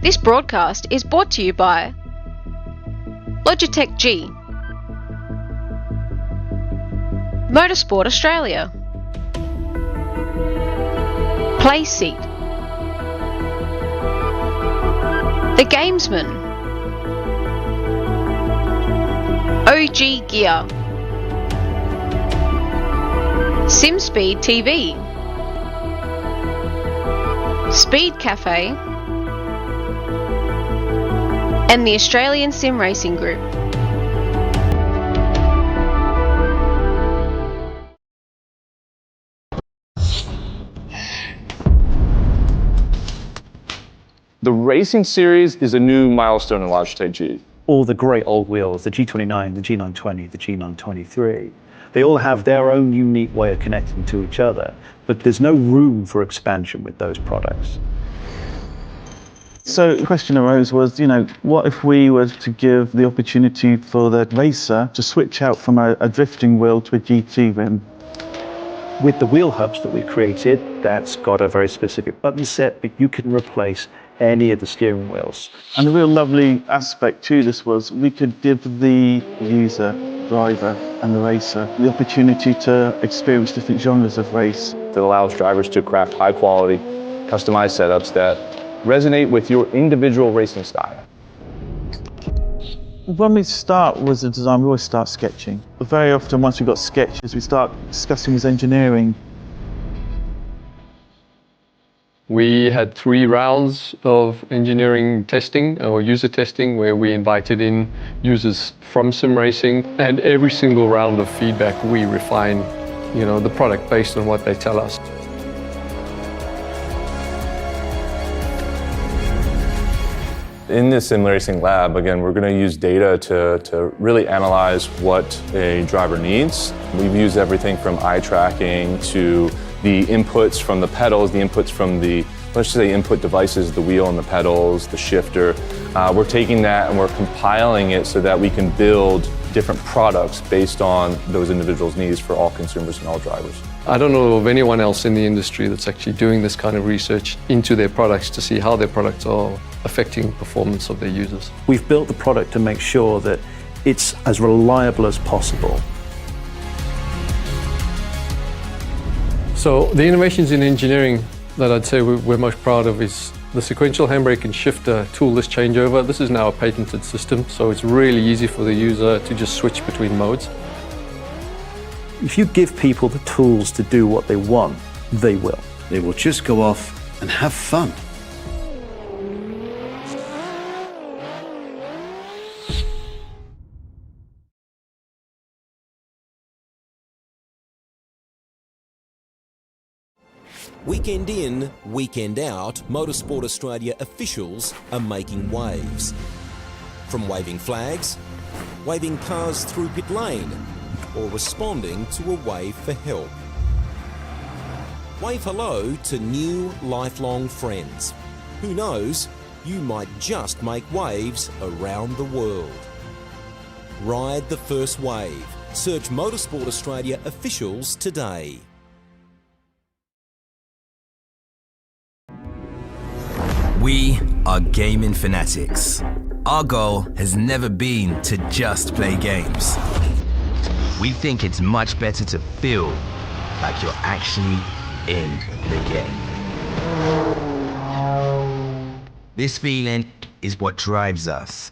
This broadcast is brought to you by Logitech G, Motorsport Australia, Play Seat, The Gamesman, OG Gear, SimSpeed TV, Speed Cafe, and the Australian Sim Racing Group. The Racing Series is a new milestone in Logitech G. All the great old wheels, the G29, the G920, the G923, they all have their own unique way of connecting to each other, but there's no room for expansion with those products. So the question arose was, what if we were to give the opportunity for the racer to switch out from a drifting wheel to a GT rim? With the wheel hubs that we've created, that's got a very specific button set, but you can replace any of the steering wheels. And the real lovely aspect to this was we could give the user, driver and the racer the opportunity to experience different genres of race. It allows drivers to craft high quality, customized setups that resonate with your individual racing style. When we start with the design, we always start sketching. But very often, once we've got sketches, we start discussing with engineering. We had 3 rounds of engineering testing or user testing where we invited in users from sim racing, and every single round of feedback we refine, the product based on what they tell us. In this sim racing lab, again, we're going to use data to really analyze what a driver needs. We've used everything from eye tracking to the inputs from the pedals, the inputs from the, let's just say, input devices, the wheel and the pedals, the shifter. We're taking that and we're compiling it so that we can build different products based on those individuals' needs for all consumers and all drivers. I don't know of anyone else in the industry that's actually doing this kind of research into their products to see how their products are affecting performance of their users. We've built the product to make sure that it's as reliable as possible. So the innovations in engineering that I'd say we're most proud of is the sequential handbrake and shifter toolless changeover. This is now a patented system, so it's really easy for the user to just switch between modes. If you give people the tools to do what they want, they will. They will just go off and have fun. Weekend in, weekend out, Motorsport Australia officials are making waves. From waving flags, waving cars through pit lane, or responding to a wave for help. Wave hello to new lifelong friends. Who knows, you might just make waves around the world. Ride the first wave. Search Motorsport Australia officials today. We are gaming fanatics. Our goal has never been to just play games. We think it's much better to feel like you're actually in the game. This feeling is what drives us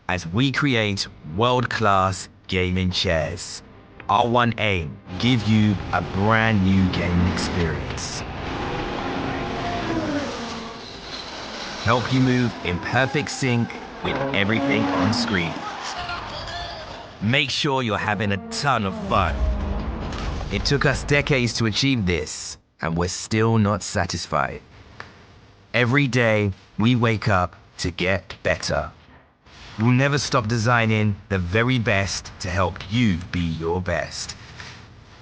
as we create world-class gaming chairs. Our one aim, give you a brand new gaming experience. Help you move in perfect sync with everything on screen. Make sure you're having a ton of fun. It took us decades to achieve this, and we're still not satisfied. Every day, we wake up to get better. We'll never stop designing the very best to help you be your best.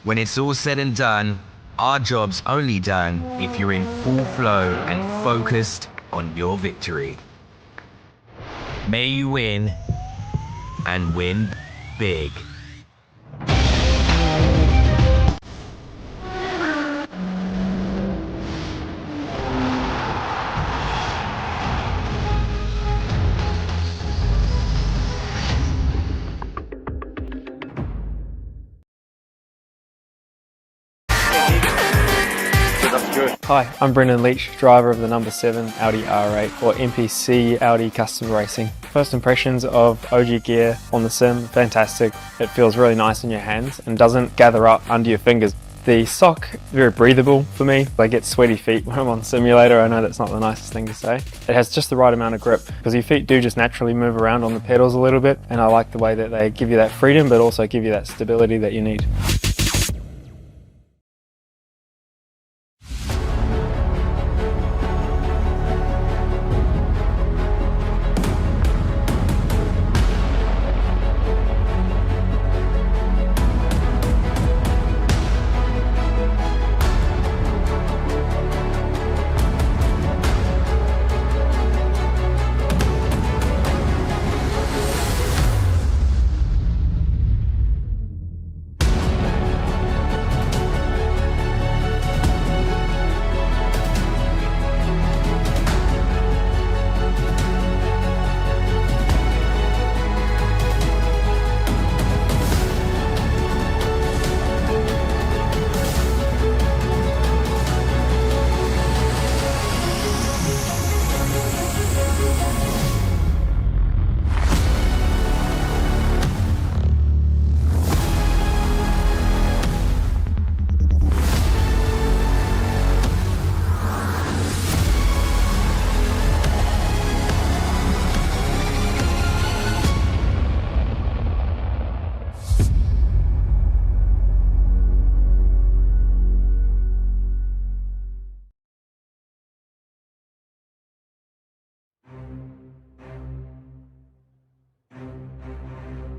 When it's all said and done, our job's only done if you're in full flow and focused on your victory. May you win, and win big. Hi, I'm Brendan Leach, driver of the number 7 Audi R8 or MPC Audi Custom Racing. First impressions of OG gear on the sim, fantastic. It feels really nice in your hands and doesn't gather up under your fingers. The sock, very breathable for me. I get sweaty feet when I'm on the simulator. I know that's not the nicest thing to say. It has just the right amount of grip because your feet do just naturally move around on the pedals a little bit, and I like the way that they give you that freedom but also give you that stability that you need.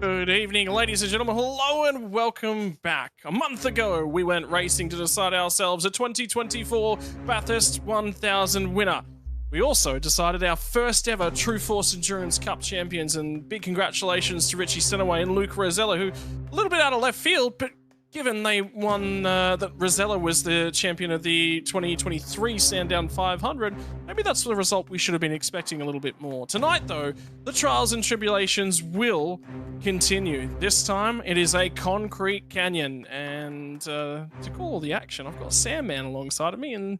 Good evening, ladies and gentlemen. Hello and welcome back. A month ago, we went racing to decide ourselves a 2024 Bathurst 1000 winner. We also decided our first ever True Force Endurance Cup champions, and big congratulations to Richie Senaway and Luke Rosella, who a little bit out of left field, but given they won, that Rosella was the champion of the 2023 Sandown 500, maybe that's the result we should have been expecting a little bit more. Tonight, though, the trials and tribulations will continue. This time, it is a concrete canyon, and to call all the action, I've got Sandman alongside of me, and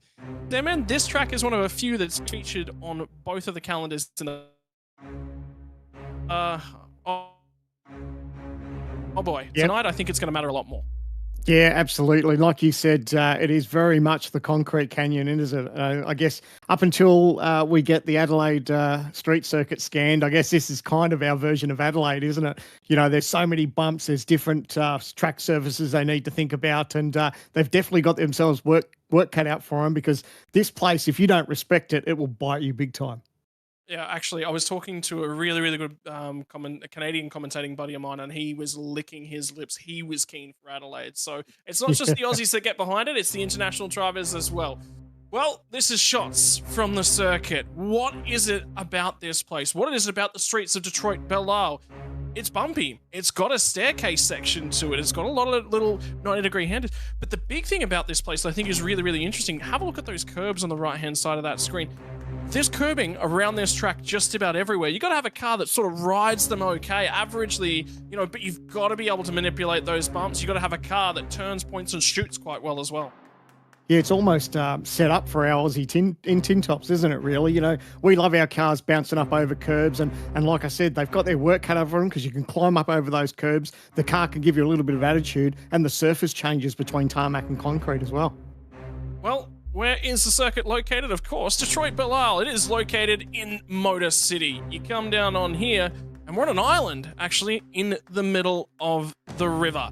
Sandman, this track is one of a few that's featured on both of the calendars tonight. Oh boy, tonight I think it's going to matter a lot more. Yeah, absolutely. Like you said, it is very much the concrete canyon, isn't it? I guess up until we get the Adelaide street circuit scanned, I guess this is kind of our version of Adelaide, isn't it? You know, there's so many bumps, there's different track surfaces they need to think about, and they've definitely got themselves work cut out for them, because this place, if you don't respect it, it will bite you big time. Yeah, actually, I was talking to a really, really good a Canadian commentating buddy of mine, and he was licking his lips. He was keen for Adelaide. So it's not just the Aussies that get behind it, it's the international drivers as well. Well, this is shots from the circuit. What is it about this place? What is it about the streets of Detroit, Belle? It's bumpy. It's got a staircase section to it. It's got a lot of little 90-degree handles. But the big thing about this place I think is really, really interesting. Have a look at those curbs on the right-hand side of that screen. There's curbing around this track just about everywhere. You got to have a car that sort of rides them okay, averagely, you know, but you've got to be able to manipulate those bumps. You got to have a car that turns, points, and shoots quite well as well. Yeah, it's almost set up for our Aussie tin tops, isn't it, really? You know, we love our cars bouncing up over curbs, and like I said, they've got their work cut out for them, because you can climb up over those curbs. The car can give you a little bit of attitude, and the surface changes between tarmac and concrete as well. Well, where is the circuit located? Of course, Detroit Belle. It is located in Motor City. You come down on here, and we're on an island, actually, in the middle of the river.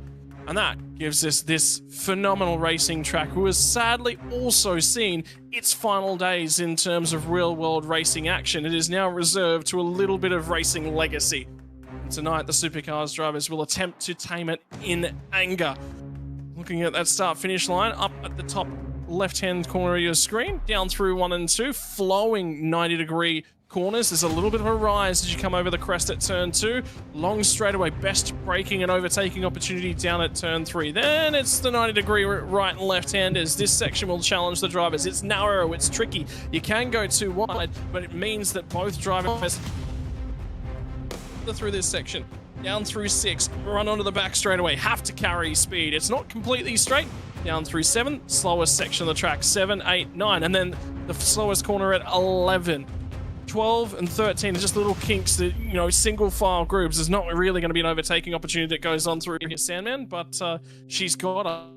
And that gives us this phenomenal racing track, who has sadly also seen its final days in terms of real-world racing action. It is now reserved to a little bit of racing legacy. And tonight, the Supercars drivers will attempt to tame it in anger. Looking at that start-finish line, up at the top left-hand corner of your screen, down through 1 and 2, flowing 90-degree corners. There's a little bit of a rise as you come over the crest at turn 2. Long straightaway, best braking and overtaking opportunity down at turn 3. Then it's the 90-degree right and left-handers. This section will challenge the drivers. It's narrow, it's tricky. You can go too wide, but it means that both drivers through this section. Down through 6, run onto the back straightaway, have to carry speed. It's not completely straight, down through 7, slowest section of the track, 7, 8, 9, and then the slowest corner at 11. 12 and 13 are just little kinks that, you know, single file groups. There's not really going to be an overtaking opportunity that goes on through here, Sandman, but she's got a...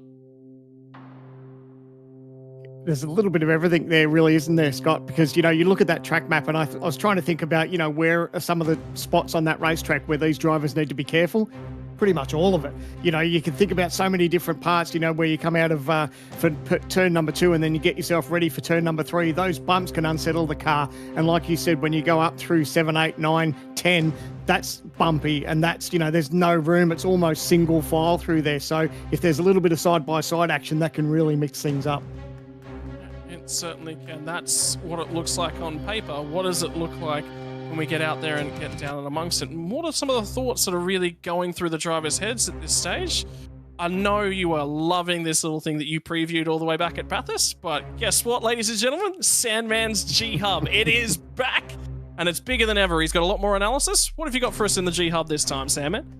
There's a little bit of everything there, really, isn't there, Scott? Because, you know, you look at that track map, and I was trying to think about, you know, where are some of the spots on that racetrack where these drivers need to be careful. Pretty much all of it. You know, you can think about so many different parts, you know, where you come out of for turn number 2 and then you get yourself ready for turn number 3. Those bumps can unsettle the car. And like you said, when you go up through 7, 8, 9, 10, that's bumpy, and that's, you know, there's no room. It's almost single file through there. So if there's a little bit of side-by-side action, that can really mix things up. It certainly can. That's what it looks like on paper. What does it look like when we get out there and get down and amongst it? And what are some of the thoughts that are really going through the drivers' heads at this stage? I know you are loving this little thing that you previewed all the way back at Bathurst, but guess what, ladies and gentlemen? Sandman's G-Hub. It is back, and it's bigger than ever. He's got a lot more analysis. What have you got for us in the G-Hub this time, Sandman?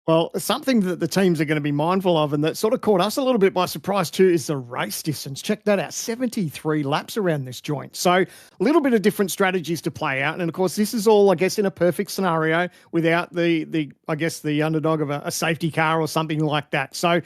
Well, something that the teams are going to be mindful of, and that sort of caught us a little bit by surprise too, is the race distance. Check that out, 73 laps around this joint. So a little bit of different strategies to play out. And of course, this is all, I guess, in a perfect scenario without the underdog of a safety car or something like that. So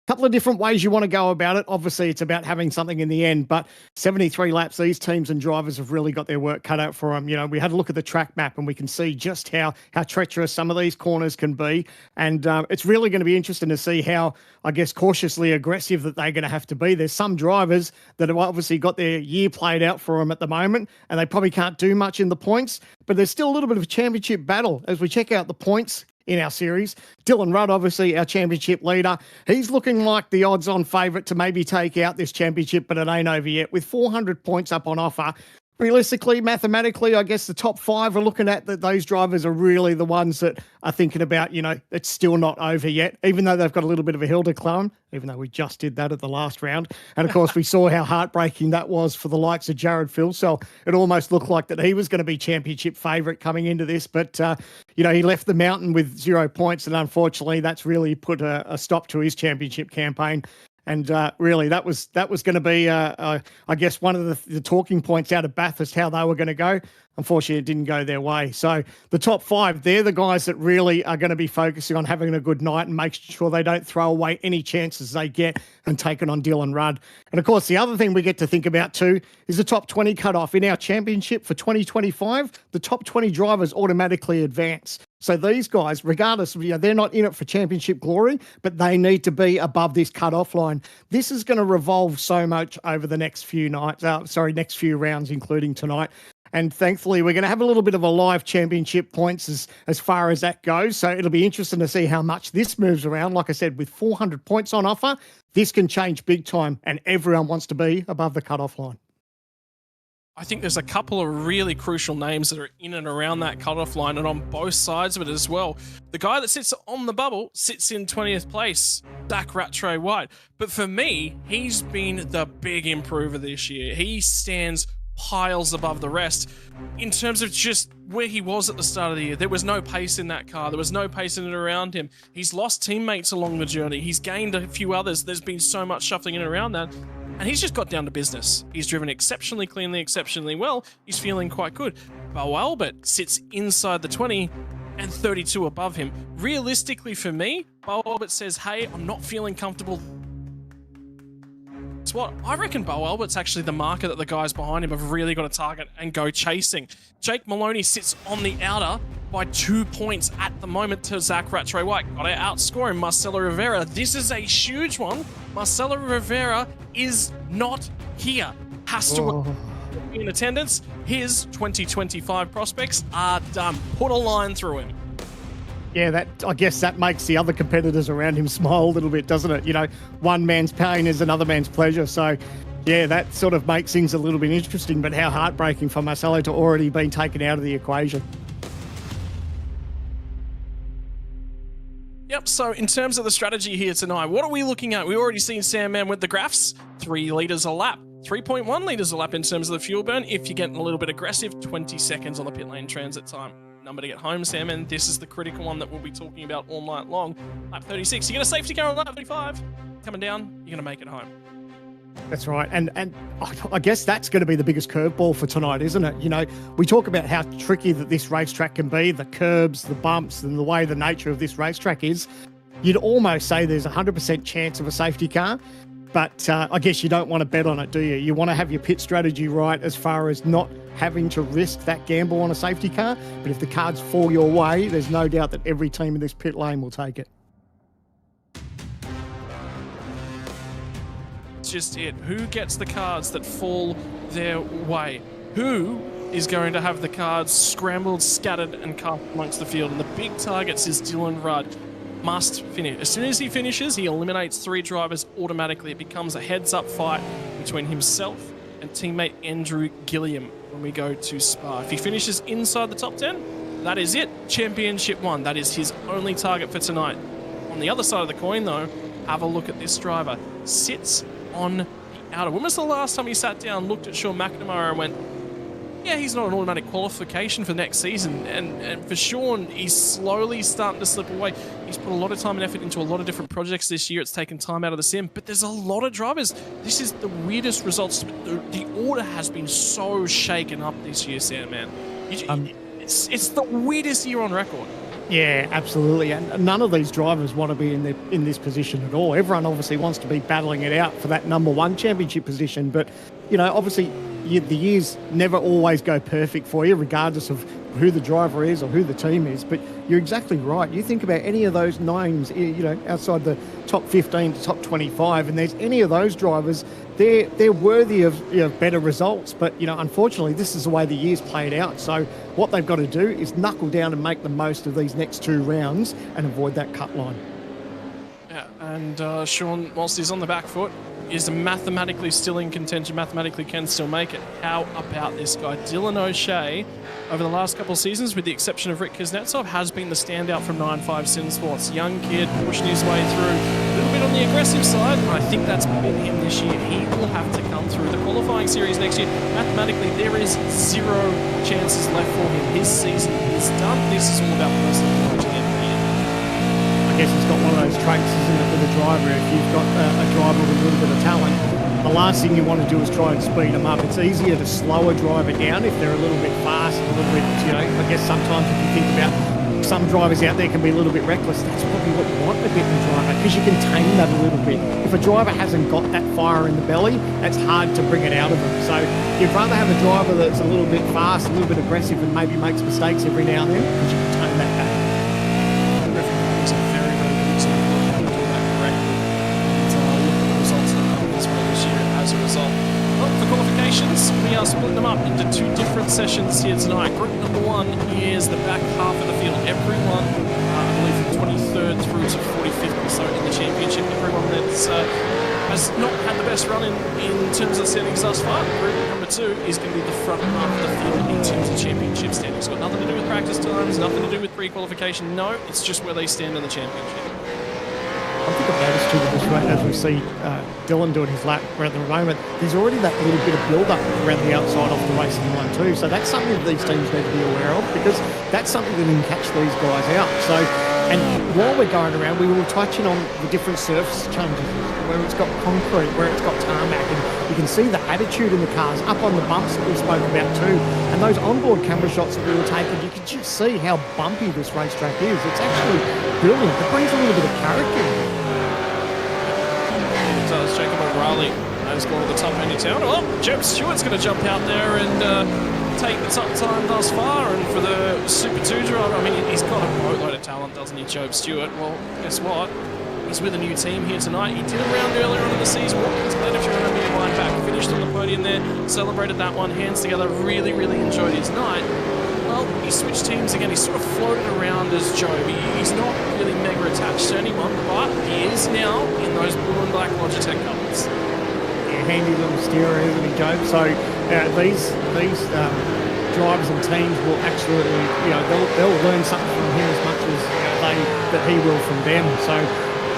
couple of different ways you want to go about it. Obviously, it's about having something in the end, but 73 laps, these teams and drivers have really got their work cut out for them. You know, we had a look at the track map and we can see just how treacherous some of these corners can be. And it's really going to be interesting to see how, I guess, cautiously aggressive that they're going to have to be. There's some drivers that have obviously got their year played out for them at the moment, and they probably can't do much in the points, but there's still a little bit of a championship battle as we check out the points in our series. Dylan Rudd, obviously our championship leader, he's looking like the odds-on favourite to maybe take out this championship, but it ain't over yet. With 400 points up on offer, realistically, mathematically, I guess the top 5 are looking at that. Those drivers are really the ones that are thinking about, you know, it's still not over yet, even though they've got a little bit of a hill to climb, even though we just did that at the last round. And of course, we saw how heartbreaking that was for the likes of Jared Phil. So it almost looked like that he was going to be championship favourite coming into this. But, you know, he left the mountain with 0 points. And unfortunately, that's really put a stop to his championship campaign. And really, that was going to be, I guess, one of the talking points out of Bathurst, how they were going to go. Unfortunately, it didn't go their way. So the top 5, they're the guys that really are going to be focusing on having a good night and making sure they don't throw away any chances they get and taking on Dylan Rudd. And, of course, the other thing we get to think about, too, is the top 20 cutoff. In our championship for 2025, the top 20 drivers automatically advance. So these guys, regardless of, you know, they're not in it for championship glory, but they need to be above this cutoff line. This is going to revolve so much over the next few next few rounds, including tonight. And thankfully, we're going to have a little bit of a live championship points as far as that goes. So it'll be interesting to see how much this moves around. Like I said, with 400 points on offer, this can change big time, and everyone wants to be above the cutoff line. I think there's a couple of really crucial names that are in and around that cutoff line and on both sides of it as well. The guy that sits on the bubble sits in 20th place, Zach Rattray White. But for me, he's been the big improver this year. He stands piles above the rest in terms of just where he was at the start of the year. There was no pace in that car. There was no pace in and around him. He's lost teammates along the journey. He's gained a few others. There's been so much shuffling in and around that. And he's just got down to business. He's driven exceptionally cleanly, exceptionally well. He's feeling quite good. Beau Albert sits inside the 20 and 32 above him. Realistically for me, Beau Albert says, hey, I'm not feeling comfortable. That's what I reckon. Beau Albert's actually the marker that the guys behind him have really got to target and go chasing. Jake Maloney sits on the outer by 2 points at the moment to Zach Rattray White. Got to outscore him, Marcelo Rivera. This is a huge one. Marcelo Rivera is not here. Has to be in attendance. His 2025 prospects are done. Put a line through him. Yeah, I guess that makes the other competitors around him smile a little bit, doesn't it? You know, one man's pain is another man's pleasure. So, yeah, that sort of makes things a little bit interesting, but how heartbreaking for Marcelo to already been taken out of the equation. Yep, so in terms of the strategy here tonight, what are we looking at? We've already seen Sandman with the graphs, 3 litres a lap. 3.1 litres a lap in terms of the fuel burn. If you're getting a little bit aggressive, 20 seconds on the pit lane transit time. number to get home, Sam, and this is the critical one that we'll be talking about all night long. Lap 36, you get a safety car on lap 35. Coming down, you're going to make it home. That's right. And I guess that's going to be the biggest curveball for tonight, isn't it? You know, we talk about how tricky that this racetrack can be, the curbs, the bumps, and the way the nature of this racetrack is. You'd almost say there's a 100% chance of a safety car, but I guess you don't want to bet on it, do you? You want to have your pit strategy right as far as not having to risk that gamble on a safety car. But if the cards fall your way, there's no doubt that every team in this pit lane will take it. It's just it. Who gets the cards that fall their way? Who is going to have the cards scrambled, scattered, and cast amongst the field? And the big targets is Dylan Rudd. Must finish. As soon as he finishes, he eliminates 3 drivers automatically. It becomes a heads-up fight between himself and teammate Andrew Gilliam when we go to Spa. If he finishes inside the top 10, that is it. Championship won. That is his only target for tonight. On the other side of the coin, though, have a look at this driver. Sits on the outer. When was the last time he sat down, looked at Sean McNamara and went, yeah, he's not an automatic qualification for next season. And for Sean, he's slowly starting to slip away. He's put a lot of time and effort into a lot of different projects this year. It's taken time out of the sim, but there's a lot of drivers. This is the weirdest results. The order has been so shaken up this year, Sandman. It's the weirdest year on record. Yeah, absolutely. And none of these drivers want to be in this position at all. Everyone obviously wants to be battling it out for that number 1 championship position. But, you know, obviously the years never always go perfect for you, regardless of who the driver is or who the team is. But you're exactly right. You think about any of those names, you know, outside the top 15 to top 25, and there's any of those drivers, they're worthy of, you know, better results. But, you know, unfortunately, this is the way the year's played out. So what they've got to do is knuckle down and make the most of these next 2 rounds and avoid that cut line. Yeah, and Sean, whilst he's on the back foot, is mathematically still in contention, mathematically can still make it. How about this guy? Dylan O'Shea, over the last couple of seasons, with the exception of Rick Kuznetsov, has been the standout from 9.5 Sim Sports. Young kid, pushing his way through, a little bit on the aggressive side, and I think that's been him this year. He will have to come through the qualifying series next year. Mathematically, there is 0 chances left for him. His season is done. This is all about personal knowledge at the end of the year. I guess it's got one of those traits, isn't it, with a driver? If you've got a driver with a little bit of talent, the last thing you want to do is try and speed them up. It's easier to slow a driver down if they're a little bit fast, a little bit, you know, I guess sometimes if you think about some drivers out there can be a little bit reckless, that's probably what you want a bit in a driver, because you can tame that a little bit. If a driver hasn't got that fire in the belly, that's hard to bring it out of them. So you'd rather have a driver that's a little bit fast, a little bit aggressive, and maybe makes mistakes every now and then, because you can tame that back. It's a very, very good example of how to do that correctly. And look at the results that come this way this year as a result. Well, for qualifications, we are splitting them up into 2 different sessions here tonight. Group number 1 is the back half of the field. Everyone, I believe from 23rd through to 45th or so in the championship, everyone that's has not had the best run in terms of settings thus far. Group number 2 is going to be the front half of the field in terms of championship standings. It's got nothing to do with practice times, nothing to do with pre-qualification. No, it's just where they stand in the championship. I think I've noticed too with this rate, as we see Dylan doing his lap at the moment, there's already that little bit of build-up around the outside off the racing line too. So that's something that these teams need to be aware of, because that's something that can catch these guys out. So, and while we're going around, we will touch in on the different surface changes, where it's got concrete, where it's got tarmac, and you can see the attitude in the cars up on the bumps that we spoke about too. And those onboard camera shots that we were taking, you can just see how bumpy this racetrack is. It's actually brilliant. It brings a little bit of character. Jacob O'Reilly has gone to the top end of town. Oh, Job Stewart's going to jump out there and take the top time thus far. And for the Super 2 driver, I mean, he's got a boatload of talent, doesn't he, Job Stewart? Well, guess what? He's with a new team here tonight. He did a round earlier on in the season. Watkins Glen, if you remember, he line back, finished on the podium there, celebrated that one, hands together, really, really enjoyed his night. Well, he switched teams again. He's sort of floated around as Job. He's not really mega attached to anyone, but he is now in those blue and black Logitech colours. Yeah, handy little steerer, isn't he, Job? So these drivers and teams will absolutely, you know, they'll learn something from him as much as that he will from them. So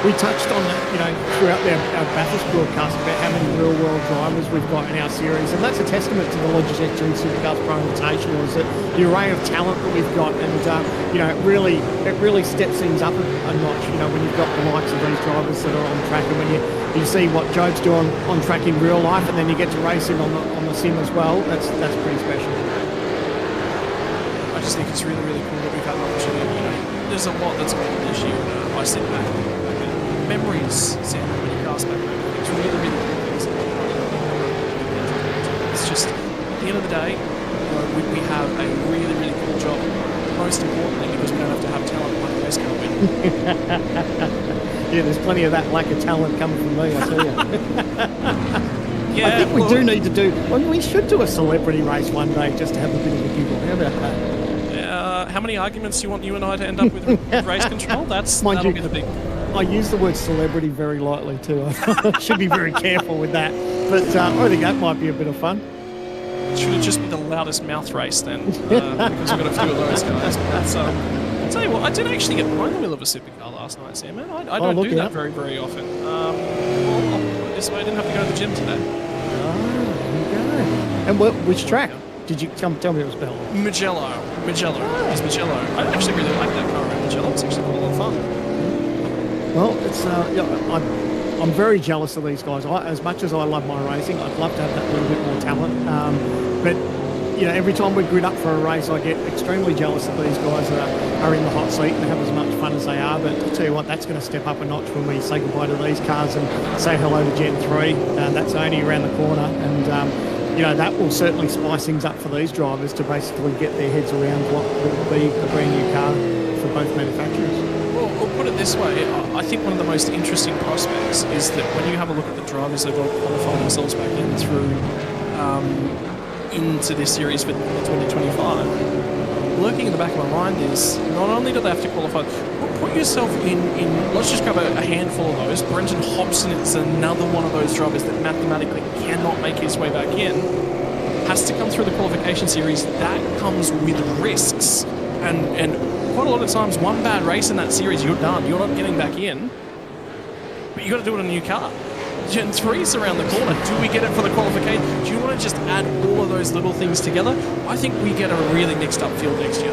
we touched on that, throughout our Bathurst broadcast about how many real-world drivers we've got in our series, and that's a testament to the Logitech Dream Supercars Pro Invitational, is that the array of talent that we've got, and it really steps things up a notch. When you've got the likes of these drivers that are on track, and when you see what Job's doing on track in real life, and then you get to race him on the sim as well. That's pretty special. I just think it's really, really cool that we've had an opportunity. There's a lot that's gone on this year. I sit back and memories sound when you cast back. It's really, really cool. It's just, at the end of the day, we have a really, really cool job. Most importantly, because we don't have to have talent like race car win. Yeah, there's plenty of that lack of talent coming from me, I tell you. Yeah, I think we do need to do. Well, we should do a celebrity race one day just to have a bit of a giggle. How about that? How many arguments do you want you and I to end up with race control? That'll be the big. I use the word celebrity very lightly too. I should be very careful with that. But I think that might be a bit of fun. Should it just be the loudest mouth race then? Because we've got a few of those guys. But I'll tell you what, I did actually get behind the wheel of a supercar last night, Sam. Man, I don't do that very, very often. Well, I'll put it this way, I didn't have to go to the gym today. There you go. And which track? Did you tell me it was Belle? Mugello. It's Mugello. I actually really like that car around Mugello. It's actually got a lot of fun. Well, it's I'm very jealous of these guys. As much as I love my racing, I'd love to have that little bit more talent. But every time we grid up for a race, I get extremely jealous that these guys are in the hot seat and have as much fun as they are. But I'll tell you what, that's going to step up a notch when we say goodbye to these cars and say hello to Gen 3. That's only around the corner, and that will certainly spice things up for these drivers to basically get their heads around what will be a brand new car for both manufacturers. Well, I'll put it this way. I think one of the most interesting prospects is that when you have a look at the drivers that have qualified themselves back in through into this series for 2025, lurking in the back of my mind is not only do they have to qualify, put yourself in let's just grab a handful of those. Brenton Hobson is another one of those drivers that mathematically cannot make his way back in, has to come through the qualification series. That comes with risks, and quite a lot of times one bad race in that series, you're done, you're not getting back in, but you got to do it on a new car. Gen 3's around the corner. Do we get it for the qualification? Do you want to just add all of those little things together? I think we get a really mixed up field next year.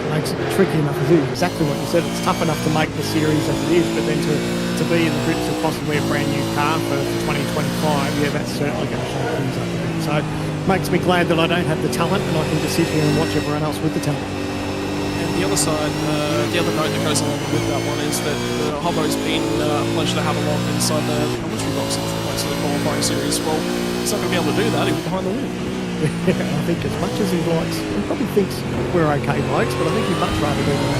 Makes it tricky enough to do exactly what you said. It's tough enough to make the series as it is, but then to be in the grips of possibly a brand new car for 2025, that's certainly going to shake things up a bit. So it makes me glad that I don't have the talent and I can just sit here and watch everyone else with the talent. And the other side, the other note that goes along with that one is that Hobbo's been a pleasure to have along inside the commentary box in most of the qualifying series. Well, he's not going to be able to do that. He'll be behind the wheel. Yeah, I think as much as he likes, he probably thinks we're okay blokes, but I think he'd much rather do that.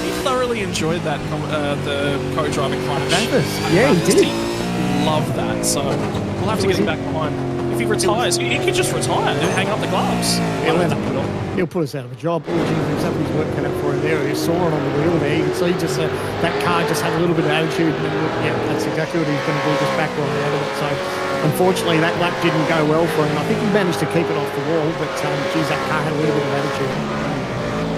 He thoroughly enjoyed that the co-driving clash. Yeah, he did. He loved that, so we'll have to get him back behind. If he retires, he could just retire and hang up the gloves. He'll put us out of a job. Oh, geez, there's something's work cut out for him there. He saw it on the wheel there. You can see just that car just had a little bit of attitude. And that's exactly what he's going to do, just back right out of it. So, unfortunately, that lap didn't go well for him. I think he managed to keep it off the wall, but geez, that car had a little bit of attitude.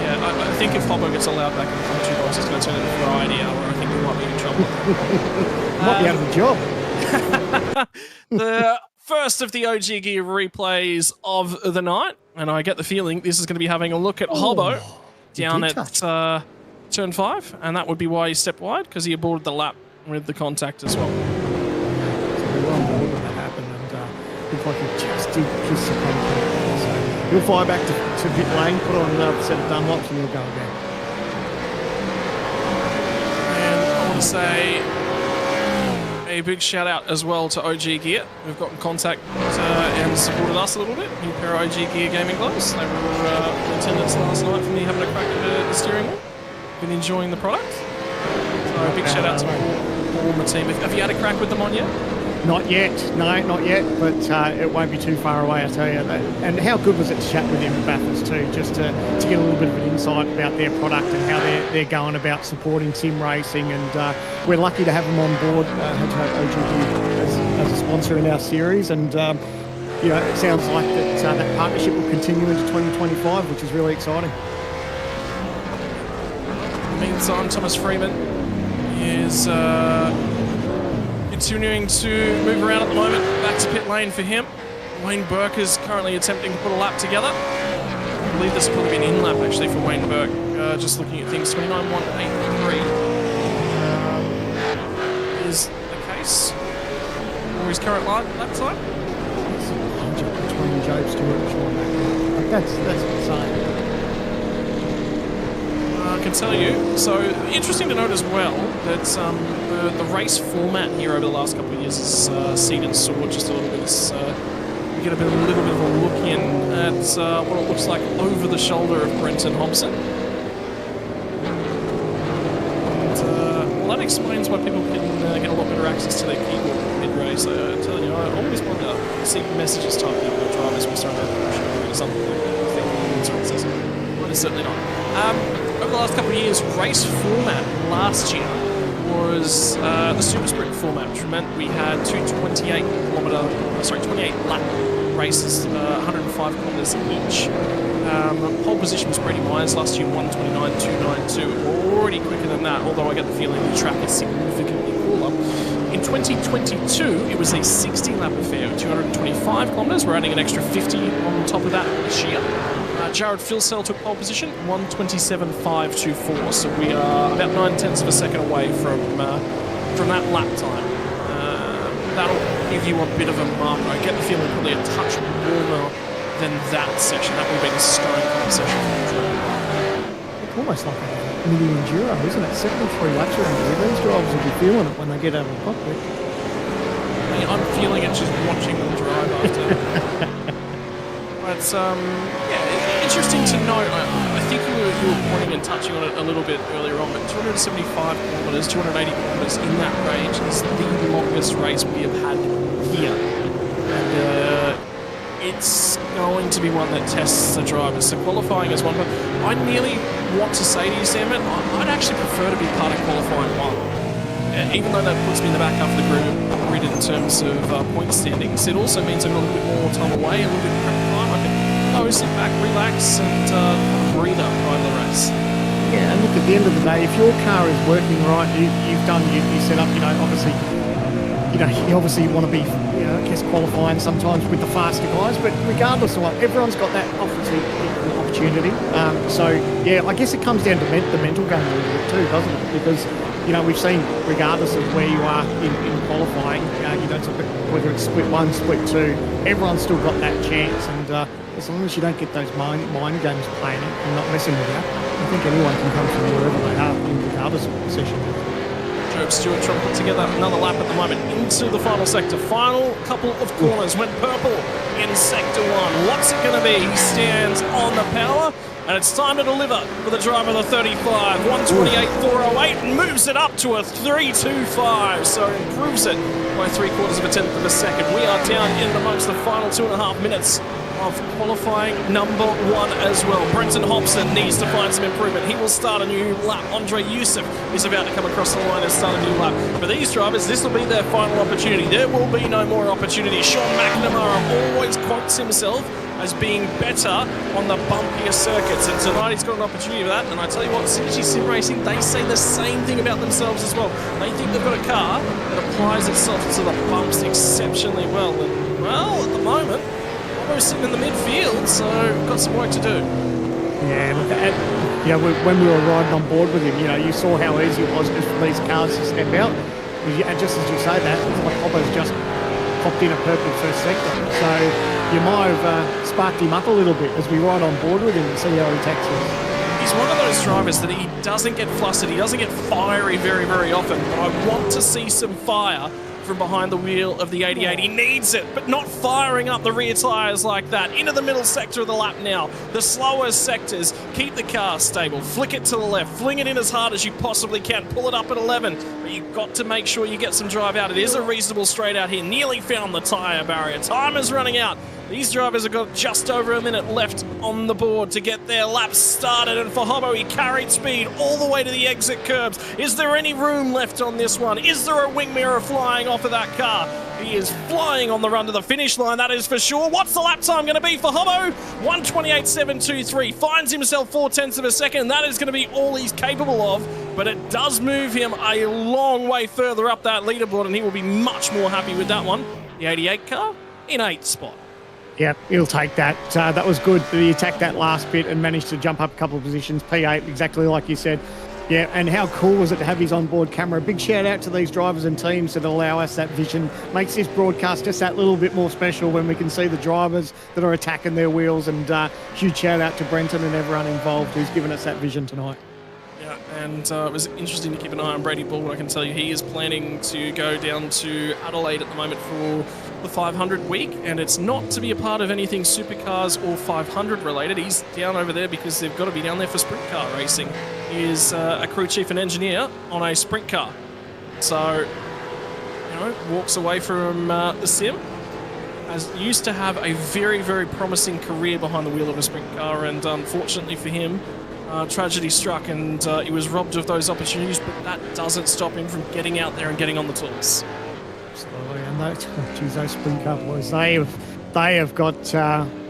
Yeah, I think if Hobbo gets allowed back in the commentary box, it's going to turn into variety hour. I think we might be in trouble. Might be out of a job. The first of the OG Gear replays of the night, and I get the feeling this is going to be having a look at Hobbo down at turn 5, and that would be why he stepped wide, because he aborted the lap with the contact as well. So we were on board when that happened, and looked like he just did kiss the contact. So he'll fly back to pit lane, put on another set of Dunlops, and he'll go again. And I want to say a big shout out as well to OG Gear. We've got in contact and supported us a little bit. New pair of OG Gear gaming gloves. They were in attendance last night for me having a crack at the steering wheel. Been enjoying the product. So a big shout out to all on the team. Have you had a crack with them on yet? Not yet, no, not yet, but it won't be too far away, I tell you. And how good was it to chat with him at Bathurst too, just to get a little bit of an insight about their product and how they're going about supporting sim racing. And we're lucky to have them on board, had to have OGD as a sponsor in our series. And it sounds like that partnership will continue into 2025, which is really exciting. In the meantime, Thomas Freeman is continuing to move around at the moment. Back to pit lane for him. Wayne Burke is currently attempting to put a lap together. I believe this will probably be an in-lap actually for Wayne Burke. Just looking at things, 29.183 is the case for his current lap time. Between Joe Stewart and Sean Macklin. That's insane. I can tell you. So interesting to note as well that the race format here over the last couple of years has seen and soared just a little bit. We get a little bit of a look in at what it looks like over the shoulder of Brenton Hobson. And, well, that explains why people can get a lot better access to their keyboard mid-race. I tell you, I always wonder to see messages typed out by drivers when starting to or something like that. I think it says, but it's certainly not. Over the last couple of years, race format last year was the Super Sprint format, which meant we had 28 lap races, 105 kilometres each. Pole position was Brady Myers last year, 129.292. Already quicker than that, although I get the feeling the track is significantly cooler. In 2022, it was a 60-lap affair with 225 kilometres. We're adding an extra 50 on top of that this year. Jared Filsell took pole position, 127.524. So we are about 9/10 of a second away from that lap time. That'll give you a bit of a marker. I get the feeling probably a touch warmer than that section. That would be the starting section. It's almost like a mini enduro, isn't it? 73 laps around here. These drivers will be feeling it when they get out of the cockpit. I'm feeling it just watching them drive after. But yeah, interesting to note. I think you were pointing and touching on it a little bit earlier on, but 275 kilometres, 280 kilometres in that range is the longest race we have had here. And it's going to be one that tests the drivers. So qualifying is one, but I nearly want to say to you, Sam, I'd actually prefer to be part of qualifying one. Even though that puts me in the back half of the grid in terms of point standings, it also means I've got a little bit more time away, a little bit of prep time. I can sit back, relax, and breathe up by the race. Yeah, and look, at the end of the day, if your car is working right, you've done your setup, obviously, you obviously want to be, I guess, qualifying sometimes with the faster guys, but regardless of what, everyone's got that opportunity. So, yeah, I guess it comes down to the mental game a little bit too, doesn't it? Because, we've seen, regardless of where you are in qualifying, whether it's split one, split two, everyone's still got that chance. And as long as you don't get those mind games playing and not messing with that, I think anyone can come from wherever they are, regardless of position. Joe Stewart trying to put together another lap at the moment into the final sector. Final couple of corners went purple in sector one. What's it going to be? He stands on the power. And it's time to deliver for the driver of the 35. 128.408 and moves it up to a 3.25. So improves it by 3/4 of a tenth of a second. We are down in amongst the final 2.5 minutes of qualifying number one as well. Brenton Hobson needs to find some improvement. He will start a new lap. Andre Youssef is about to come across the line and start a new lap. For these drivers, this will be their final opportunity. There will be no more opportunity. Sean McNamara always quotes himself as being better on the bumpier circuits, and tonight he's got an opportunity for that. And I tell you what, Synergy Sim Racing, they say the same thing about themselves as well. They think they've got a car that applies itself to the bumps exceptionally well. And well, at the moment, we're sitting in the midfield, so we've got some work to do. Yeah, look at when we were riding on board with him, you saw how easy it was just for these cars to step out. And just as you say that, it's like Hobbo's just popped in a purple first sector. So you might have sparked him up a little bit as we ride on board with him and see how he taxes. He's one of those drivers that he doesn't get flustered, he doesn't get fiery very, very often, but I want to see some fire from behind the wheel of the 88. He needs it, but not firing up the rear tyres like that. Into the middle sector of the lap now. The slower sectors, keep the car stable. Flick it to the left. Fling it in as hard as you possibly can. Pull it up at 11. But you've got to make sure you get some drive out. It is a reasonable straight out here. Nearly found the tyre barrier. Time is running out. These drivers have got just over a minute left on the board to get their laps started. And for Hobbo, he carried speed all the way to the exit curbs. Is there any room left on this one? Is there a wing mirror flying off of that car? He is flying on the run to the finish line, that is for sure. What's the lap time going to be for Hobo? 1:28.723. Finds himself 0.4 of a second. That is going to be all he's capable of, but it does move him a long way further up that leaderboard, and he will be much more happy with that one. The 88 car in 8th spot. Yep, he'll take that. That was good that he attacked that last bit and managed to jump up a couple of positions. P8, exactly like you said. Yeah, and how cool was it to have his onboard camera? A big shout out to these drivers and teams that allow us that vision. Makes this broadcast just that little bit more special when we can see the drivers that are attacking their wheels. And huge shout out to Brenton and everyone involved who's given us that vision tonight. Yeah, and it was interesting to keep an eye on Brady Baldwin. I can tell you he is planning to go down to Adelaide at the moment for the 500 week, and it's not to be a part of anything supercars or 500 related. He's down over there because they've got to be down there for sprint car racing. He is a crew chief and engineer on a sprint car. So, you know, walks away from the sim. As used to have a very, very promising career behind the wheel of a sprint car, and unfortunately for him, tragedy struck and he was robbed of those opportunities, but that doesn't stop him from getting out there and getting on the tools. Absolutely, and those sprint car boys, they have got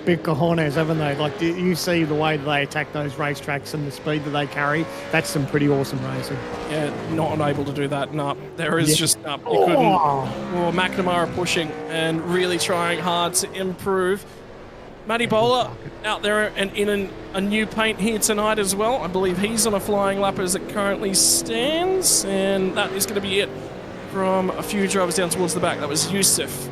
big cojones, haven't they? Like, you see the way that they attack those racetracks and the speed that they carry. That's some pretty awesome racing. Yeah, not unable to do that. No, there is just you couldn't. Oh, McNamara pushing and really trying hard to improve. Matty Bowler out there and in a new paint here tonight as well. I believe he's on a flying lap as it currently stands, and that is going to be it from a few drivers down towards the back. That was Yusuf.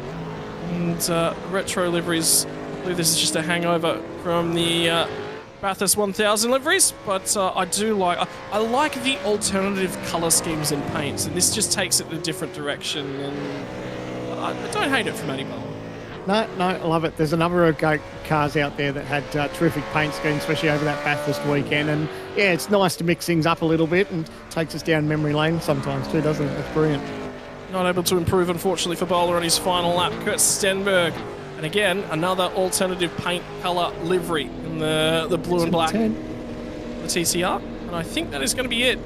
And retro liveries, I believe this is just a hangover from the Bathurst 1000 liveries, but I like the alternative colour schemes in paints, and this just takes it in a different direction, and I don't hate it for Matty Bowler. No, I love it. There's a number of cars out there that had terrific paint schemes, especially over that Bathurst weekend. And yeah, it's nice to mix things up a little bit and takes us down memory lane sometimes too, doesn't it? That's brilliant. Not able to improve, unfortunately, for Bowler on his final lap. Kurt Stenberg. And again, another alternative paint colour livery in the blue and black. The TCR. And I think that is going to be it,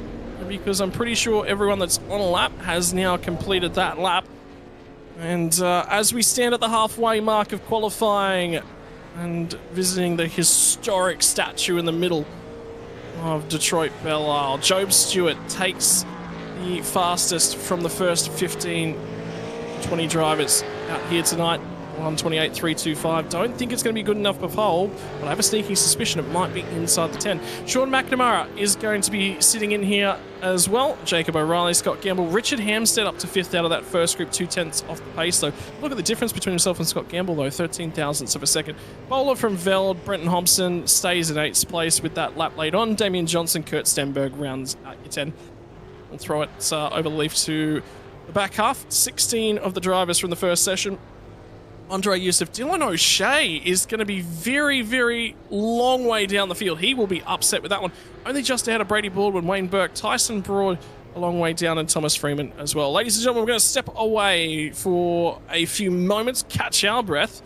because I'm pretty sure everyone that's on a lap has now completed that lap. And as we stand at the halfway mark of qualifying and visiting the historic statue in the middle of Detroit Belle Isle, Job Stewart takes the fastest from the first 15-20 drivers out here tonight. 1:28.325. Don't think it's going to be good enough for pole, but I have a sneaking suspicion it might be inside the 10. Sean McNamara is going to be sitting in here as well. Jacob O'Reilly, Scott Gamble, Richard Hamstead up to 5th out of that first group, 0.2 off the pace. So look at the difference between himself and Scott Gamble, though, 13 thousandths of a second. Bowler from Veld, Brenton Hobson stays in 8th place with that lap laid on. Damien Johnson, Kurt Stenberg rounds at your 10. We'll throw it over the leaf to the back half. 16 of the drivers from the first session. Andre Yusuf. Dylan O'Shea is going to be very, very long way down the field. He will be upset with that one. Only just ahead of Brady Baldwin, Wayne Burke, Tyson Broad a long way down, and Thomas Freeman as well. Ladies and gentlemen, we're going to step away for a few moments, catch our breath,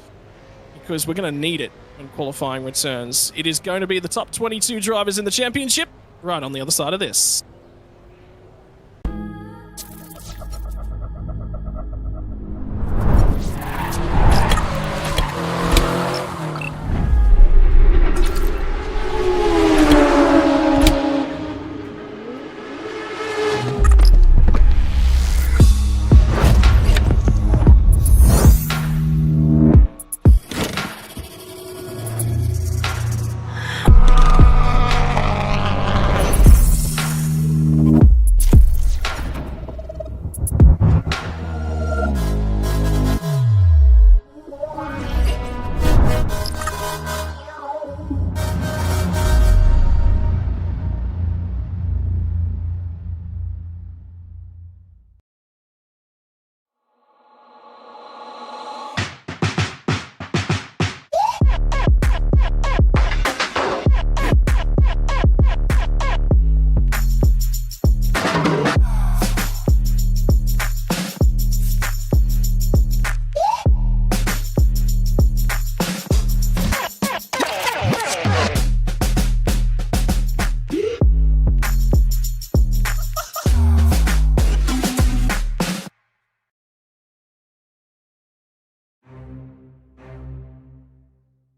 because we're going to need it when qualifying returns. It is going to be the top 22 drivers in the championship right on the other side of this.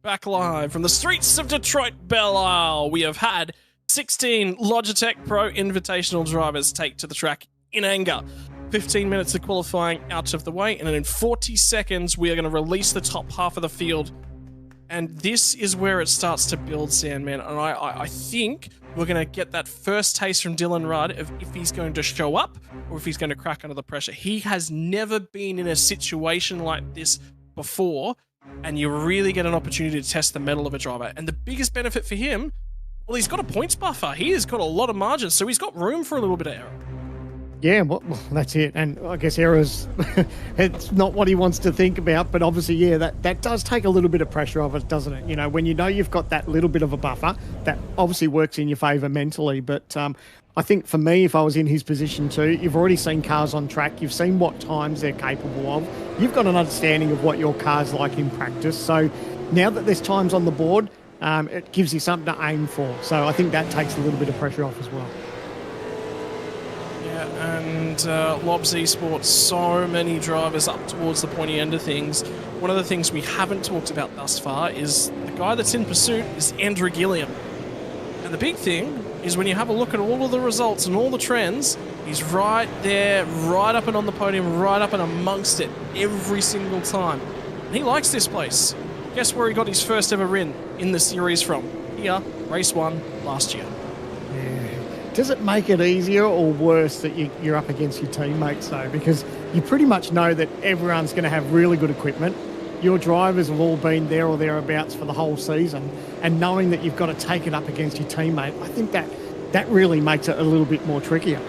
back live from the streets of Detroit, Belle Isle. We have had 16 Logitech Pro Invitational drivers take to the track in anger. 15 minutes of qualifying out of the way, and then in 40 seconds, we are going to release the top half of the field. And this is where it starts to build, Sandman. And I think we're going to get that first taste from Dylan Rudd of if he's going to show up or if he's going to crack under the pressure. He has never been in a situation like this before, and you really get an opportunity to test the mettle of a driver. And the biggest benefit for him, well, he's got a points buffer. He has got a lot of margin, so he's got room for a little bit of error. Yeah, well, that's it. And I guess errors, it's not what he wants to think about, but obviously, yeah, that does take a little bit of pressure off it, doesn't it? You know, when you know you've got that little bit of a buffer, that obviously works in your favour mentally. But I think for me, if I was in his position too, you've already seen cars on track, you've seen what times they're capable of, you've got an understanding of what your car's like in practice. So now that there's times on the board, it gives you something to aim for. So I think that takes a little bit of pressure off as well. And Lobs Esports, so many drivers up towards the pointy end of things. One of the things we haven't talked about thus far is the guy that's in pursuit is Andrew Gilliam. And the big thing is when you have a look at all of the results and all the trends, he's right there, right up and on the podium, right up and amongst it every single time. And he likes this place. Guess where he got his first ever win in the series from? Here, race 1 last year. Does it make it easier or worse that you're up against your teammates, though? Because you pretty much know that everyone's going to have really good equipment. Your drivers have all been there or thereabouts for the whole season. And knowing that you've got to take it up against your teammate, I think that really makes it a little bit more trickier.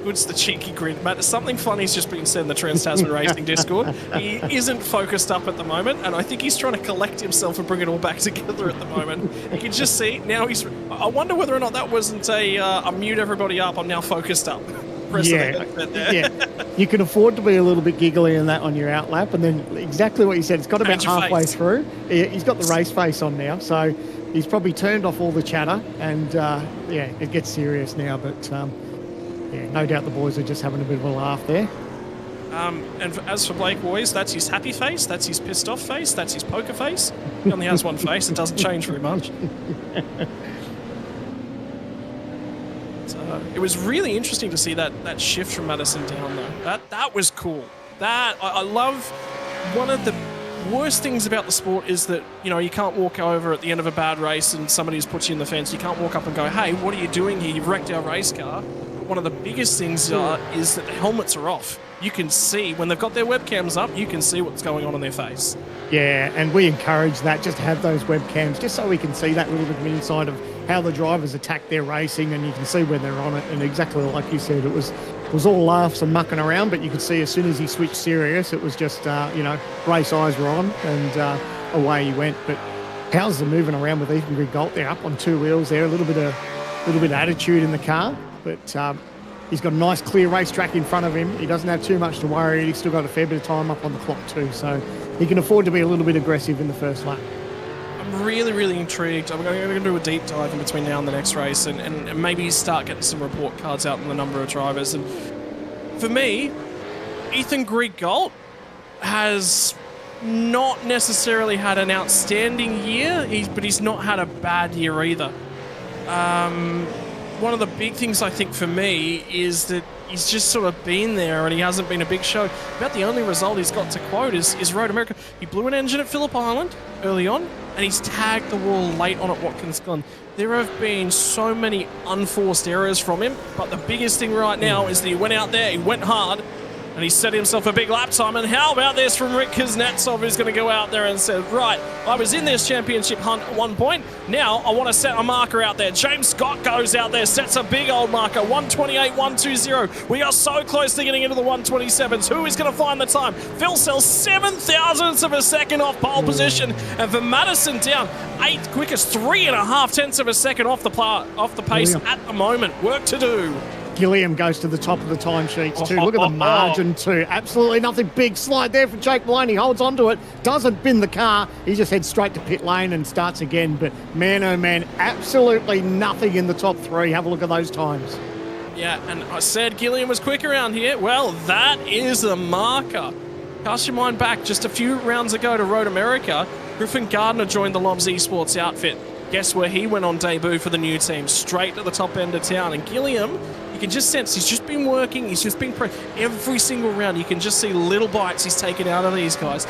Good's the cheeky grin, Matt. Something funny's just been said in the Trans Tasman Racing Discord. He isn't focused up at the moment, and I think he's trying to collect himself and bring it all back together at the moment. You can just see now he's. I wonder whether or not that wasn't a mute everybody up. I'm now focused up. Yeah. You can afford to be a little bit giggly in that on your outlap, and then exactly what you said. It's got about halfway through. He's got the race face on now, so he's probably turned off all the chatter, and it gets serious now, but. Yeah, no doubt the boys are just having a bit of a laugh there. As for Blake Boys, that's his happy face, that's his pissed off face, that's his poker face. He only has one face, it doesn't change very much. So, it was really interesting to see that shift from Madison down though. That was cool. I love. One of the worst things about the sport is that, you know, you can't walk over at the end of a bad race and somebody's put you in the fence. You can't walk up and go, hey, what are you doing here? You've wrecked our race car. One of the biggest things is that the helmets are off. You can see, when they've got their webcams up, you can see what's going on their face. Yeah, and we encourage that, just to have those webcams, just so we can see that little bit of inside of how the drivers attack their racing, and you can see when they're on it. And exactly like you said, it was all laughs and mucking around, but you could see as soon as he switched serious, it was just, race eyes were on, and away he went. But how's the moving around with Ethan Grigalt there, up on 2 wheels there, a little bit of attitude in the car. But he's got a nice clear racetrack in front of him. He doesn't have too much to worry. He's still got a fair bit of time up on the clock too, so he can afford to be a little bit aggressive in the first lap. I'm really, really intrigued. I'm going to do a deep dive in between now and the next race, and maybe start getting some report cards out on the number of drivers. And for me, Ethan Grigalt has not necessarily had an outstanding year, but he's not had a bad year either. One of the big things I think for me is that he's just sort of been there and he hasn't been a big show. About the only result he's got to quote is Road America. He blew an engine at Phillip Island early on, and he's tagged the wall late on at Watkins Glen. There have been so many unforced errors from him, but the biggest thing right now is that he went out there, he went hard, and he set himself a big lap time. And how about this from Rick Kuznetsov, who's going to go out there and say, right, I was in this championship hunt at one point. Now I want to set a marker out there. James Scott goes out there, sets a big old marker, 128.120. We are so close to getting into the 127s. Who is going to find the time? Phil Sells 7 thousandths of a second off pole position. And for Madison down, 8th quickest, 3.5 tenths of a second off the pace at the moment. Work to do. Gilliam goes to the top of the timesheets too. Look at the margin too. Absolutely nothing. Big slide there for Jake Maloney. Holds onto it. Doesn't bin the car. He just heads straight to pit lane and starts again. But man, oh man, absolutely nothing in the top 3. Have a look at those times. Yeah, and I said Gilliam was quick around here. Well, that is the marker. cast your mind back just a few rounds ago to Road America. Griffin Gardner joined the Lobs Esports outfit. Guess where he went on debut for the new team? Straight to the top end of town. And Gilliam, you can just sense he's just been working. He's just been every single round. You can just see little bites he's taken out of these guys.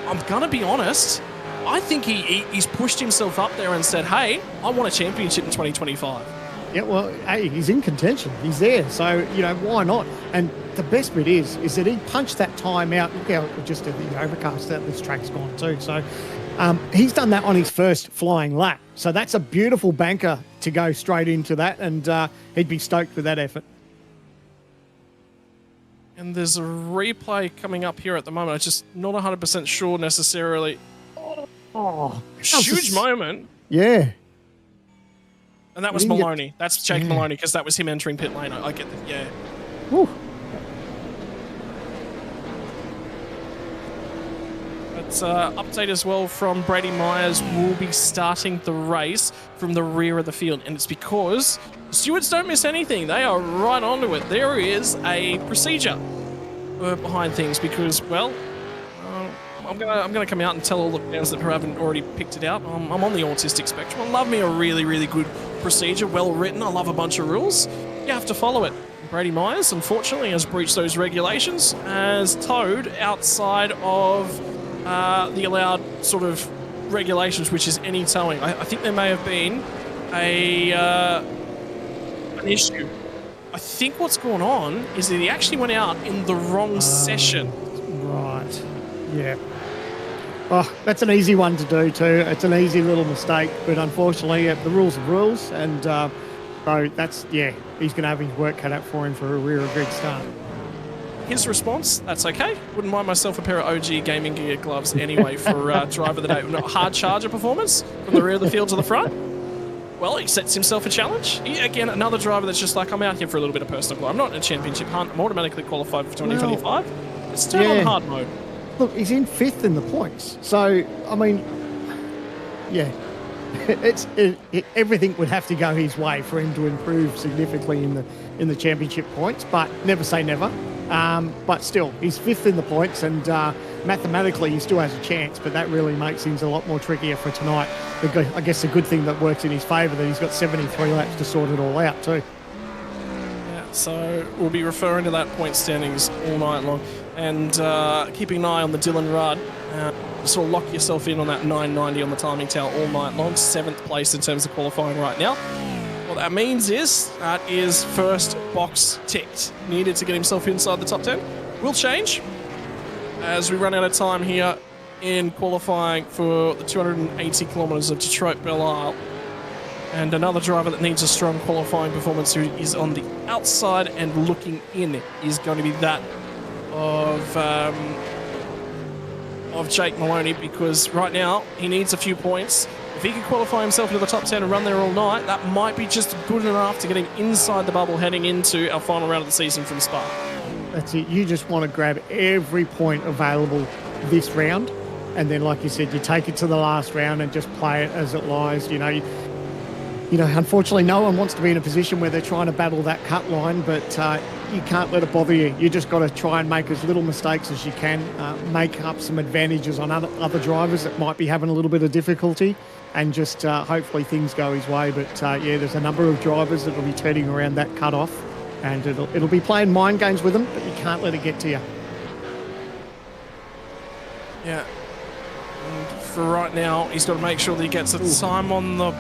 I'm going to be honest. I think he's pushed himself up there and said, hey, I want a championship in 2025. Yeah, well, hey, he's in contention. He's there. So, why not? And the best bit is that he punched that time out. Look how just the overcast that this track's gone too. So he's done that on his first flying lap. So that's a beautiful banker to go straight into that. And he'd be stoked with that effort. And there's a replay coming up here at the moment. I'm just not 100% sure necessarily. Oh, huge moment. Yeah. And that was Maloney. That's Jake Maloney, because that was him entering pit lane. I get that, yeah. Woo. But update as well from Brady Myers will be starting the race from the rear of the field. And it's because the stewards don't miss anything. They are right onto it. There is a procedure behind things because, well, I'm gonna come out and tell all the fans that haven't already picked it out. I'm on the autistic spectrum. I love me a really, really good procedure, well written. I love a bunch of rules. You have to follow it. Brady Myers, unfortunately, has breached those regulations, has towed outside of the allowed sort of regulations, which is any towing. I think there may have been an issue. I think what's going on is that he actually went out in the wrong session. Right. Yeah. Oh, that's an easy one to do too. It's an easy little mistake, but unfortunately, the rules are rules, and so that's, he's going to have his work cut out for him for a rear agreed start. His response, that's okay. Wouldn't mind myself a pair of OG gaming gear gloves anyway for driver of the day. Hard charger performance from the rear of the field to the front. Well, he sets himself a challenge. Again, another driver that's just like, I'm out here for a little bit of personal glory. I'm not in a championship hunt. I'm automatically qualified for 2025. Let's turn on hard mode. Look, he's in 5th in the points. So, I mean, everything would have to go his way for him to improve significantly in the championship points, but never say never. But still, he's 5th in the points, and mathematically he still has a chance, but that really makes things a lot more trickier for tonight. I guess the good thing that works in his favour that he's got 73 laps to sort it all out too. Yeah, so we'll be referring to that point standings all night long, and keeping an eye on the Dylan Rudd. Sort of lock yourself in on that 990 on the timing tower all night long. 7th place in terms of qualifying right now. What that means is that is first box ticked. Needed to get himself inside the top 10. Will change as we run out of time here in qualifying for the 280 kilometres of Detroit Belle Isle. And another driver that needs a strong qualifying performance who is on the outside and looking in is going to be that of Jake Maloney, because right now he needs a few points. If he can qualify himself into the top 10 and run there all night, that might be just good enough to get him inside the bubble heading into our final round of the season from Spa. That's it. You just want to grab every point available this round, and then, like you said, you take it to the last round and just play it as it lies. Unfortunately, no one wants to be in a position where they're trying to battle that cut line, but you can't let it bother you. You just got to try and make as little mistakes as you can, make up some advantages on other drivers that might be having a little bit of difficulty, and just hopefully things go his way. But there's a number of drivers that will be turning around that cut-off, and it'll be playing mind games with them, but you can't let it get to you. Yeah. And for right now, he's got to make sure that he gets the time on the...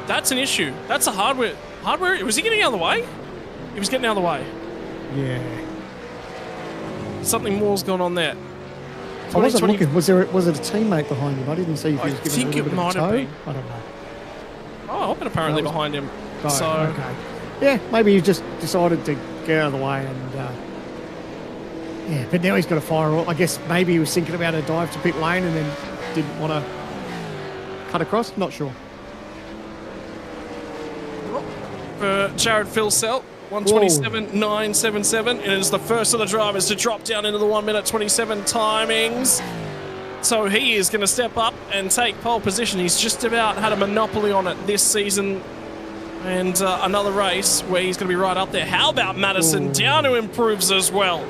That's an issue. That's a hardware. Was he getting out of the way? He was getting out of the way. Yeah. Something more's going on there. I wasn't looking. Was it a teammate behind him? I didn't see if he was giving a little bit of a tow. I don't know. Oh, but apparently behind him. Right, so okay. Yeah, maybe he just decided to get out of the way, and but now he's got to fire off. I guess maybe he was thinking about a dive to pit lane and then didn't want to cut across. Not sure. For Jared Philsell, 1:27.977, and it is the first of the drivers to drop down into the 1:27 timings. So he is going to step up and take pole position. He's just about had a monopoly on it this season, and another race where he's going to be right up there. How about Madison Down, who improves as well?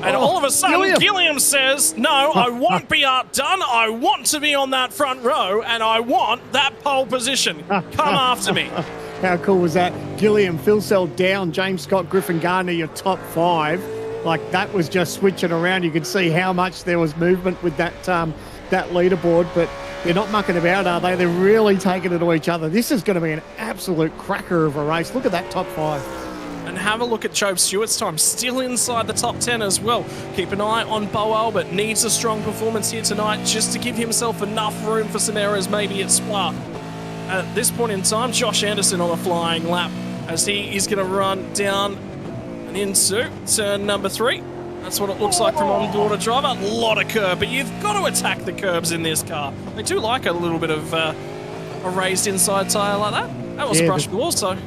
And all of a sudden, Gilliam. Gilliam says, no, I won't be outdone. I want to be on that front row, and I want that pole position. Come after me. How cool was that? Gilliam, Phil Sell down, James Scott, Griffin Gardner, your top 5. Like, that was just switching around. You could see how much there was movement with that leaderboard, but they're not mucking about, are they? They're really taking it to each other. This is going to be an absolute cracker of a race. Look at that top 5. And have a look at Job Stewart's time, still inside the top 10 as well. Keep an eye on Bo Albert, needs a strong performance here tonight just to give himself enough room for some errors maybe at Spa. At this point in time, Josh Anderson on a flying lap as he is going to run down and into turn number 3. That's what it looks like from on-board a driver. A lot of curb, but you've got to attack the curbs in this car. They do like a little bit of a raised inside tyre like that. That was brushable also.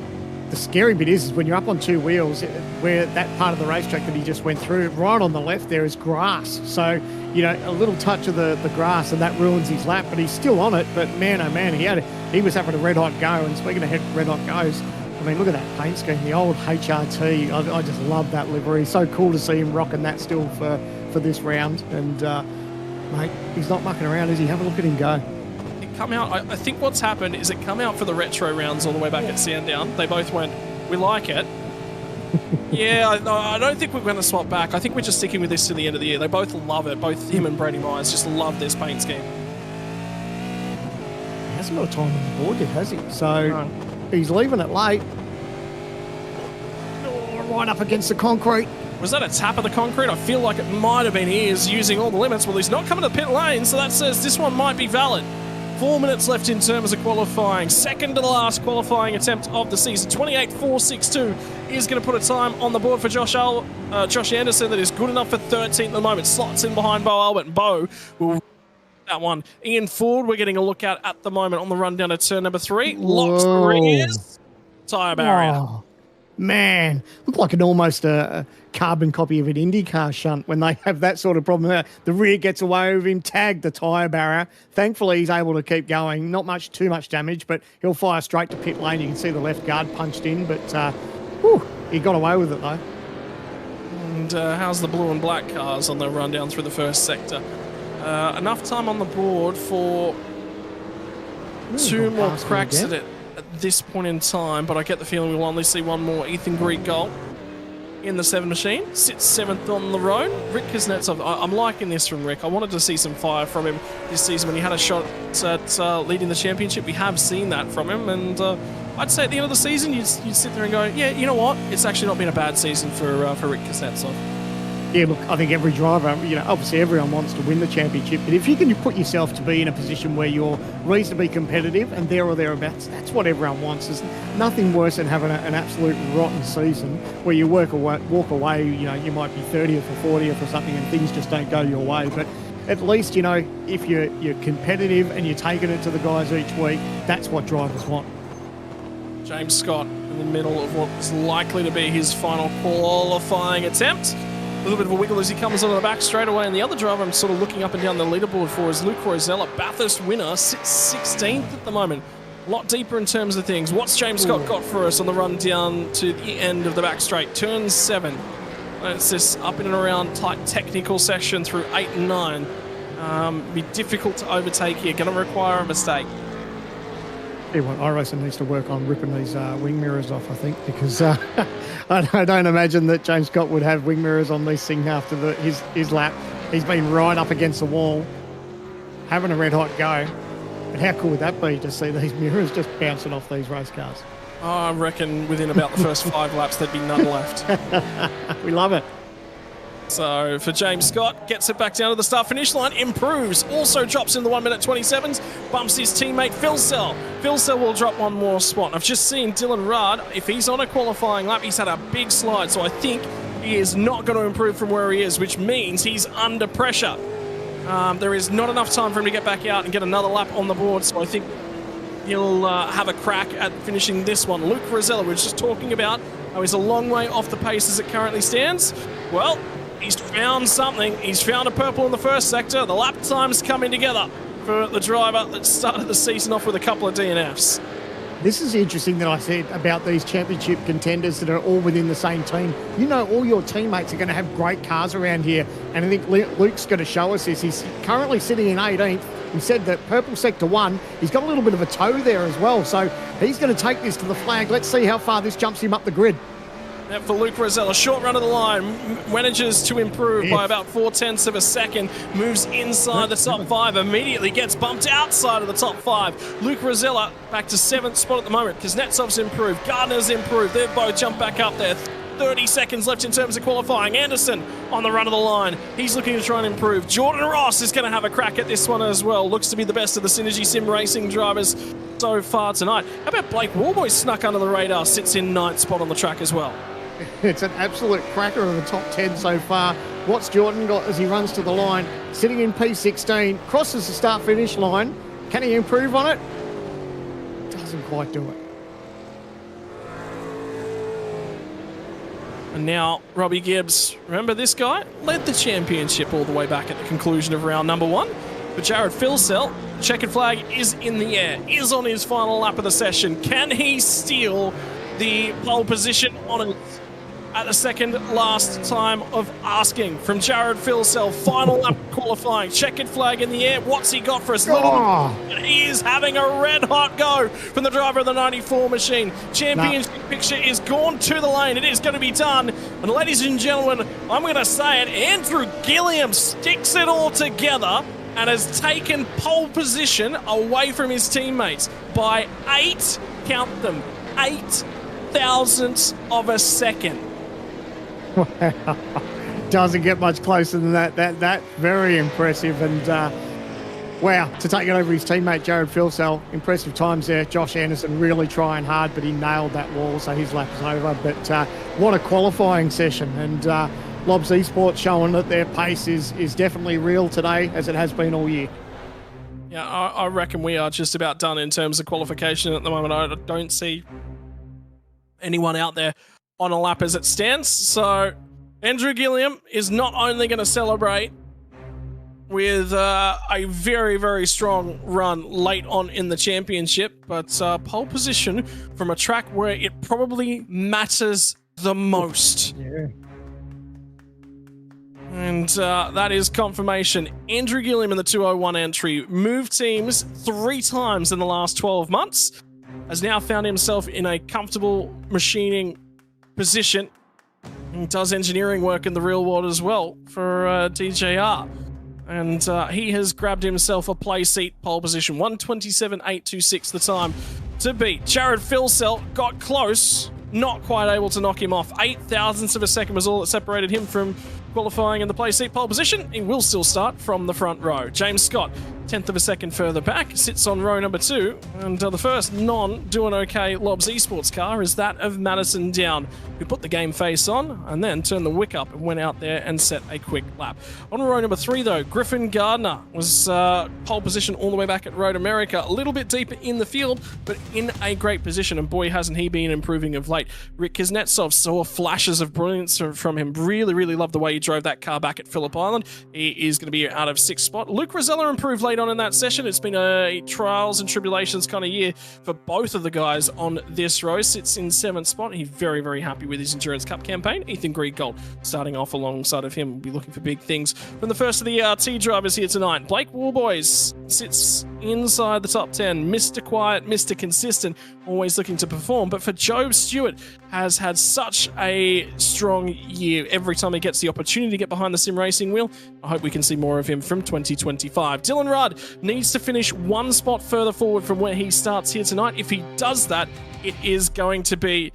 The scary bit is when you're up on 2 wheels, where that part of the racetrack that he just went through, right on the left there is grass. So, you know, a little touch of the grass and that ruins his lap, but he's still on it. But man, oh man, he was having a red hot go. And speaking of red hot goes, I mean, look at that paint scheme, the old HRT. I just love that livery. So cool to see him rocking that still for this round. And, mate, he's not mucking around, is he? Have a look at him go. Come out. I think what's happened is it come out for the retro rounds all the way back at Sandown. They both went, we like it. Yeah, I don't think we're going to swap back. I think we're just sticking with this to the end of the year. They both love it. Both him and Brady Myers just love this paint scheme. He hasn't got time on the board yet, has he? So he's leaving it late. Right up against the concrete. Was that a tap of the concrete? I feel like it might have been his using all the limits. Well, he's not coming to the pit lane, so that says this one might be valid. 4 minutes left in terms of qualifying. Second to the last qualifying attempt of the season. 28.462 is going to put a time on the board for Josh Anderson that is good enough for 13th at the moment. Slots in behind Bo Albert. And Bo will that one. Ian Ford we're getting a look at the moment on the run down to turn number 3. Locks the rears. Tyre barrier. Oh, man, looked like almost a carbon copy of an IndyCar shunt when they have that sort of problem. The rear gets away with him, tagged the tyre barrier. Thankfully, he's able to keep going. Not too much damage, but he'll fire straight to pit lane. You can see the left guard punched in, but he got away with it though. And how's the blue and black cars on the run down through the first sector? Enough time on the board for 2 more cracks at it at this point in time, but I get the feeling we'll only see one more. Ethan Griegel in the 7 machine, sits 7th on the road. Rick Kuznetsov, I'm liking this from Rick. I wanted to see some fire from him this season when he had a shot at leading the championship. We have seen that from him, and I'd say at the end of the season, you'd sit there and go, yeah, you know what? It's actually not been a bad season for Rick Kuznetsov. Yeah, look, I think every driver, obviously everyone wants to win the championship, but if you can put yourself to be in a position where you're reasonably competitive and there or thereabouts, that's what everyone wants. There's nothing worse than having an absolute rotten season where you walk away, you might be 30th or 40th or something and things just don't go your way. But at least, if you're competitive and you're taking it to the guys each week, that's what drivers want. James Scott in the middle of what's likely to be his final qualifying attempt. A little bit of a wiggle as he comes onto the back straight away, and the other driver I'm sort of looking up and down the leaderboard for is Luke Rosella, Bathurst winner, sits 16th at the moment. A lot deeper in terms of things. What's James Scott got for us on the run down to the end of the back straight? Turn 7. It's this up in and around tight technical section through 8 and 9. Be difficult to overtake here. Going to require a mistake. iRacing needs to work on ripping these wing mirrors off, I think, because I don't imagine that James Scott would have wing mirrors on this thing after his lap. He's been right up against the wall, having a red hot go. But how cool would that be to see these mirrors just bouncing off these race cars? Oh, I reckon within about the first 5 laps there'd be none left. We love it. So for James Scott, gets it back down to the start-finish line, improves, also drops in the 1 minute 27s, bumps his teammate Phil Sell. Phil Sell will drop one more spot. I've just seen Dylan Rudd, if he's on a qualifying lap, he's had a big slide, so I think he is not going to improve from where he is, which means he's under pressure. There is not enough time for him to get back out and get another lap on the board, so I think he'll have a crack at finishing this one. Luke Rosella, we were just talking about how he's a long way off the pace as it currently stands. Well, he's found something. He's found a purple in the first sector. The lap time's coming together for the driver that started the season off with a couple of DNFs. This is interesting that I said about these championship contenders that are all within the same team. You know, all your teammates are going to have great cars around here, and I think Luke's going to show us this. He's currently sitting in 18th. He said that purple sector 1, he's got a little bit of a toe there as well, so he's going to take this to the flag. Let's see how far this jumps him up the grid. Now for Luke Rosella, short run of the line, manages to improve by about 0.4 of a second, moves inside the top 5, immediately gets bumped outside of the top 5. Luke Rosella back to 7th spot at the moment. Kuznetsov's improved, Gardner's improved, they've both jumped back up there. 30 seconds left in terms of qualifying. Anderson on the run of the line. He's looking to try and improve. Jordan Ross is going to have a crack at this one as well. Looks to be the best of the Synergy Sim Racing drivers so far tonight. How about Blake Warboy snuck under the radar, sits in 9th spot on the track as well. It's an absolute cracker of the top 10 so far. What's Jordan got as he runs to the line? Sitting in P16, crosses the start-finish line. Can he improve on it? Doesn't quite do it. And now Robbie Gibbs, remember this guy? Led the championship all the way back at the conclusion of round number 1. But Jared Filsell, checkered flag is in the air, is on his final lap of the session. Can he steal the pole position on it at the second last time of asking from Jared Filsell? Final lap qualifying, checkered flag in the air. What's he got for us? He is having a red hot go from the driver of the 94 machine. Championship picture is gone to the lane. It is going to be done. And ladies and gentlemen, I'm going to say it, Andrew Gilliam sticks it all together and has taken pole position away from his teammates by 8, count them, 8 thousandths of a second. Wow. Doesn't get much closer than that. That's very impressive. And wow, to take it over his teammate Jared Filsell, impressive times there. Josh Anderson really trying hard, but he nailed that wall, so his lap is over. But what a qualifying session. And Lobs Esports showing that their pace is definitely real today, as it has been all year. Yeah, I reckon we are just about done in terms of qualification at the moment. I don't see anyone out there on a lap as it stands. So Andrew Gilliam is not only going to celebrate with a very, very strong run late on in the championship, but pole position from a track where it probably matters the most. Yeah. And that is confirmation. Andrew Gilliam in the 201 entry moved teams 3 times in the last 12 months. Has now found himself in a comfortable machining position. He does engineering work in the real world as well for DJR. And he has grabbed himself a play seat pole position. 1:27.826 the time to beat. Jared Filsell got close, not quite able to knock him off. 8 thousandths of a second was all that separated him from qualifying in the play seat pole position. He will still start from the front row. James Scott, 10th of a second further back, sits on row number 2, and the first non-doing okay Lobs Esports car is that of Madison Down, who put the game face on and then turned the wick up and went out there and set a quick lap. On row number 3 though, Griffin Gardner was pole position all the way back at Road America, a little bit deeper in the field, but in a great position, and boy hasn't he been improving of late. Rick Kuznetsov saw flashes of brilliance from him, really loved the way he drove that car back at Phillip Island. He is going to be out of 6th spot. Luke Rosella improved late on in that session. It's been a trials and tribulations kind of year for both of the guys on this row. Sits in 7th spot. He's very happy with his Endurance Cup campaign. Ethan Griegold starting off alongside of him. We'll be looking for big things from the first of the ERT drivers here tonight. Blake Warboys sits inside the top 10. Mr. Quiet, Mr. Consistent, always looking to perform. But for Job Stewart, has had such a strong year. Every time he gets the opportunity to get behind the sim racing wheel, I hope we can see more of him from 2025. Dylan Rudd needs to finish 1 spot further forward from where he starts here tonight. If he does that, it is going to be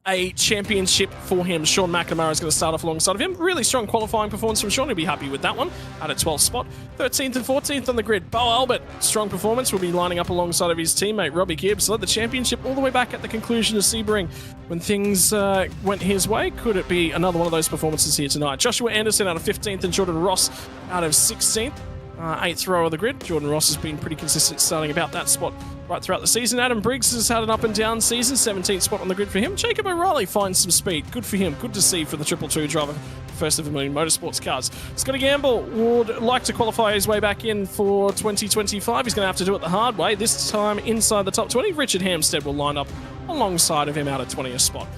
a championship for him. Sean McNamara is going to start off alongside of him. Really strong qualifying performance from Sean. He'll be happy with that one. Out at 12th spot. 13th and 14th on the grid. Bo Albert, strong performance. Will be lining up alongside of his teammate, Robbie Gibbs. Led the championship all the way back at the conclusion of Sebring. When things went his way, could it be another one of those performances here tonight? Joshua Anderson out of 15th and Jordan Ross out of 16th. 8th row of the grid. Jordan Ross has been pretty consistent, starting about that spot right throughout the season. Adam Briggs has had an up and down season. 17th spot on the grid for him. Jacob O'Reilly finds some speed. Good for him. Good to see for the 222 driver first of Vermilion Motorsports cars. Scotty Gamble would like to qualify his way back in for 2025. He's going to have to do it the hard way, this time inside the top 20. Richard Hampstead will line up alongside of him out of 20th spot.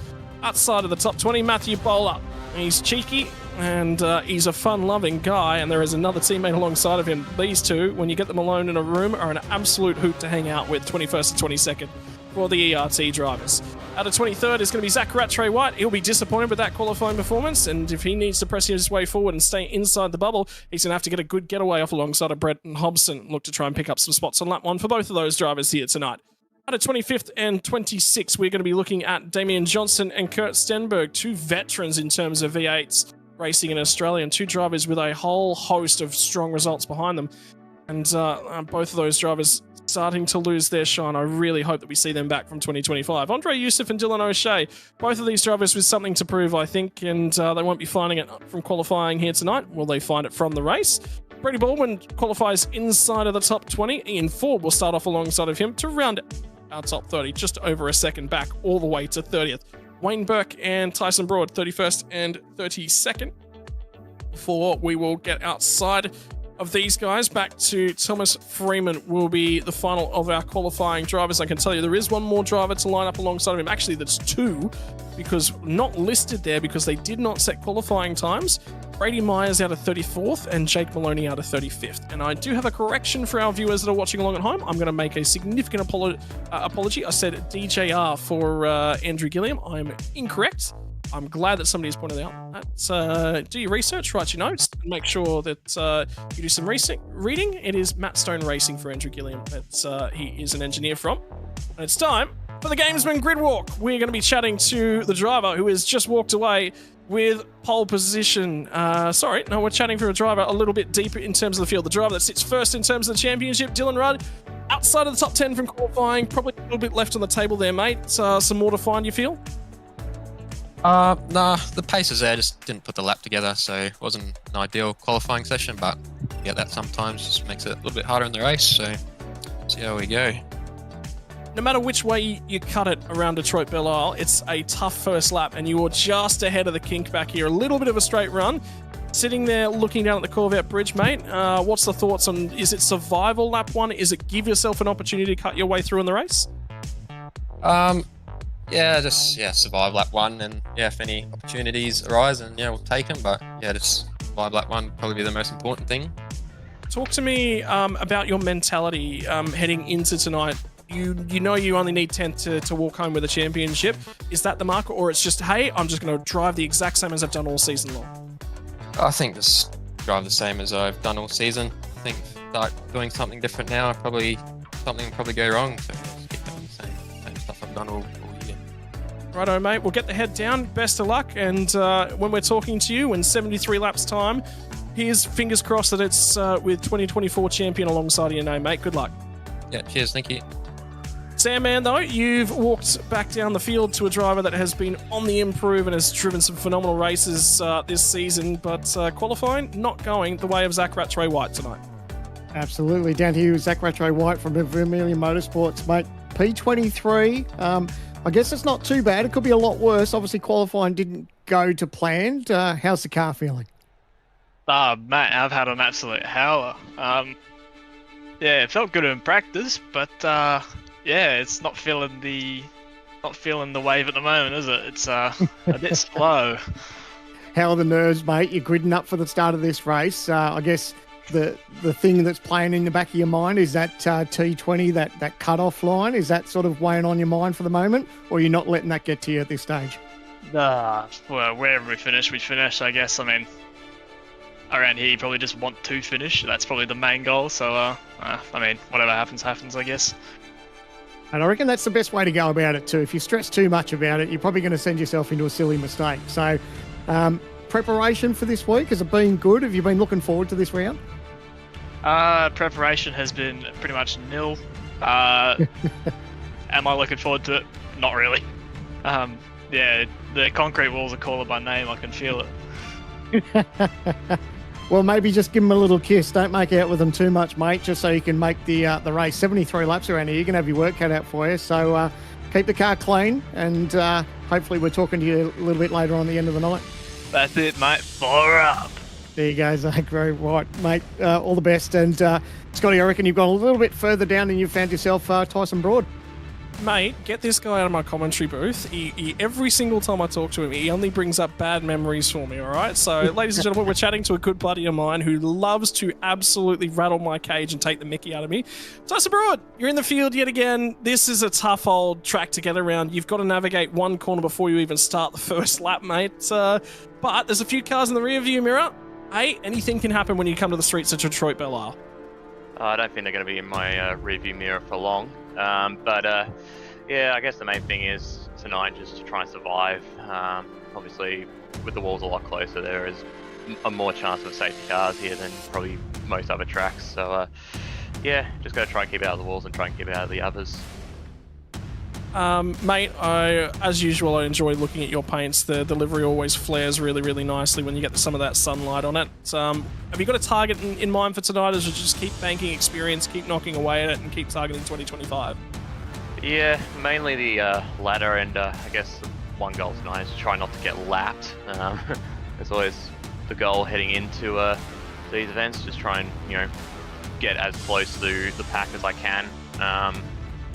Outside of the top 20, Matthew Bowler. He's cheeky and he's a fun-loving guy, and there is another teammate alongside of him. These two, when you get them alone in a room, are an absolute hoot to hang out with, 21st and 22nd for the ERT drivers. Out of 23rd is going to be Zach Rattray White. He'll be disappointed with that qualifying performance, and if he needs to press his way forward and stay inside the bubble, he's going to have to get a good getaway off alongside of Brett and Hobson. Look to try and pick up some spots on lap 1 for both of those drivers here tonight. Out of 25th and 26th, we're going to be looking at Damian Johnson and Kurt Stenberg, two veterans in terms of V8s racing in Australia, and two drivers with a whole host of strong results behind them. And both of those drivers starting to lose their shine. I really hope that we see them back from 2025. Andre Youssef and Dylan O'Shea, both of these drivers with something to prove, I think, and they won't be finding it from qualifying here tonight. Will they find it from the race? Brady Baldwin qualifies inside of the top 20. Ian Ford will start off alongside of him to round our top 30, just over a second back, all the way to 30th. Wayne Burke and Tyson Broad, 31st and 32nd. Before we will get outside of these guys, back to Thomas Freeman will be the final of our qualifying drivers. I can tell you there is one more driver to line up alongside of him. Actually, that's two, because not listed there because they did not set qualifying times. Brady Myers out of 34th and Jake Maloney out of 35th. And I do have a correction for our viewers that are watching along at home. I'm going to make a significant apology. I said DJR for Andrew Gilliam. I'm incorrect. I'm glad that somebody's pointed out that. Do your research, write your notes, and make sure that you do some reading. It is Matt Stone Racing for Andrew Gilliam that he is an engineer from. And it's time for the Gamesman Grid Walk. We're going to be chatting to the driver who has just walked away with pole position. We're chatting for a driver a little bit deeper in terms of the field. The driver that sits first in terms of the championship, Dylan Rudd, outside of the top 10 from qualifying. Probably a little bit left on the table there, mate. Some more to find, you feel? Nah, the pace is there, just didn't put the lap together, so it wasn't an ideal qualifying session, but you get that sometimes, just makes it a little bit harder in the race, so see how we go. No matter which way you cut it around Detroit Belle Isle, it's a tough first lap, and you were just ahead of the kink back here. A little bit of a straight run. Sitting there looking down at the Corvette Bridge, mate, what's the thoughts on, is it survival lap 1? Is it give yourself an opportunity to cut your way through in the race? Survive lap 1, and if any opportunities arise, and we'll take them, but just survive lap 1 would probably be the most important thing. Talk to me about your mentality heading into tonight. You know you only need 10th to walk home with a championship. Is that the mark, or it's just, hey, I'm just going to drive the exact same as I've done all season long? I think just drive the same as I've done all season. I think start doing something different now, something will probably go wrong, so just keep doing the same stuff I've done all year. Righto, mate. We'll get the head down. Best of luck. And when we're talking to you in 73 laps time, here's fingers crossed that it's with 2024 champion alongside of your name, mate. Good luck. Yeah, cheers. Thank you. Sandman, though, you've walked back down the field to a driver that has been on the improve and has driven some phenomenal races this season, but qualifying not going the way of Zach Rattray White tonight. Absolutely. Down here with Zach Rattray White from Vermilion Motorsports, mate. P23. I guess it's not too bad. It could be a lot worse. Obviously, qualifying didn't go to plan. How's the car feeling? Mate, I've had an absolute howler. It felt good in practice, but it's not feeling the wave at the moment, is it? It's a bit slow. How are the nerves, mate? You're gridding up for the start of this race. I guess the thing that's playing in the back of your mind is that T20, that cut-off line. Is that sort of weighing on your mind for the moment, or you're not letting that get to you at this stage? Well, wherever we finish, I guess. I mean, around here, you probably just want to finish. That's probably the main goal. So, whatever happens, I guess. And I reckon that's the best way to go about it too. If you stress too much about it, you're probably going to send yourself into a silly mistake. So, preparation for this week, has it been good? Have you been looking forward to this round? Preparation has been pretty much nil. Am I looking forward to it? Not really. The concrete walls are calling by name. I can feel it. Well, maybe just give them a little kiss. Don't make out with them too much, mate, just so you can make the race. 73 laps around here. You're going to have your work cut out for you. So keep the car clean, and hopefully we're talking to you a little bit later on the end of the night. That's it, mate. Fire up. There you go, Zach. Very right, mate. All the best. And Scotty, I reckon you've gone a little bit further down and you've found yourself Tyson Broad. Mate, get this guy out of my commentary booth. He every single time I talk to him, he only brings up bad memories for me, all right? So, ladies and gentlemen, we're chatting to a good buddy of mine who loves to absolutely rattle my cage and take the mickey out of me. Tyson Broad, you're in the field yet again. This is a tough old track to get around. You've got to navigate one corner before you even start the first lap, mate. But there's a few cars in the rearview mirror. Hey, anything can happen when you come to the streets of Detroit, Belle. I don't think they're going to be in my rearview mirror for long. Yeah, I guess the main thing is tonight just to try and survive. Obviously, with the walls a lot closer, there is a more chance of safety cars here than probably most other tracks. So, yeah, just got to try and keep it out of the walls and try and keep it out of the others. Mate, as usual, I enjoy looking at your paints. The delivery always flares really, really nicely when you get some of that sunlight on it. Have you got a target in mind for tonight, or just keep banking experience, keep knocking away at it, and keep targeting 2025? Yeah, mainly the ladder, and I guess one goal tonight is to try not to get lapped. It's always the goal heading into these events, just try and, get as close to the pack as I can.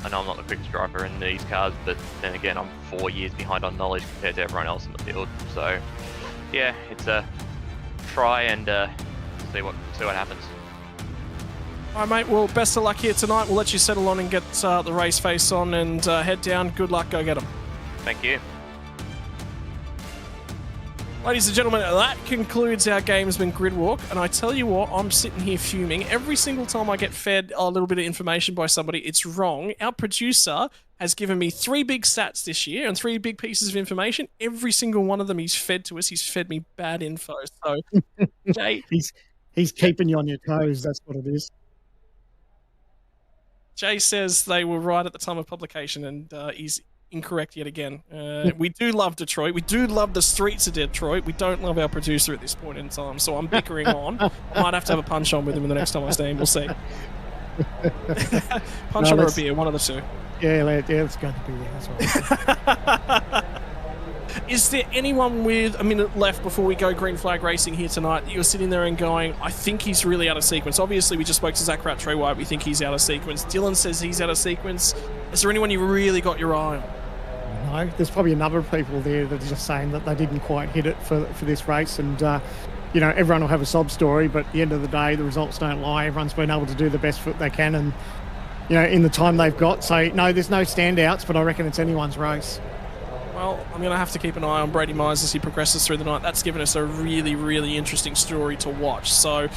I know I'm not the quickest driver in these cars, but then again, I'm 4 years behind on knowledge compared to everyone else in the field. So, yeah, it's a try and see what happens. All right, mate. Well, best of luck here tonight. We'll let you settle on and get the race face on and head down. Good luck. Go get them. Thank you. Ladies and gentlemen, that concludes our Gamesman Grid Walk, and I tell you what, I'm sitting here fuming. Every single time I get fed a little bit of information by somebody, it's wrong. Our producer has given me 3 big stats this year and 3 big pieces of information. Every single one of them he's fed to us. He's fed me bad info. So, Jay... He's keeping you on your toes, that's what it is. Jay says they were right at the time of publication, and he's incorrect yet again. We do love Detroit. We do love the streets of Detroit. We don't love our producer at this point in time, so I'm bickering on. I might have to have a punch on with him the next time I see him. We'll see. Punch on or a beer, one of the two. Yeah, let's go to the beer. That's right. Is there anyone with a minute left before we go green flag racing here tonight that you're sitting there and going, I think he's really out of sequence? Obviously, we just spoke to Zach Rattray White. We think he's out of sequence. Dylan says he's out of sequence. Is there anyone you really got your eye on? No, there's probably a number of people there that are just saying that they didn't quite hit it for this race. And, everyone will have a sob story, but at the end of the day, the results don't lie. Everyone's been able to do the best foot they can and, in the time they've got. So, no, there's no standouts, but I reckon it's anyone's race. Well, I'm going to have to keep an eye on Brady Myers as he progresses through the night. That's given us a really, really interesting story to watch. So,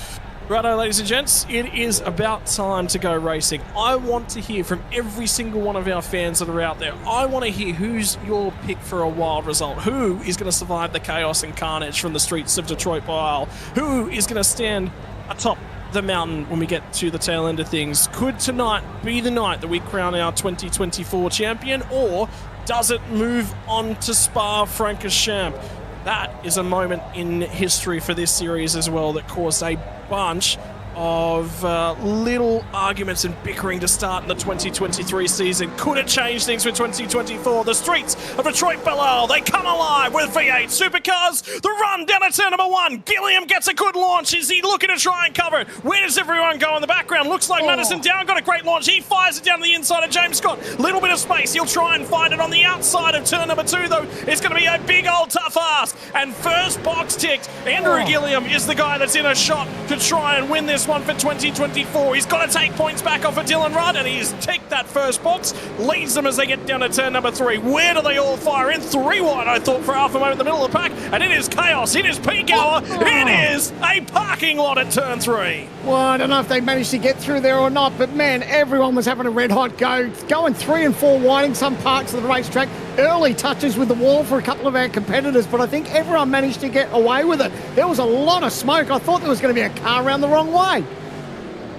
righto, ladies and gents, it is about time to go racing. I want to hear from every single one of our fans that are out there. I want to hear who's your pick for a wild result. Who is going to survive the chaos and carnage from the streets of Detroit by Isle? Who is going to stand atop the mountain when we get to the tail end of things? Could tonight be the night that we crown our 2024 champion, or does it move on to Spa-Francorchamps? That is a moment in history for this series as well that caused a bunch of little arguments and bickering to start in the 2023 season. Could it change things for 2024? The streets of Detroit Belle Isle, they come alive with V8 supercars. The run down to turn number 1. Gilliam gets a good launch. Is he looking to try and cover it? Where does everyone go in the background? Looks like Madison Down got a great launch. He fires it down to the inside of James Scott. Little bit of space. He'll try and find it on the outside of turn number 2, though. It's going to be a big old tough ask. And first box ticked. Andrew Gilliam is the guy that's in a shot to try and win this one for 2024. He's got to take points back off of Dylan Rudd, and he's ticked that first box, leads them as they get down to turn number 3. Where do they all fire in? 3 wide, I thought, for Alpha Mode in the middle of the pack, and it is chaos. It is peak hour. It is a parking lot at turn 3. Well, I don't know if they managed to get through there or not, but man, everyone was having a red hot go, going 3 and 4 wide in some parts of the racetrack. Early touches with the wall for a couple of our competitors, but I think everyone managed to get away with it. There was a lot of smoke. I thought there was going to be a car around the wrong way.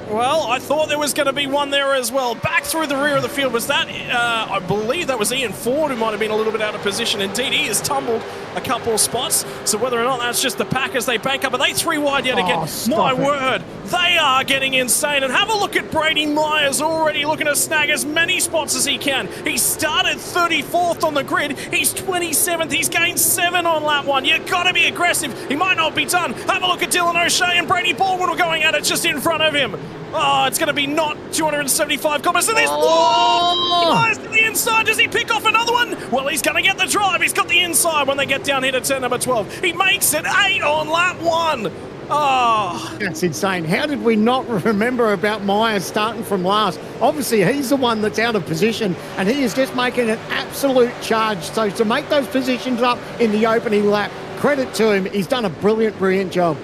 Well, I thought there was going to be one there as well. Back through the rear of the field. Was that, I believe that was Ian Ford who might have been a little bit out of position. Indeed, he has tumbled a couple of spots. So whether or not that's just the pack as they bank up. Are they 3 wide yet again? My word, they are getting insane. And have a look at Brady Myers already looking to snag as many spots as he can. He started 34th on the grid. He's 27th. He's gained 7 on lap 1. You've got to be aggressive. He might not be done. Have a look at Dylan O'Shea and Brady Baldwin are going at it just in front of him. Oh, it's going to be not 275 kilometers. And there's Myers to the inside. Does he pick off another one? Well, he's going to get the drive. He's got the inside when they get down here to turn number 12. He makes it 8 on lap 1. Oh, that's insane. How did we not remember about Myers starting from last? Obviously, he's the one that's out of position, and he is just making an absolute charge. So to make those positions up in the opening lap, credit to him. He's done a brilliant job.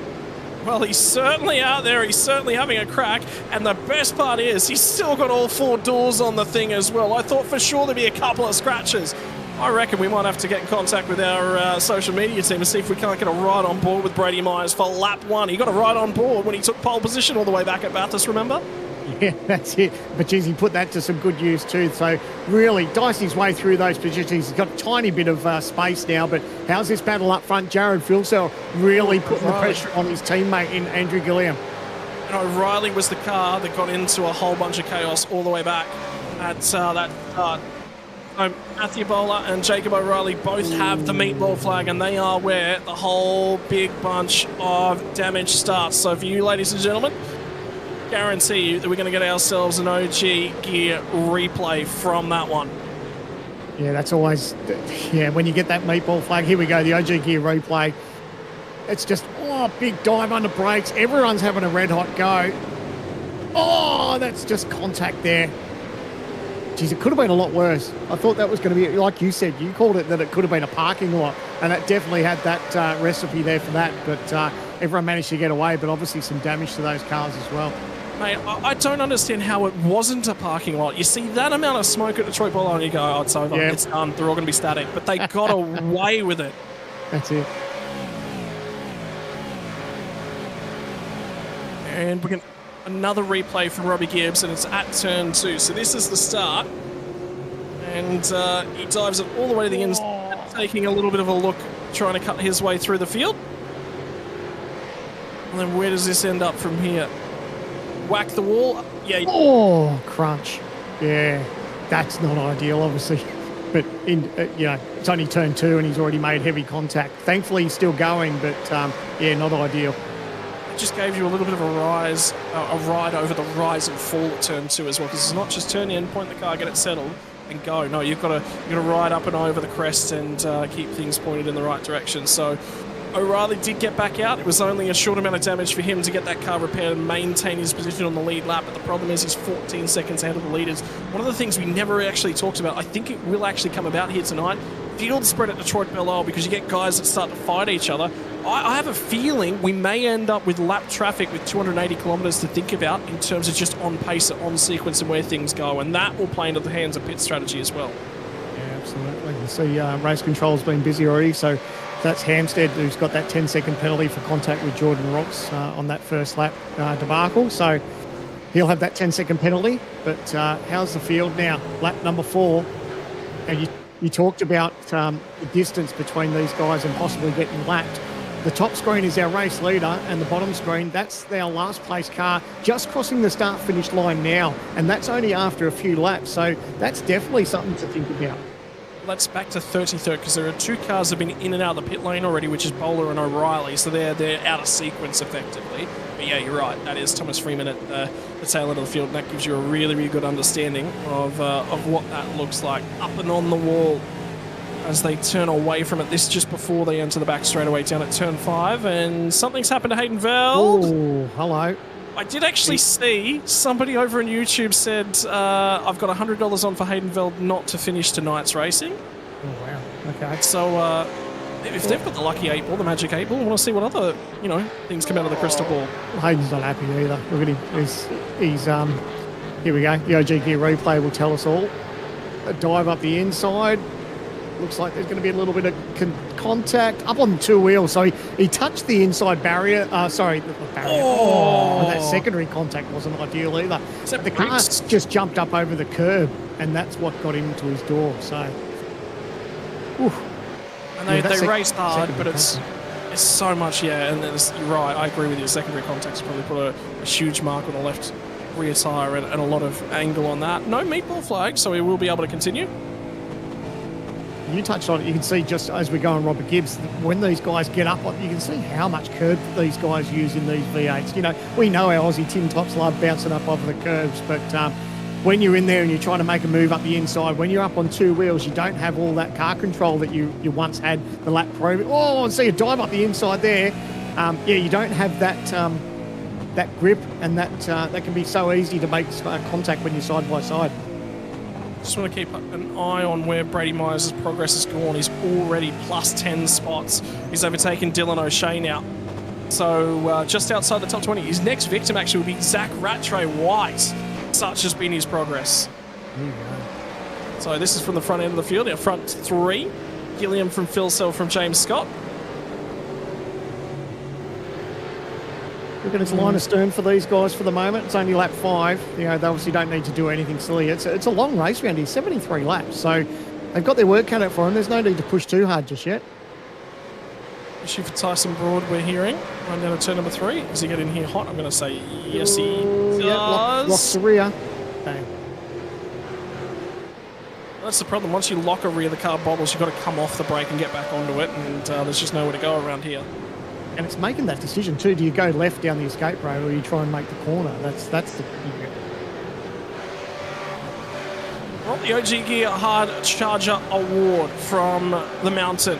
Well, he's certainly out there. He's certainly having a crack. And the best part is he's still got all 4 doors on the thing as well. I thought for sure there'd be a couple of scratches. I reckon we might have to get in contact with our social media team and see if we can't get a ride on board with Brady Myers for lap 1. He got a ride on board when he took pole position all the way back at Bathurst, remember? Yeah, that's it. But geez, he put that to some good use too. So really diced his way through those positions. He's got a tiny bit of space now, but how's this battle up front? Jared Filsell really putting the pressure on his teammate in Andrew Gilliam. And O'Reilly was the car that got into a whole bunch of chaos all the way back at that start. So Matthew Bowler and Jacob O'Reilly both have the meatball flag, and they are where the whole big bunch of damage starts. So for you, ladies and gentlemen, guarantee you that we're going to get ourselves an OG Gear replay from that one. Yeah, that's always, when you get that meatball flag, here we go, the OG Gear replay. It's just, big dive under brakes. Everyone's having a red hot go. Oh, that's just contact there. Geez, it could have been a lot worse. I thought that was going to be, like you said, you called it that it could have been a parking lot, and it definitely had that recipe there for that. But everyone managed to get away, but obviously some damage to those cars as well. Mate, I don't understand how it wasn't a parking lot. You see that amount of smoke at Detroit Bolo and you go, it's over, it's done, they're all going to be static. But they got away with it. That's it. And we're going to another replay from Robbie Gibbs, and it's at turn 2. So this is the start. And he dives it all the way to the inside, taking a little bit of a look, trying to cut his way through the field. And then where does this end up from here? Whack the wall. Yeah. Oh, crunch. Yeah, that's not ideal, obviously. But, it's only turn 2 and he's already made heavy contact. Thankfully, he's still going, but, not ideal. It just gave you a little bit of a ride over the rise and fall at turn 2 as well, because it's not just turn in, point the car, get it settled, and go. No, you've got to ride up and over the crest and keep things pointed in the right direction. So O'Reilly did get back out. It was only a short amount of damage for him to get that car repaired and maintain his position on the lead lap. But the problem is he's 14 seconds ahead of the leaders. One of the things we never actually talked about, I think it will actually come about here tonight, field spread at Detroit Belle, because you get guys that start to fight each other. I have a feeling we may end up with lap traffic with 280 kilometres to think about in terms of just on pace, on sequence and where things go. And that will play into the hands of pit strategy as well. Yeah, absolutely. You see race control's been busy already, so that's Hampstead who's got that 10-second penalty for contact with Jordan Rocks on that first lap debacle. So he'll have that 10-second penalty. But how's the field now? Lap number 4. And you talked about the distance between these guys and possibly getting lapped. The top screen is our race leader, and the bottom screen, that's our last place car just crossing the start-finish line now. And that's only after a few laps. So that's definitely something to think about. That's back to 33rd, because there are 2 cars that have been in and out of the pit lane already, which is Bowler and O'Reilly, so they're out of sequence effectively. But yeah, you're right. That is Thomas Freeman at the tail end of the field, and that gives you a really, really good understanding of what that looks like. Up and on the wall as they turn away from it. This just before they enter the back straightaway down at turn 5, and something's happened to Hayden Veld. Oh, hello. I did actually see somebody over on YouTube said, I've got $100 on for Hayden Veld not to finish tonight's racing. Oh, wow. Okay. So if they've got the lucky 8 ball, the magic 8 ball, I want to see what other, things come out of the crystal ball. Hayden's not happy either. Look at him. He's here we go. The OG Gear replay will tell us all. A dive up the inside. Looks like there's going to be a little bit of contact up on the two wheels. So he touched the inside barrier. Sorry, the barrier. Oh, that secondary contact wasn't ideal either. The car just jumped up over the curb, and that's what got him to his door. So, and they raced hard, but it's so much, and you're right, I agree with you. Secondary contacts probably put a huge mark on the left rear tyre and a lot of angle on that. No meatball flag, so we will be able to continue. You touched on it. You can see just as we go on Robert Gibbs, when these guys get up, you can see how much curb these guys use in these V8s. You know, we know our Aussie tin tops love bouncing up over the curbs, but when you're in there and you're trying to make a move up the inside, when you're up on two wheels, you don't have all that car control that you once had the lap pro. Oh, and see a dive up the inside there. You don't have that grip, and that can be so easy to make contact when you're side by side. Just want to keep an eye on where Brady Myers' progress has gone. He's already plus 10 spots. He's overtaken Dylan O'Shea now. So just outside the top 20. His next victim actually will be Zach Rattray White. Such has been his progress. So this is from the front end of the field. Our front three. Gilliam from Phil Sell from James Scott. Look at its line astern for these guys for the moment. It's only lap 5. You know, they obviously don't need to do anything silly. It's a long race round here, 73 laps. So they've got their work cut out for them. There's no need to push too hard just yet. Issue for Tyson Broad, we're hearing. Run down to turn number 3. Does he get in here hot? I'm going to say yes, he does. Yeah, locks the rear. Okay. That's the problem. Once you lock a rear, the car bobbles. You've got to come off the brake and get back onto it, and there's just nowhere to go around here. And it's making that decision too. Do you go left down the escape road, or you try and make the corner? That's the. Well, the OG Gear Hard Charger Award from the Mountain.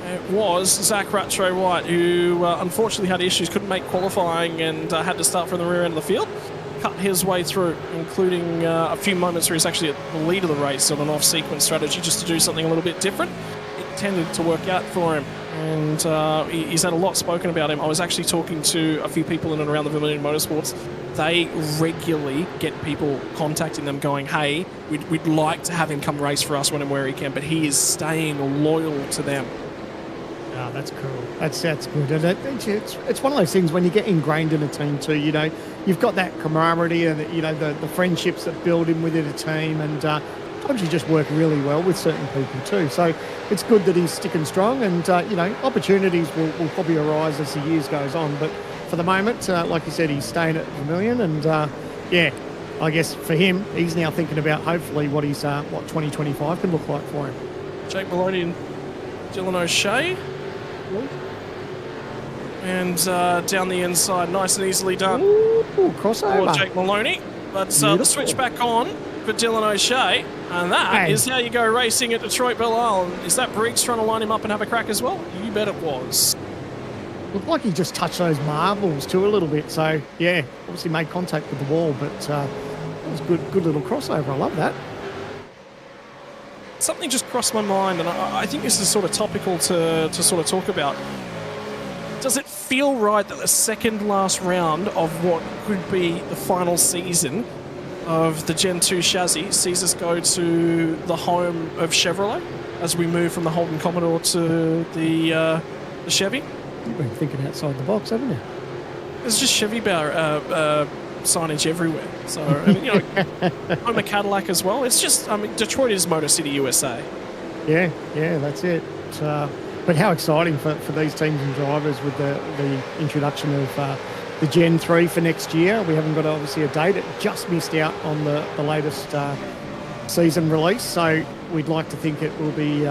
It was Zach Rattray White, who unfortunately had issues, couldn't make qualifying, and had to start from the rear end of the field. Cut his way through, including a few moments where he's actually at the lead of the race on an off-sequence strategy just to do something a little bit different. It tended to work out for him, and he's had a lot spoken about him. I was actually talking to a few people in and around the Vermilion Motorsports. They regularly get people contacting them going, hey, we'd like to have him come race for us when and where he can, but he is staying loyal to them. Oh, that's cool. That's good. And it's one of those things when you get ingrained in a team too, you know, you've got that camaraderie and, you know, the friendships that build in within a team, and sometimes you just work really well with certain people too. So it's good that he's sticking strong, and, you know, opportunities will probably arise as the years goes on. But for the moment, like you said, he's staying at Vermilion, and, I guess for him, he's now thinking about hopefully what 2025 can look like for him. Jake Maloney and Dylan O'Shea. And down the inside, nice and easily done. Ooh, crossover. For Jake Maloney. But the switch back on for Dylan O'Shea. And that is how you go racing at Detroit Belle Isle. Is that Briggs trying to line him up and have a crack as well? You bet it was. Looked like he just touched those marbles too a little bit. So, yeah, obviously made contact with the wall, but it was good little crossover. I love that. Something just crossed my mind, and I think this is sort of topical to sort of talk about. Does it feel right that the second last round of what could be the final season of the Gen 2 chassis sees us go to the home of Chevrolet as we move from the Holden Commodore to the Chevy? You've been thinking outside the box, haven't you? There's just Chevy signage everywhere. So, you know, home of Cadillac as well. It's just, Detroit is Motor City, USA. Yeah, that's it. But how exciting for these teams and drivers with the introduction of the Gen 3 for next year. We haven't got obviously a date. It just missed out on the latest season release. So we'd like to think it will be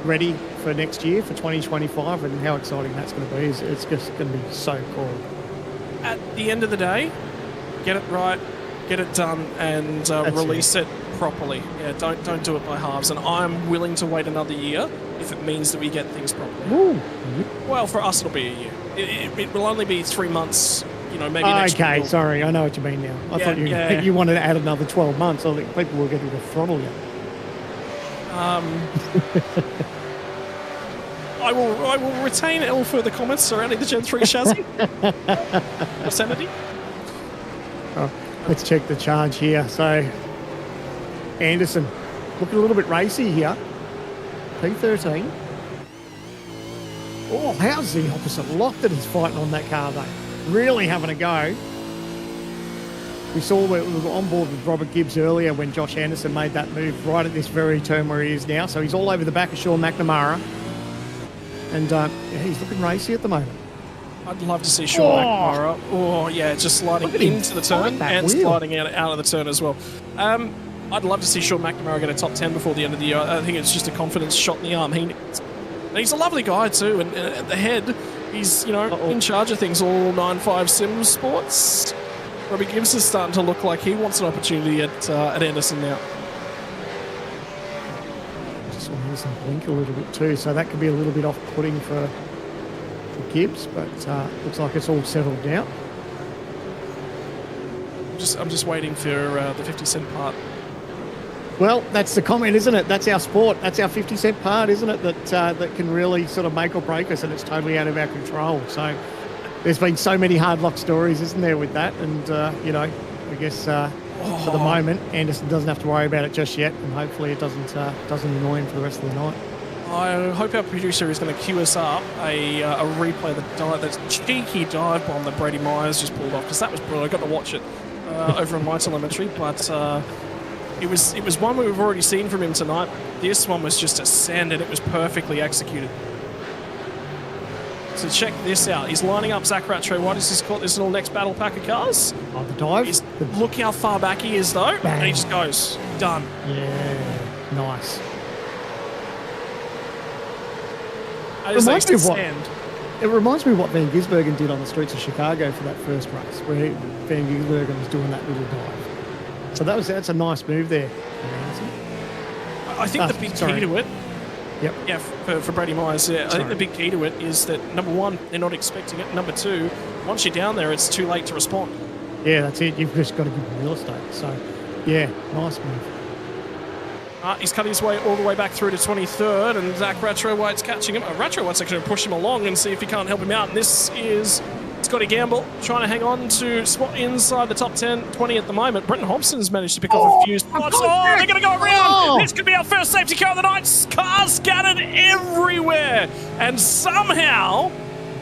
ready for next year, for 2025. And how exciting that's going to be. It's just going to be so cool. At the end of the day, get it right, get it done, and release it properly. Yeah, don't do it by halves. And I'm willing to wait another year if it means that we get things properly. Ooh. Well, for us, it'll be a year. It will only be 3 months. You know, maybe next year. Okay, sorry, I know what you mean now. I thought you wanted to add another 12 months. I think people were getting to throttle you. I will retain all further comments surrounding the Gen 3 chassis. For sanity. Oh, let's check the charge here. So, Anderson, looking a little bit racy here. P13. Oh, how's the opposite lock that he's fighting on that car, though? Really having a go. We saw we were on board with Robert Gibbs earlier when Josh Anderson made that move right at this very turn where he is now. So he's all over the back of Sean McNamara. And yeah, he's looking racy at the moment. I'd love to see Sean McNamara. Oh, yeah, just sliding into the turn and sliding out of the turn as well. I'd love to see Sean McNamara get a top 10 before the end of the year. I think it's just a confidence shot in the arm. He's a lovely guy too, and at the head, he's in charge of things all 9.5 sim sports. Robbie Gibbs is starting to look like he wants an opportunity at Anderson now. Just want to hear some blink a little bit too, so that could be a little bit off-putting for Gibbs, but looks like it's all settled down. I'm just waiting for the 50 cent part. Well, that's the comment, isn't it? That's our sport. That's our 50 cent part, isn't it? That can really sort of make or break us, and it's totally out of our control. So there's been so many hard luck stories, isn't there, with that? And, I guess for the moment, Anderson doesn't have to worry about it just yet, and hopefully it doesn't annoy him for the rest of the night. I hope our producer is going to cue us up a replay of that cheeky dive bomb that Brady Myers just pulled off, because that was brilliant. I got to watch it over on my telemetry, but it was one we've already seen from him tonight. This one was just a send, and it was perfectly executed. So check this out. He's lining up Zach Rattray. What is this called? This little next battle pack of cars. Oh, the dive. Look how far back he is, though. Bang. And he just goes. Done. Yeah. Nice. It reminds me of what Van Gisbergen did on the streets of Chicago for that first race, where Van Gisbergen was doing that little dive. So that's a nice move there. I think the big key to it. Yep. Yeah, for Brady Myers, yeah. I think the big key to it is that, number one, they're not expecting it. Number two, once you're down there, it's too late to respond. Yeah, that's it. You've just got to give them real estate. So, yeah, nice move. He's cutting his way all the way back through to 23rd, and Zach Rattray-White's catching him. Rattray-White's actually going to push him along and see if he can't help him out. And this is Scotty Gamble trying to hang on to spot inside the top 10, 20 at the moment. Brenton Hobson's managed to pick off a few spots. Oh, they're going to go around. This could be our first safety car of the night. Cars scattered everywhere. And somehow,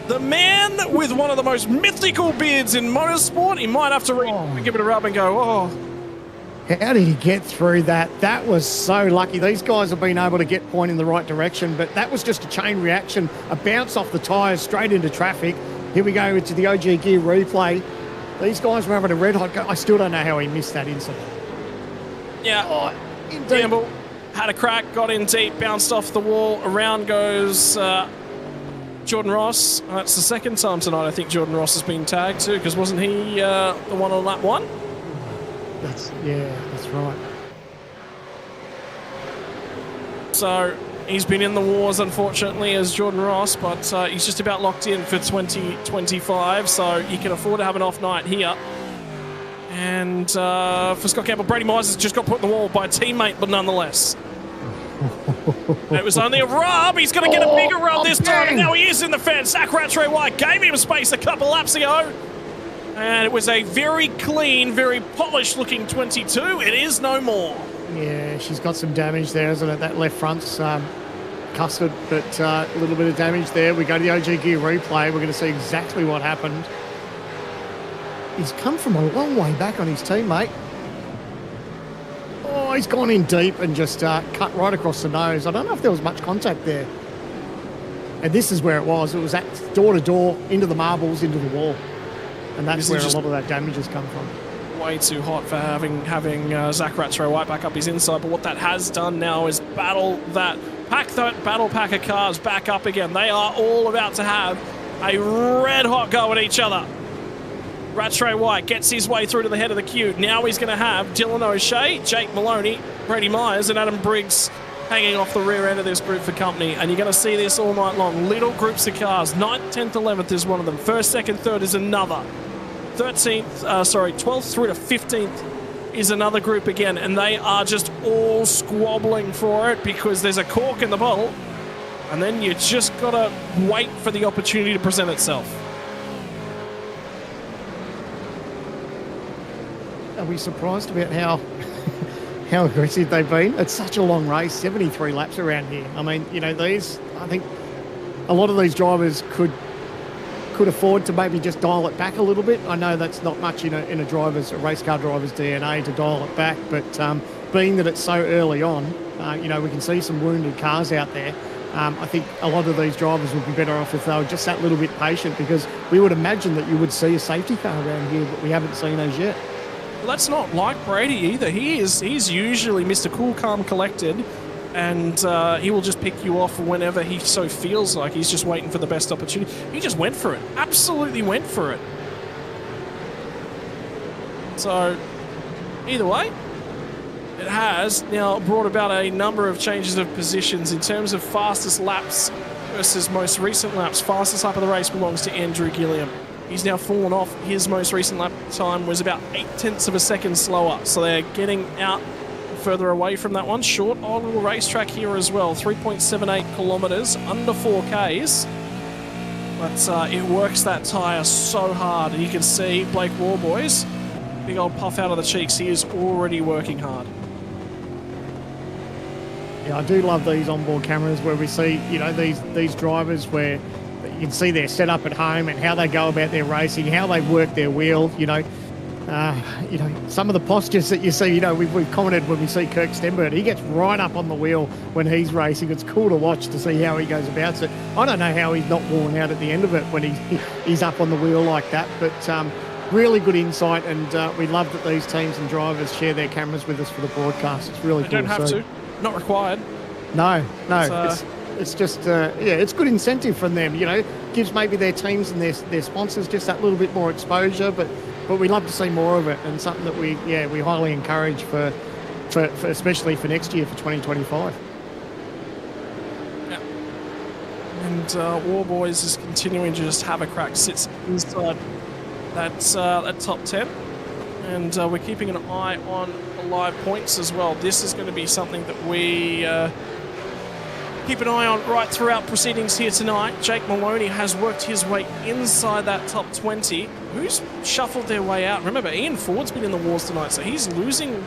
the man with one of the most mythical beards in motorsport, he might have to give it a rub and go, oh. How did he get through that? That was so lucky. These guys have been able to get point in the right direction, but that was just a chain reaction, a bounce off the tyres straight into traffic. Here we go into the OG Gear replay. These guys were having a red hot go. I still don't know how he missed that incident. Yeah, Gamble had a crack, got in deep, bounced off the wall. Around goes Jordan Ross. That's the second time tonight I think Jordan Ross has been tagged too, because wasn't he the one on lap one? That's right. So he's been in the wars, unfortunately, as Jordan Ross, but he's just about locked in for 2025, so he can afford to have an off night here. And for Scott Campbell, Brady Myers has just got put in the wall by a teammate, but nonetheless. It was only a rub. He's going to get a bigger rub this time, and now he is in the fence. Zach Rattray-White gave him space a couple laps ago. And it was a very clean, very polished-looking 22. It is no more. Yeah, she's got some damage there, isn't it? That left front's custard, but a little bit of damage there. We go to the OG Gear replay. We're going to see exactly what happened. He's come from a long way back on his teammate. Oh, he's gone in deep and just cut right across the nose. I don't know if there was much contact there. And this is where it was. It was at door-to-door, into the marbles, into the wall. And that's where a lot of that damage has come from. Way too hot for having Zach Rattray-White back up his inside, but what that has done now is pack that battle pack of cars back up again. They are all about to have a red-hot go at each other. Rattray-White gets his way through to the head of the queue. Now he's going to have Dylan O'Shea, Jake Maloney, Brady Myers, and Adam Briggs hanging off the rear end of this group for company, and you're going to see this all night long. Little groups of cars. 9th, 10th, 11th is one of them. 1st, 2nd, 3rd is another. 12th through to 15th is another group again, and they are just all squabbling for it because there's a cork in the bottle, and then you just got to wait for the opportunity to present itself. Are we surprised about how how aggressive they've been. It's such a long race, 73 laps around here. I mean, you know, I think a lot of these drivers could afford to maybe just dial it back a little bit. I know that's not much in a race car driver's DNA to dial it back, but being that it's so early on, you know, we can see some wounded cars out there. I think a lot of these drivers would be better off if they were just that little bit patient, because we would imagine that you would see a safety car around here, but we haven't seen those yet. Well, that's not like Brady either. He's usually Mr. Cool, Calm, Collected, and he will just pick you off whenever he so feels like. He's just waiting for the best opportunity. He just went for it. Absolutely went for it. So, either way, it has now brought about a number of changes of positions in terms of fastest laps versus most recent laps. Fastest lap of the race belongs to Andrew Gilliam. He's now fallen off. His most recent lap time was about 0.8 of a second slower. So they're getting out further away from that one. Short oval racetrack here as well. 3.78 kilometres, under 4Ks. But it works that tyre so hard. And you can see Blake Warboys, big old puff out of the cheeks. He is already working hard. Yeah, I do love these onboard cameras where we see, you know, these drivers where you can see their setup at home and how they go about their racing, how they work their wheel, you know, some of the postures that you see. You know, we've commented when we see Kirk Stenberg, he gets right up on the wheel when he's racing. It's cool to watch to see how he goes about it. I don't know how he's not worn out at the end of it when he's up on the wheel like that, but really good insight, and we love that these teams and drivers share their cameras with us for the broadcast. It's really cool. They don't have to. Not required. No. It's just, it's good incentive from them, you know, gives maybe their teams and their sponsors just that little bit more exposure, but we love to see more of it, and something that we highly encourage for especially for next year, for 2025. Yeah. And Warboys is continuing to just have a crack, sits inside that top 10. And we're keeping an eye on the live points as well. This is going to be something that we keep an eye on right throughout proceedings here tonight. Jake Maloney has worked his way inside that top 20. Who's shuffled their way out? Remember, Ian Ford's been in the wars tonight, so he's losing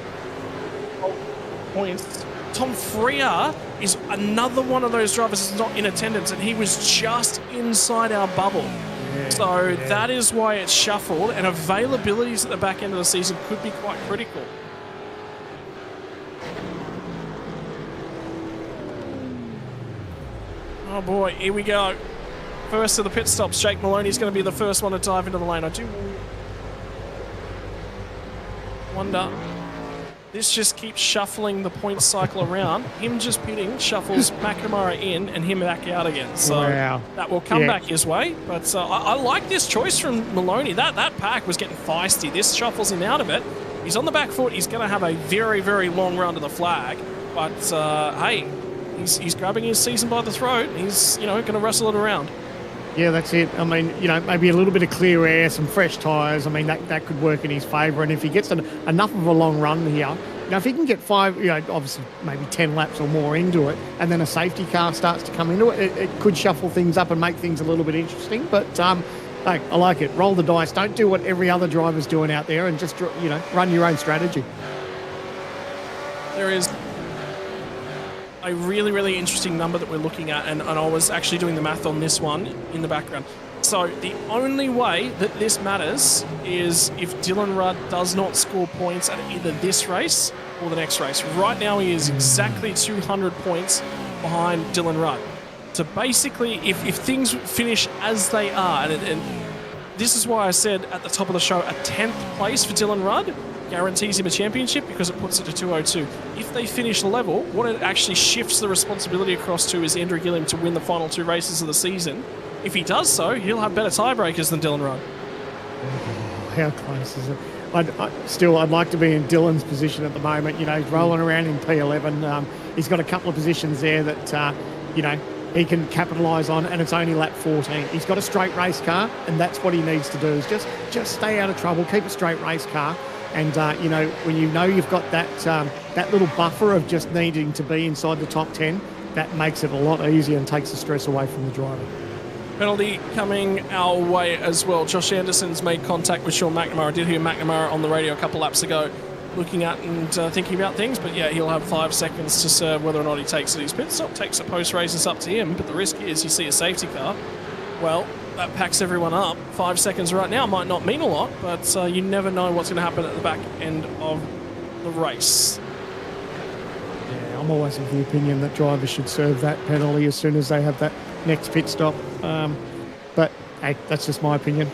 points. Tom Freer is another one of those drivers that's not in attendance, and he was just inside our bubble. So that is why it's shuffled, and availabilities at the back end of the season could be quite critical. Oh boy, here we go. First of the pit stops, Jake Maloney's going to be the first one to dive into the lane. I do wonder. This just keeps shuffling the point cycle around. Him just pitting shuffles McNamara in and him back out again. So that will come back his way. But I like this choice from Maloney. That pack was getting feisty. This shuffles him out of it. He's on the back foot. He's going to have a very, very long run to the flag. But hey, he's grabbing his season by the throat. He's going to wrestle it around. Yeah, that's it. I mean, maybe a little bit of clear air, some fresh tyres. I mean, that could work in his favour. And if he gets enough of a long run here, if he can get 5, obviously maybe 10 laps or more into it, and then a safety car starts to come into it, it could shuffle things up and make things a little bit interesting. But hey, I like it. Roll the dice. Don't do what every other driver's doing out there, and just run your own strategy. There is a really, really interesting number that we're looking at, and I was actually doing the math on this one in the background. So the only way that this matters is if Dylan Rudd does not score points at either this race or the next race. Right now he is exactly 200 points behind Dylan Rudd. So basically, if things finish as they are, and this is why I said at the top of the show, a 10th place for Dylan Rudd guarantees him a championship, because it puts it to 202. If they finish level, what it actually shifts the responsibility across to is Andrew Gilliam to win the final 2 races of the season. If he does so, he'll have better tiebreakers than Dylan Rudd. How close is it? I'd like to be in Dylan's position at the moment. He's rolling around in P11. He's got a couple of positions there that, he can capitalise on, and it's only lap 14. He's got a straight race car, and that's what he needs to do, is just stay out of trouble, keep a straight race car. And, when you've got that little buffer of just needing to be inside the top 10, that makes it a lot easier and takes the stress away from the driver. Penalty coming our way as well. Josh Anderson's made contact with Sean McNamara. I did hear McNamara on the radio a couple laps ago looking at and thinking about things. But yeah, he'll have 5 seconds to serve whether or not he takes it. His pit stop, takes it post-race, it's up to him. But the risk is you see a safety car. Well, that packs everyone up. 5 seconds right now might not mean a lot, but you never know what's going to happen at the back end of the race. Yeah, I'm always of the opinion that drivers should serve that penalty as soon as they have that next pit stop. But hey, that's just my opinion.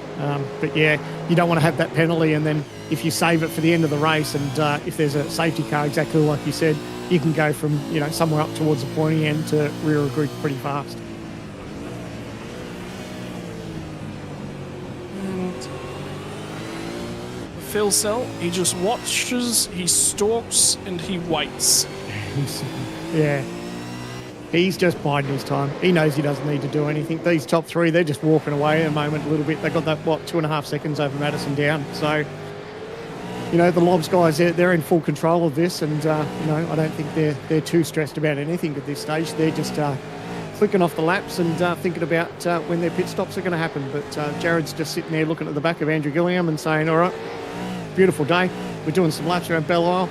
But yeah, you don't want to have that penalty, and then if you save it for the end of the race, and if there's a safety car, exactly like you said, you can go from somewhere up towards the pointy end to rear a group pretty fast. Phil Sell, he just watches, he stalks, and he waits. Yeah. He's just biding his time. He knows he doesn't need to do anything. These top three, they're just walking away at the moment a little bit. They got that, 2.5 seconds over Madison down. So, the Lobs guys, they're in full control of this, and, I don't think they're too stressed about anything at this stage. They're just flicking off the laps and thinking about when their pit stops are going to happen. But Jared's just sitting there looking at the back of Andrew Gilliam and saying, all right, beautiful day. We're doing some laps around Belle,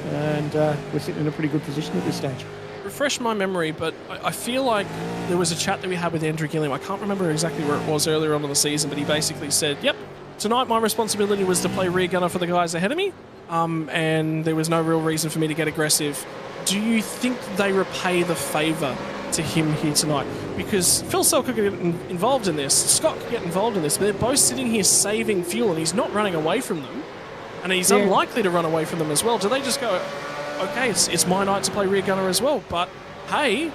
and we're sitting in a pretty good position at this stage. Refresh my memory, but I feel like there was a chat that we had with Andrew Gilliam. I can't remember exactly where it was earlier on in the season, but he basically said, yep, tonight my responsibility was to play rear gunner for the guys ahead of me, and there was no real reason for me to get aggressive. Do you think they repay the favour to him here tonight? Because Phil Sell could get involved in this, Scott could get involved in this, but they're both sitting here saving fuel, and he's not running away from them. And he's unlikely to run away from them as well. Do they just go, okay, it's my night to play rear gunner as well, but hey,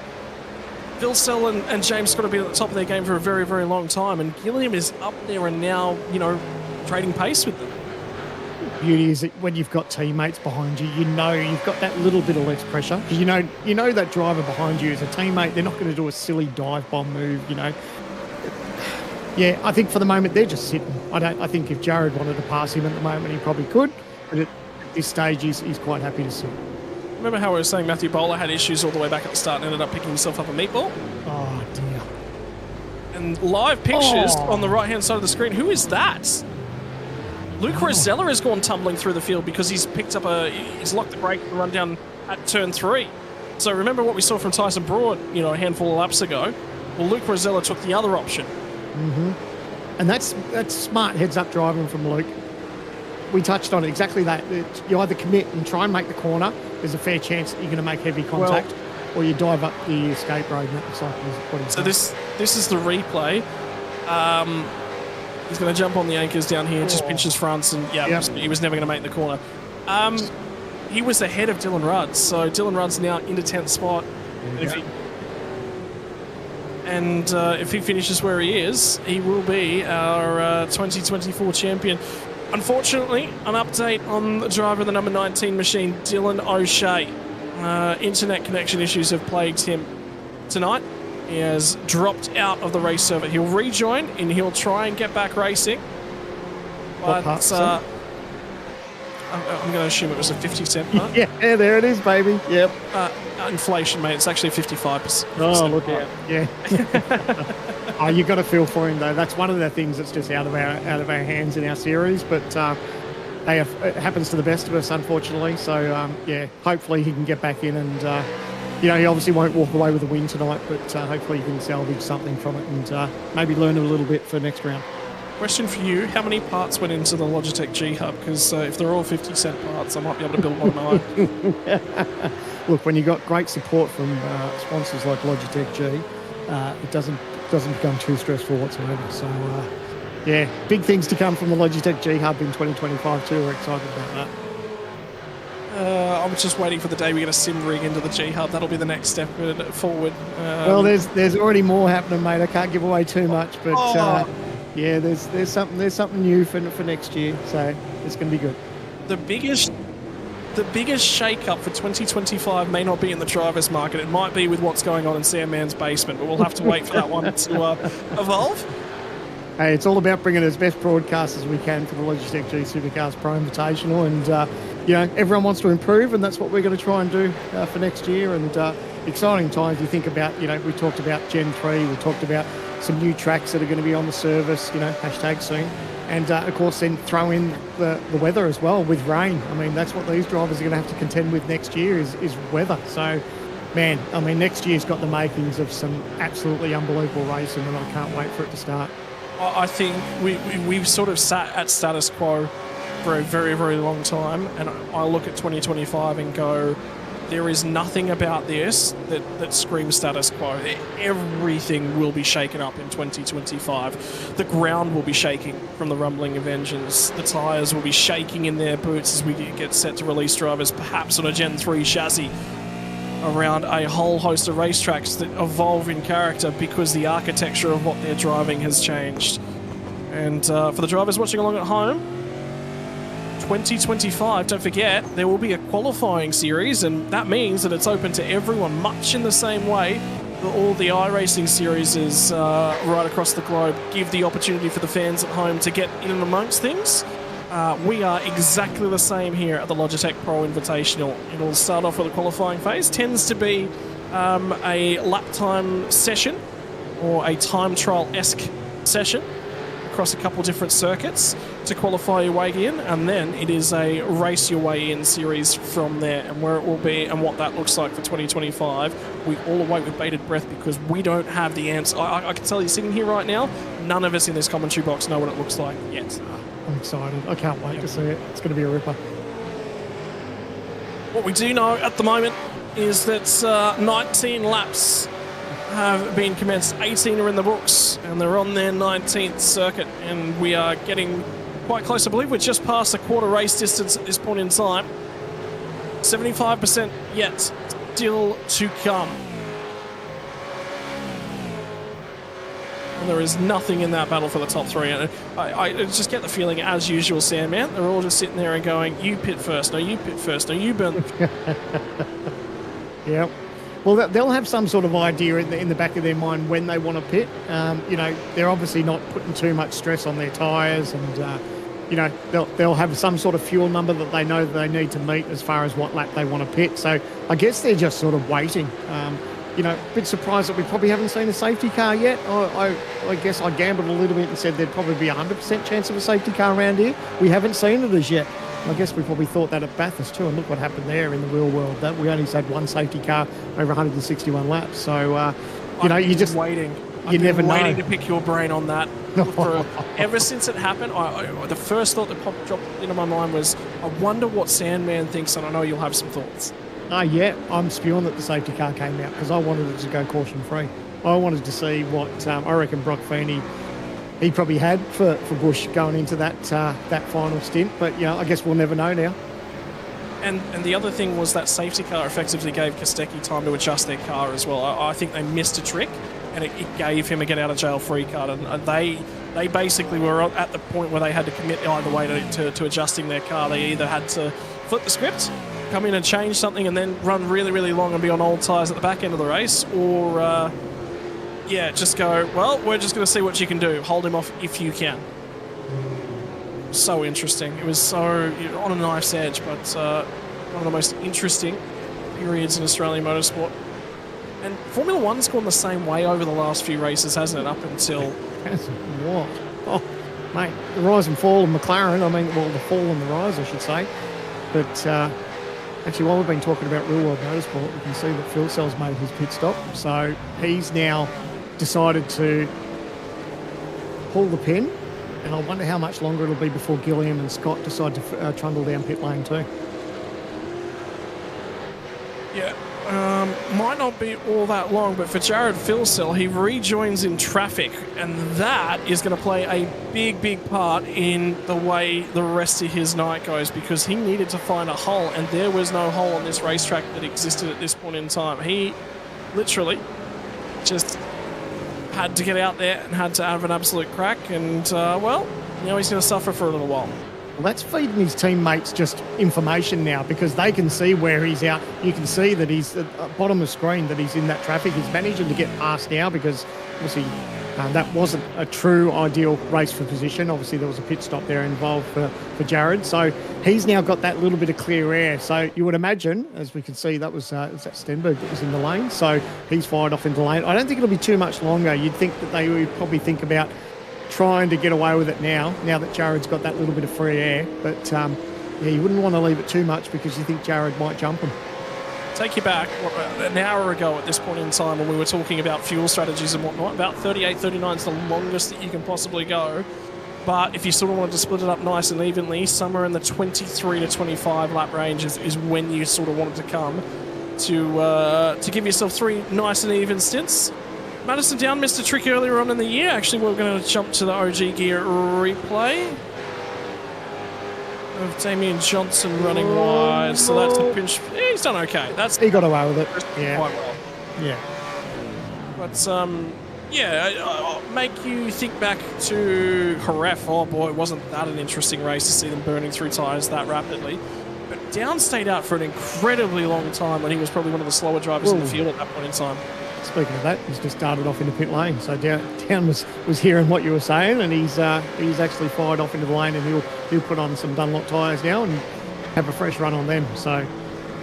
Phil Sell and James Scott have been at the top of their game for a very, very long time, and Gilliam is up there and now, trading pace with them. Beauty is that when you've got teammates behind you, you've got that little bit of less pressure. Because you know that driver behind you is a teammate. They're not going to do a silly dive bomb move, Yeah, I think for the moment they're just sitting. I think if Jared wanted to pass him at the moment, he probably could. But at this stage, he's quite happy to sit. Remember how we were saying Matthew Bowler had issues all the way back at the start and ended up picking himself up a meatball? Oh, dear. And live pictures on the right-hand side of the screen. Who is that? Luke Rosella has gone tumbling through the field because he's picked up he's locked the brake and run down at turn 3. So remember what we saw from Tyson Broad, a handful of laps ago? Well, Luke Rosella took the other option. Mm-hmm. And that's smart heads-up driving from Luke. We touched on exactly that. You either commit and try and make the corner. There's a fair chance that you're going to make heavy contact, or you dive up the escape road. And that looks like what he's done. This is the replay. He's going to jump on the anchors down here, just pinch his fronts, and he was never going to make the corner. He was ahead of Dylan Rudd, so Dylan Rudd's now into 10th spot. And if he finishes where he is, he will be our 2024 champion. Unfortunately, an update on the driver of the number 19 machine, Dylan O'Shea. Internet connection issues have plagued him tonight. He has dropped out of the race server. He'll rejoin and he'll try and get back racing. But I'm going to assume it was a 50-cent part. Yeah, there it is, baby. Yep. Inflation, mate. It's actually 55%. Oh, look out. Yeah. Oh, you've got to feel for him, though. That's one of the things that's just out of our hands in our series. But it happens to the best of us, unfortunately. So, hopefully he can get back in and... he obviously won't walk away with a win tonight, but hopefully he can salvage something from it and maybe learn a little bit for next round. Question for you, how many parts went into the Logitech G Hub? Because if they're all 50-cent parts, I might be able to build one of mine. Look, when you've got great support from sponsors like Logitech G, it doesn't become too stressful whatsoever. So, big things to come from the Logitech G Hub in 2025 too. We're excited about that. I'm just waiting for the day we get a sim rig into the G Hub. That'll be the next step forward. Well, there's already more happening, mate. I can't give away too much, but there's something new for next year. So it's going to be good. The biggest shake-up for 2025 may not be in the drivers' market. It might be with what's going on in Sandman's basement, but we'll have to wait for that one to evolve. Hey, it's all about bringing as best broadcasts as we can for the Logitech G Supercars Pro Invitational, and everyone wants to improve, and that's what we're going to try and do for next year. And exciting times. You think about, we talked about Gen 3, we talked about some new tracks that are going to be on the service, hashtag soon. And of course, then throw in the weather as well with rain. I mean, that's what these drivers are going to have to contend with next year is weather. So, man, I mean, next year's got the makings of some absolutely unbelievable racing, and I can't wait for it to start. I think we've sort of sat at status quo for a very, very long time, and I look at 2025 and go, there is nothing about this that screams status quo. Everything will be shaken up in 2025. The ground will be shaking from the rumbling of engines. The tyres will be shaking in their boots as we get set to release drivers, perhaps on a Gen 3 chassis, around a whole host of racetracks that evolve in character because the architecture of what they're driving has changed. And for the drivers watching along at home, 2025, don't forget, there will be a qualifying series, and that means that it's open to everyone, much in the same way that all the iRacing series is right across the globe give the opportunity for the fans at home to get in and amongst things. We are exactly the same here at the Logitech Pro Invitational. It'll start off with a qualifying phase, tends to be a lap time session or a time trial-esque session across a couple different circuits to qualify your way in, and then it is a race your way in series from there, and where it will be and what that looks like for 2025. We all await with bated breath because we don't have the answer. I can tell you, sitting here right now, none of us in this commentary box know what it looks like yet. I'm excited. I can't wait to see it. It's going to be a ripper. What we do know at the moment is that 19 laps have been commenced. 18 are in the books, and they're on their 19th circuit, and we are getting quite close. I believe we're just past a quarter race distance at this point in time. 75% yet still to come. And there is nothing in that battle for the top three. And I just get the feeling, as usual, Sandman, they're all just sitting there and going, you pit first, no, you pit first, no, you burn. Yep. Well, they'll have some sort of idea in the back of their mind when they want to pit. You know, they're obviously not putting too much stress on their tyres, and you know, they'll have some sort of fuel number that they know they need to meet as far as what lap they want to pit. So I guess they're just sort of waiting. You know, a bit surprised that we probably haven't seen a safety car yet. I guess I gambled a little bit and said there'd probably be a 100% chance of a safety car around here. We haven't seen it as yet. I guess we probably thought that at Bathurst too, and look what happened there in the real world. That we only had one safety car over 161 laps. So, you know, you just waiting. You never know. Waiting to pick your brain on that. Ever since it happened, the first thought that dropped into my mind was, I wonder what Sandman thinks, and I know you'll have some thoughts. Yeah, I'm spewing that the safety car came out because I wanted it to go caution free. I wanted to see what I reckon Brock Feeney he probably had for Bush going into that final stint, but you know, I guess we'll never know now. And the other thing was that safety car effectively gave Kostecki time to adjust their car as well. I think they missed a trick, and it gave him a get out of jail free card, and they basically were at the point where they had to commit either way to adjusting their car. They either had to flip the script, come in and change something, and then run really, really long and be on old tyres at the back end of the race, or yeah, just go, well, we're just going to see what you can do. Hold him off if you can. So interesting. It was so on a knife's edge, but one of the most interesting periods in Australian motorsport. And Formula One's gone the same way over the last few races, hasn't it, up until... What? Oh, mate, the rise and fall of McLaren, I mean, well, the fall and the rise, I should say. But actually, while we've been talking about real-world motorsport, we can see that Phil Sell's made his pit stop. So he's now decided to pull the pin, and I wonder how much longer it'll be before Gilliam and Scott decide to trundle down pit lane too. Yeah, might not be all that long, but for Jared Filsell, he rejoins in traffic, and that is going to play a big, big part in the way the rest of his night goes, because he needed to find a hole, and there was no hole on this racetrack that existed at this point in time. He literally just had to get out there and had to have an absolute crack, and well, now he's going to suffer for a little while. Well, that's feeding his teammates just information now, because they can see where he's out. You can see that he's at the bottom of the screen, that he's in that traffic. He's managing to get past now because obviously that wasn't a true ideal race for position. Obviously there was a pit stop there involved for Jared. So he's now got that little bit of clear air. So you would imagine, as we can see, that was that Stenberg that was in the lane. So he's fired off into the lane. I don't think it'll be too much longer. You'd think that they would probably think about trying to get away with it now that Jared's got that little bit of free air. But yeah, you wouldn't want to leave it too much because you think Jared might jump him. Take you back an hour ago at this point in time when we were talking about fuel strategies and whatnot. About 38, 39 is the longest that you can possibly go. But if you sort of wanted to split it up nice and evenly, somewhere in the 23 to 25 lap range is when you sort of wanted to come to give yourself 3 nice and even stints. Madison Down missed a trick earlier on in the year. Actually, we're going to jump to the OG Gear replay of Damien Johnson running wide. So that's a pinch. Yeah, he's done okay. He got away with it. Yeah. Quite well. Yeah. But yeah, make you think back to Jerez. Oh boy, wasn't that an interesting race to see them burning through tyres that rapidly. But Down stayed out for an incredibly long time when he was probably one of the slower drivers in the field at that point in time. Speaking of that, he's just started off into pit lane. So Down was hearing what you were saying, and he's actually fired off into the lane, and he'll put on some Dunlop tyres now and have a fresh run on them. So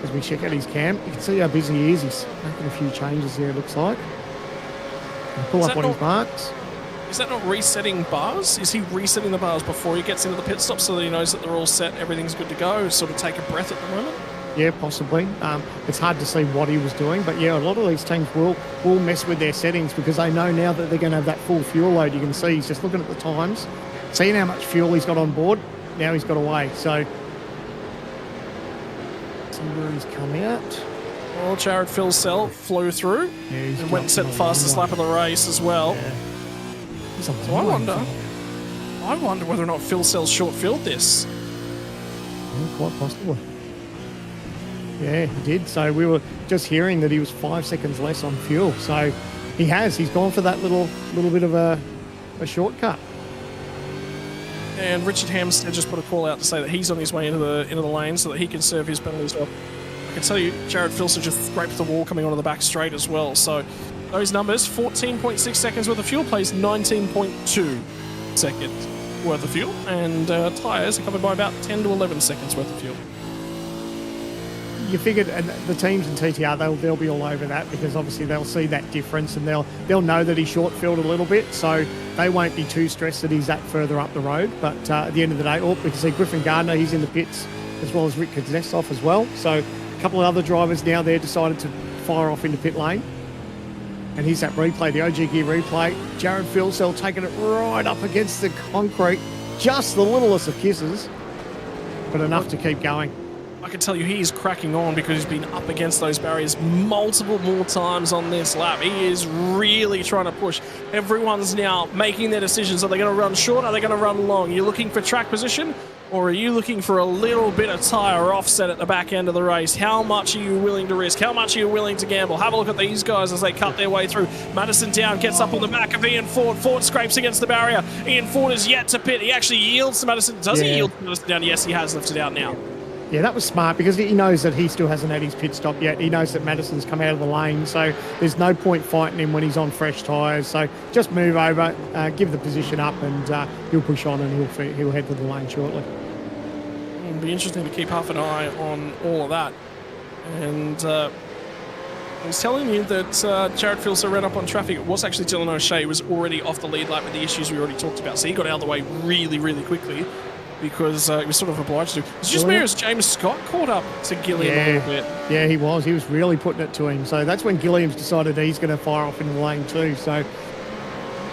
as we check out his camp, you can see how busy he is. He's making a few changes there, it looks like. And pull up on his marks. Is that not resetting bars? Is he resetting the bars before he gets into the pit stop so that he knows that they're all set, everything's good to go, sort of take a breath at the moment? Yeah, possibly. It's hard to see what he was doing, but yeah, a lot of these teams will mess with their settings because they know now that they're going to have that full fuel load. You can see he's just looking at the times, seeing how much fuel he's got on board. Now he's got away. So, see where he's come out. Well, Jared Philsell flew through and went and set the fastest lap of the race as well. Yeah. So I wonder whether or not Philsell's short-filled this. Yeah, quite possibly. Yeah, he did. So we were just hearing that he was 5 seconds less on fuel. So he's gone for that little bit of a shortcut. And Richard Hampstead just put a call out to say that he's on his way into the lane so that he can serve his penalties well. I can tell you, Jared Philson just scraped the wall coming onto the back straight as well. So those numbers, 14.6 seconds worth of fuel plays 19.2 seconds worth of fuel. And tyres are covered by about 10 to 11 seconds worth of fuel. You figured, and the teams in TTR, they'll be all over that because obviously they'll see that difference and they'll know that he's short-filled a little bit, so they won't be too stressed that he's that further up the road. But at the end of the day, we can see Griffin Gardner, he's in the pits, as well as Rick Kuznetsov as well. So a couple of other drivers now there decided to fire off into pit lane. And here's that replay, the OG Gear replay. Jared Philsell taking it right up against the concrete, just the littlest of kisses, but enough to keep going. I can tell you he is cracking on because he's been up against those barriers multiple more times on this lap. He is really trying to push. Everyone's now making their decisions. Are they going to run short? Are they going to run long? You're looking for track position, or are you looking for a little bit of tyre offset at the back end of the race? How much are you willing to risk? How much are you willing to gamble? Have a look at these guys as they cut their way through. Madison Down gets up on the back of Ian Ford. Ford scrapes against the barrier. Ian Ford is yet to pit. He actually yields to Madison. Does he yield to Madison Down? Yes, he has lifted out now. Yeah, that was smart because he knows that he still hasn't had his pit stop yet. He knows that Madison's come out of the lane, so there's no point fighting him when he's on fresh tyres. So just move over, give the position up, and he'll push on and he'll head for the lane shortly. It'll be interesting to keep half an eye on all of that. And I was telling you that Jared Philson ran up on traffic. It was actually Dylan O'Shea who was already off the lead lap with the issues we already talked about. So he got out of the way really, really quickly, because he was sort of obliged to. It's just where as James Scott caught up to Gilliam a little bit. Yeah, he was. He was really putting it to him. So that's when Gilliam's decided he's going to fire off into the lane too. So,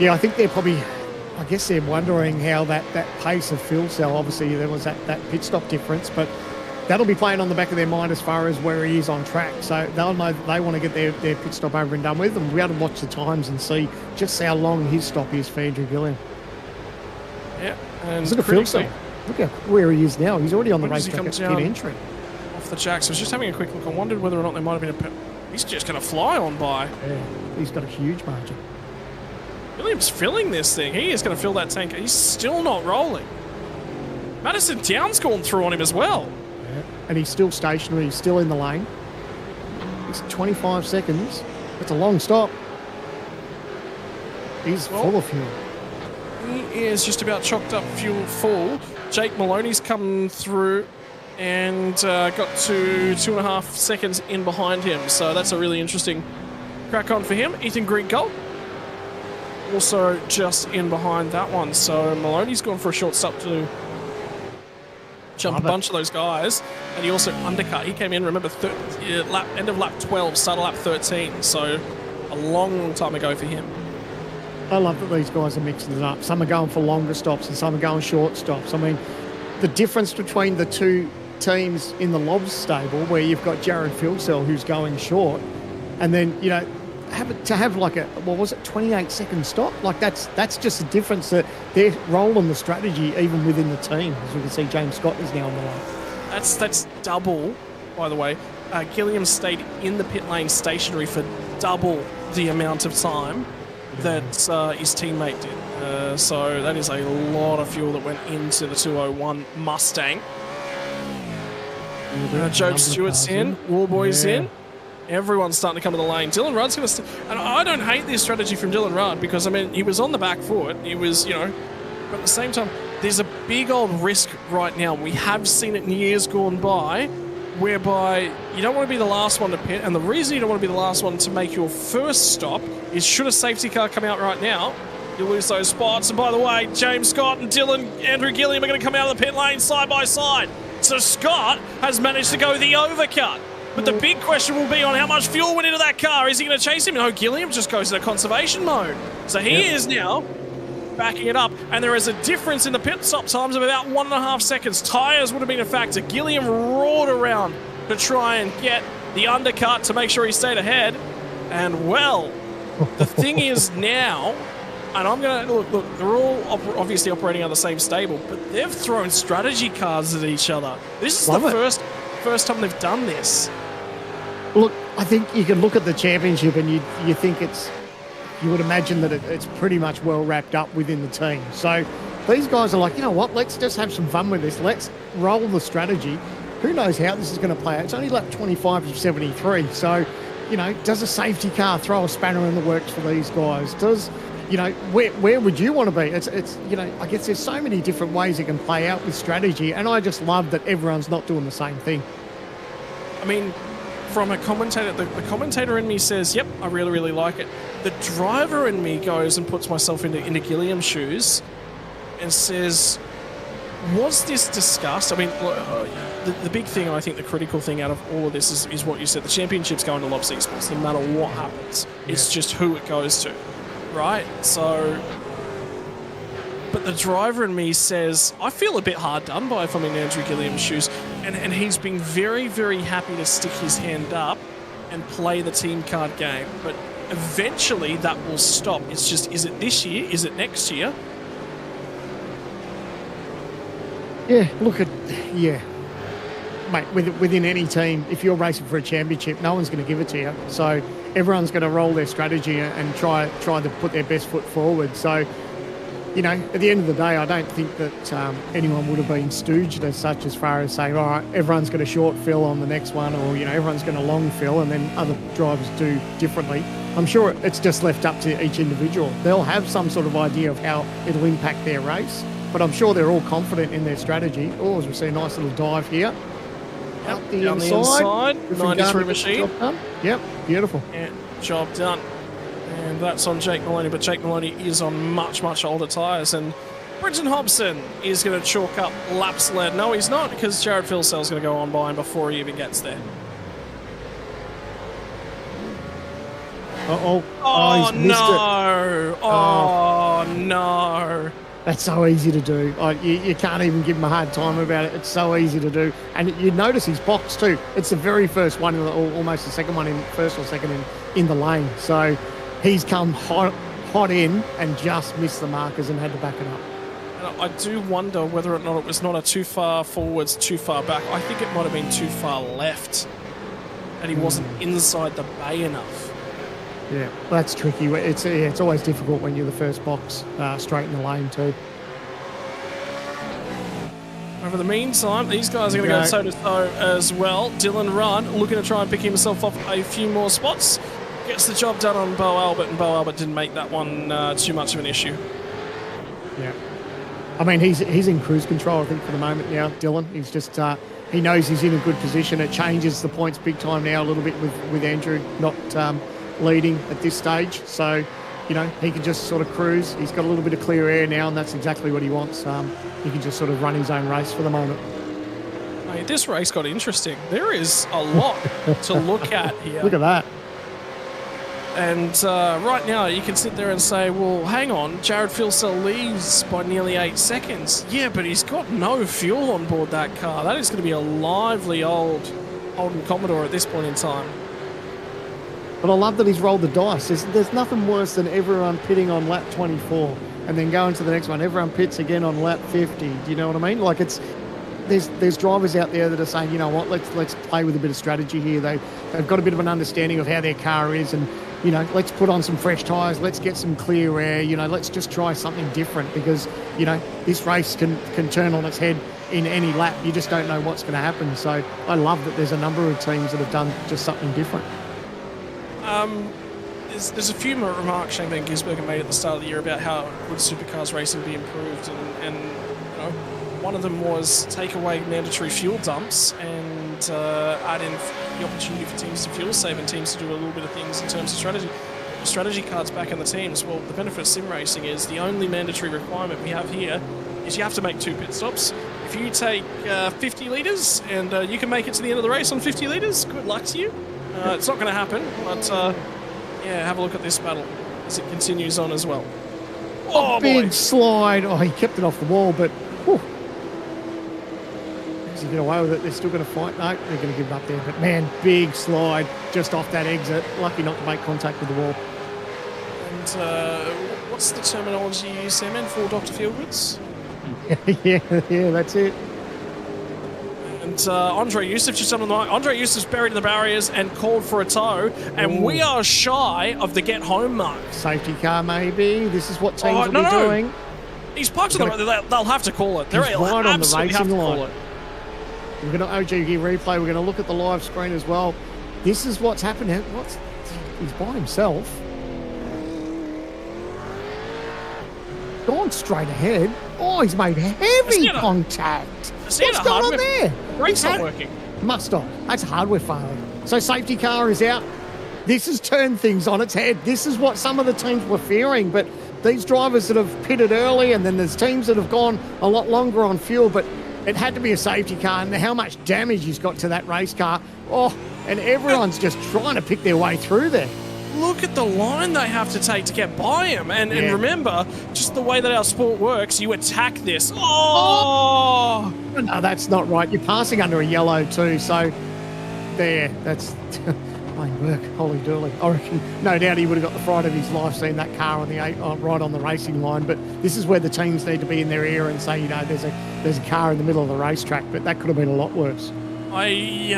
yeah, I think they're probably, I guess they're wondering how that pace of Philsell, obviously there was that pit stop difference, but that'll be playing on the back of their mind as far as where he is on track. So they'll know they want to get their pit stop over and done with, and we'll be able to watch the times and see just how long his stop is for Andrew Gilliam. Yeah, and look at Philsell. Look at where he is now. He's already on the race track at pit entry. Off the jacks. I was just having a quick look. I wondered whether or not there might have been he's just going to fly on by. Yeah, he's got a huge margin. Williams filling this thing. He is going to fill that tank. He's still not rolling. Madison Down's gone through on him as well. Yeah, and he's still stationary. He's still in the lane. It's 25 seconds. That's a long stop. He's full of fuel. He is just about chocked up fuel full. Jake Maloney's come through and got to 2.5 seconds in behind him. So that's a really interesting crack on for him. Ethan Greengold also just in behind that one. So Maloney's gone for a short stop to jump a bunch of those guys, and he also undercut. He came in, remember, end of lap 12, start of lap 13, so a long time ago for him. I love that these guys are mixing it up. Some are going for longer stops and some are going short stops. I mean, the difference between the two teams in the Lobs stable, where you've got Jared Filsell who's going short, and then, you know, have like a, what was it, 28-second stop? Like that's just the difference, that they're rolling the strategy even within the team. As we can see, James Scott is now on the line. That's double, by the way. Gilliam stayed in the pit lane stationary for double the amount of time that his teammate did. So that is a lot of fuel that went into the 201 Mustang. Joe Stewart's in, Warboy's in. Everyone's starting to come to the lane. Dylan Rudd's going to... And I don't hate this strategy from Dylan Rudd, because, I mean, he was on the back foot. He was, you know... But at the same time, there's a big old risk right now. We have seen it in years gone by, whereby you don't want to be the last one to pit, and the reason you don't want to be the last one to make your first stop is, should a safety car come out right now, you lose those spots. And by the way, James Scott and Andrew Gilliam are going to come out of the pit lane side by side. So Scott has managed to go the overcut. But the big question will be on how much fuel went into that car. Is he going to chase him? No, Gilliam just goes into conservation mode. So he is now backing it up. And there is a difference in the pit stop times of about 1.5 seconds. Tyres would have been a factor. Gilliam roared around to try and get the undercut to make sure he stayed ahead. And, well, the thing is now, and I'm going to... Look, they're all obviously operating on the same stable, but they've thrown strategy cards at each other. This is the first time they've done this. Look, I think you can look at the championship and you think you would imagine that it's pretty much well wrapped up within the team. So these guys are like, you know what, let's just have some fun with this. Let's roll the strategy. Who knows how this is going to play out? It's only lap 25 of 73. So, you know, does a safety car throw a spanner in the works for these guys? Does, you know, where would you want to be? It's you know, I guess there's so many different ways it can play out with strategy, and I just love that everyone's not doing the same thing. I mean, from a commentator, the commentator in me says, yep, I really, really like it. The driver in me goes and puts myself into Gilliam's shoes and says, was this discussed? I mean, the big thing, and I think the critical thing out of all of this is what you said. The championship's going to Lobs Esports, no matter what happens. It's just who it goes to, right? So... But the driver in me says, I feel a bit hard done by if I'm in Andrew Gilliam's shoes. And he's been very, very happy to stick his hand up and play the team card game. But eventually that will stop. It's just, is it this year? Is it next year? Yeah, mate, within any team, if you're racing for a championship, no one's going to give it to you. So everyone's going to roll their strategy and try to put their best foot forward. So, you know, at the end of the day, I don't think that anyone would have been stooged as such, as far as saying, all right, everyone's going to short fill on the next one, or, you know, everyone's going to long fill, and then other drivers do differently. I'm sure it's just left up to each individual. They'll have some sort of idea of how it'll impact their race, but I'm sure they're all confident in their strategy. Oh, as we see a nice little dive here. Up the inside. 93 machine. Yep, beautiful. Yeah, job done. And that's on Jake Maloney, but Jake Maloney is on much, much older tyres, and Brenton Hobson is going to chalk up laps led. No, he's not, because Jared Filsell's going to go on by him before he even gets there. Uh-oh. Oh, he's missed no. it. Oh, no. That's so easy to do. You can't even give him a hard time about it. It's so easy to do. And you notice his box too. It's the very first one, or almost the second one, in first or second in the lane. So he's come hot in and just missed the markers and had to back it up. And I do wonder whether or not it was not a too far forwards, too far back. I think it might have been too far left, and he wasn't inside the bay enough. Yeah, that's tricky. It's always difficult when you're the first box straight in the lane too. Over the meantime, these guys are going to go toe-to-toe as well. Dylan Rudd looking to try and pick himself off a few more spots. Gets the job done on Beau Albert, and Beau Albert didn't make that one too much of an issue. Yeah. I mean, he's in cruise control, I think, for the moment now, Dylan. He's just... he knows he's in a good position. It changes the points big time now a little bit with Andrew not... leading at this stage, so you know, he can just sort of cruise. He's got a little bit of clear air now, and that's exactly what he wants. He can just sort of run his own race for the moment. Mate, this race got interesting. There is a lot to look at here. Look at that. And right now, you can sit there and say, well, hang on, Jared Filsell leads by nearly 8 seconds. Yeah, but he's got no fuel on board that car. That is going to be a lively old Holden Commodore at this point in time. But I love that he's rolled the dice. There's nothing worse than everyone pitting on lap 24 and then going to the next one. Everyone pits again on lap 50. Do you know what I mean? Like, there's drivers out there that are saying, you know what, let's play with a bit of strategy here. They've got a bit of an understanding of how their car is, and you know, let's put on some fresh tyres, let's get some clear air, you know, let's just try something different, because, you know, this race can turn on its head in any lap. You just don't know what's going to happen. So I love that there's a number of teams that have done just something different. There's a few more remarks Shane Van Gisbergen made at the start of the year about how would supercars racing be improved, and you know, one of them was take away mandatory fuel dumps and add in the opportunity for teams to fuel save and teams to do a little bit of things in terms of strategy cards back in the teams. Well, the benefit of sim racing is the only mandatory requirement we have here is you have to make 2 pit stops. If you take 50 litres and you can make it to the end of the race on 50 litres, good luck to you. It's not going to happen, but yeah, have a look at this battle as it continues on as well. Oh, big slide. Oh, he kept it off the wall, but whew. Does he get away with it? They're still going to fight. No, they're going to give up there. But man, big slide just off that exit. Lucky not to make contact with the wall. And what's the terminology you use there, man, for Dr. Feelgoods? yeah, that's it. And Andre Yusuf just jumped on the mic. Andre Yusuf's buried in the barriers and called for a tow, and we are shy of the get home mark. Safety car, maybe. This is what teams will be doing. He's parked on the road. They'll have to call it. They're right on the racing line. We're going to OG gear replay. We're going to look at the live screen as well. This is what's happened. He's by himself. Gone straight ahead. Oh, he's made heavy contact. What's going on there? Brake's not working. Must stop. That's hardware failure. So safety car is out. This has turned things on its head. This is what some of the teams were fearing, but these drivers that have pitted early, and then there's teams that have gone a lot longer on fuel, but it had to be a safety car, and how much damage he's got to that race car. Oh, and everyone's just trying to pick their way through there. Look at the line they have to take to get by him. And remember, just the way that our sport works, you attack this. Oh! No, that's not right. You're passing under a yellow too, so there, that's plain work. Holy dooly. I reckon no doubt he would have got the fright of his life seeing that car on the right on the racing line, but this is where the teams need to be in their ear and say, you know, there's a car in the middle of the racetrack, but that could have been a lot worse. I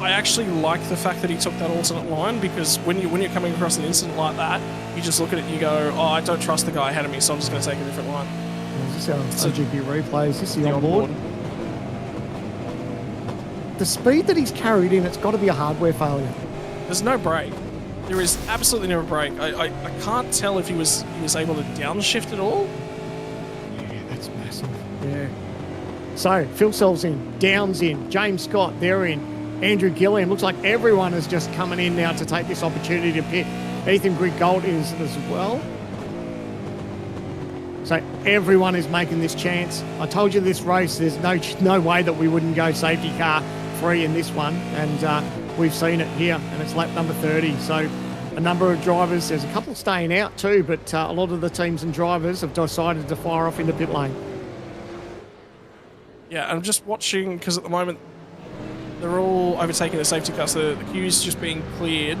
actually like the fact that he took that alternate line, because when you're coming across an incident like that, you just look at it and you go, oh, I don't trust the guy ahead of me, so I'm just going to take a different line. Is this our OGP replay? Is this the onboard? The speed that he's carried in, it's got to be a hardware failure. There's no brake. There is absolutely no brake. I can't tell if he was able to downshift at all. Yeah, that's massive. Yeah. So, Phil Sells in, Downs in, James Scott, they're in, Andrew Gilliam. Looks like everyone is just coming in now to take this opportunity to pit. Ethan Griggold is as well. So everyone is making this chance. I told you this race, there's no way that we wouldn't go safety car free in this one. And we've seen it here, and it's lap number 30. So a number of drivers, there's a couple staying out too, but a lot of the teams and drivers have decided to fire off into pit lane. Yeah, I'm just watching, because at the moment they're all overtaking the safety car, so the queue's just being cleared.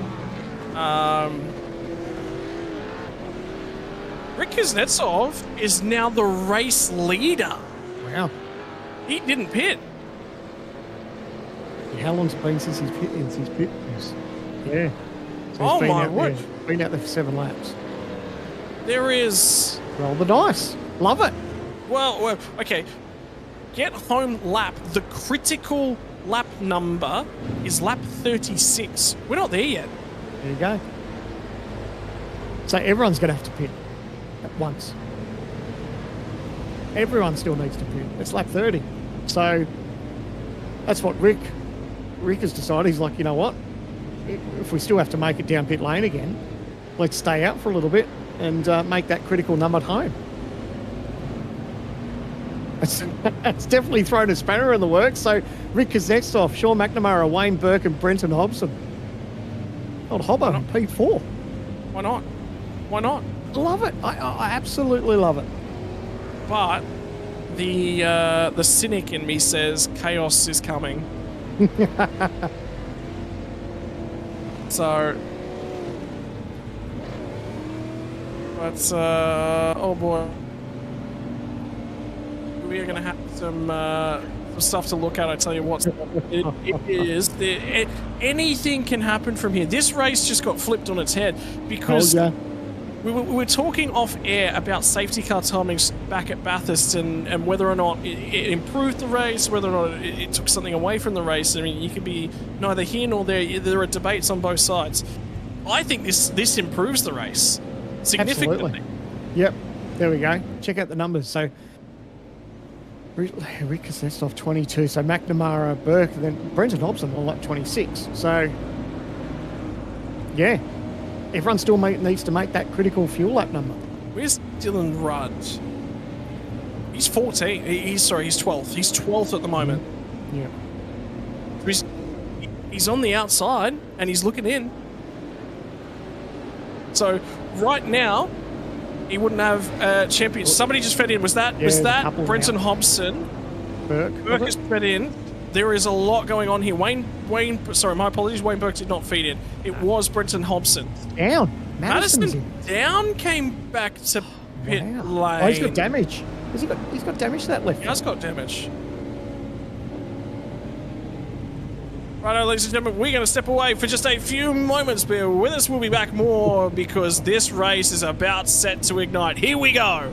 Rick Kuznetsov is now the race leader. Wow. He didn't pit. How long's it been since he's pit? Yeah. So oh my word. Been out there for 7 laps. There is... Roll the dice. Love it. Well, okay. Get home lap, the critical lap number is lap 36. We're not there yet. There you go. So everyone's going to have to pit at once. Everyone still needs to pit. It's lap 30. So that's what Rick has decided. He's like, you know what? If we still have to make it down pit lane again, let's stay out for a little bit. and make that critical number at home. It's definitely thrown a spanner in the works. So Rick Kuznetsov, Sean McNamara, Wayne Burke and Brenton Hobson. Old Hobbo, P4. Why not? Why not? Love it. I absolutely love it. But the cynic in me says chaos is coming. So, but oh boy, we are going to have some stuff to look at. I tell you what, it is. Anything can happen from here. This race just got flipped on its head because. We were talking off air about safety car timings back at Bathurst and whether or not it improved the race, whether or not it took something away from the race. I mean, you can be neither here nor there. There are debates on both sides. I think this improves the race significantly. Absolutely. Yep. There we go. Check out the numbers. So Rick Kuznetsov 22. So McNamara, Burke, and then Brenton Hobson all up 26. So yeah. Everyone still needs to make that critical fuel lap number. Where's Dylan Rudd? He's 14. He's 12th. He's 12th at the moment. Yeah. He's on the outside and he's looking in. So right now, he wouldn't have champions. Somebody just fed in. Was that Brenton Hobson? Burke has fed in. There is a lot going on here. Sorry, my apologies. Wayne Burke did not feed in. It was Brenton Hobson. Down. Madison down came back to pit lane. Oh, he's got damage. He's got damage to that left. He has got damage. Righto, ladies and gentlemen, we're going to step away for just a few moments. Bear with us. We'll be back more because this race is about set to ignite. Here we go.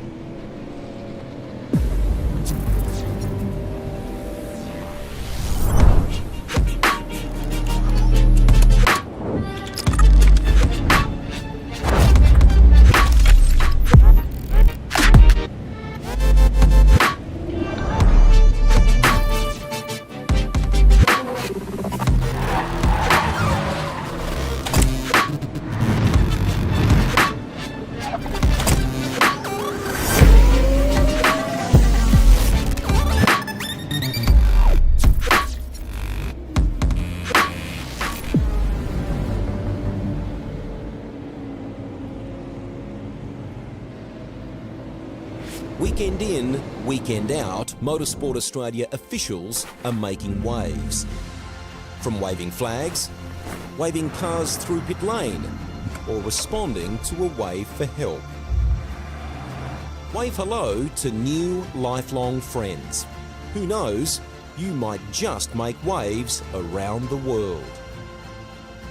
Weekend in, weekend out, Motorsport Australia officials are making waves. From waving flags, waving cars through pit lane, or responding to a wave for help. Wave hello to new lifelong friends. Who knows, you might just make waves around the world.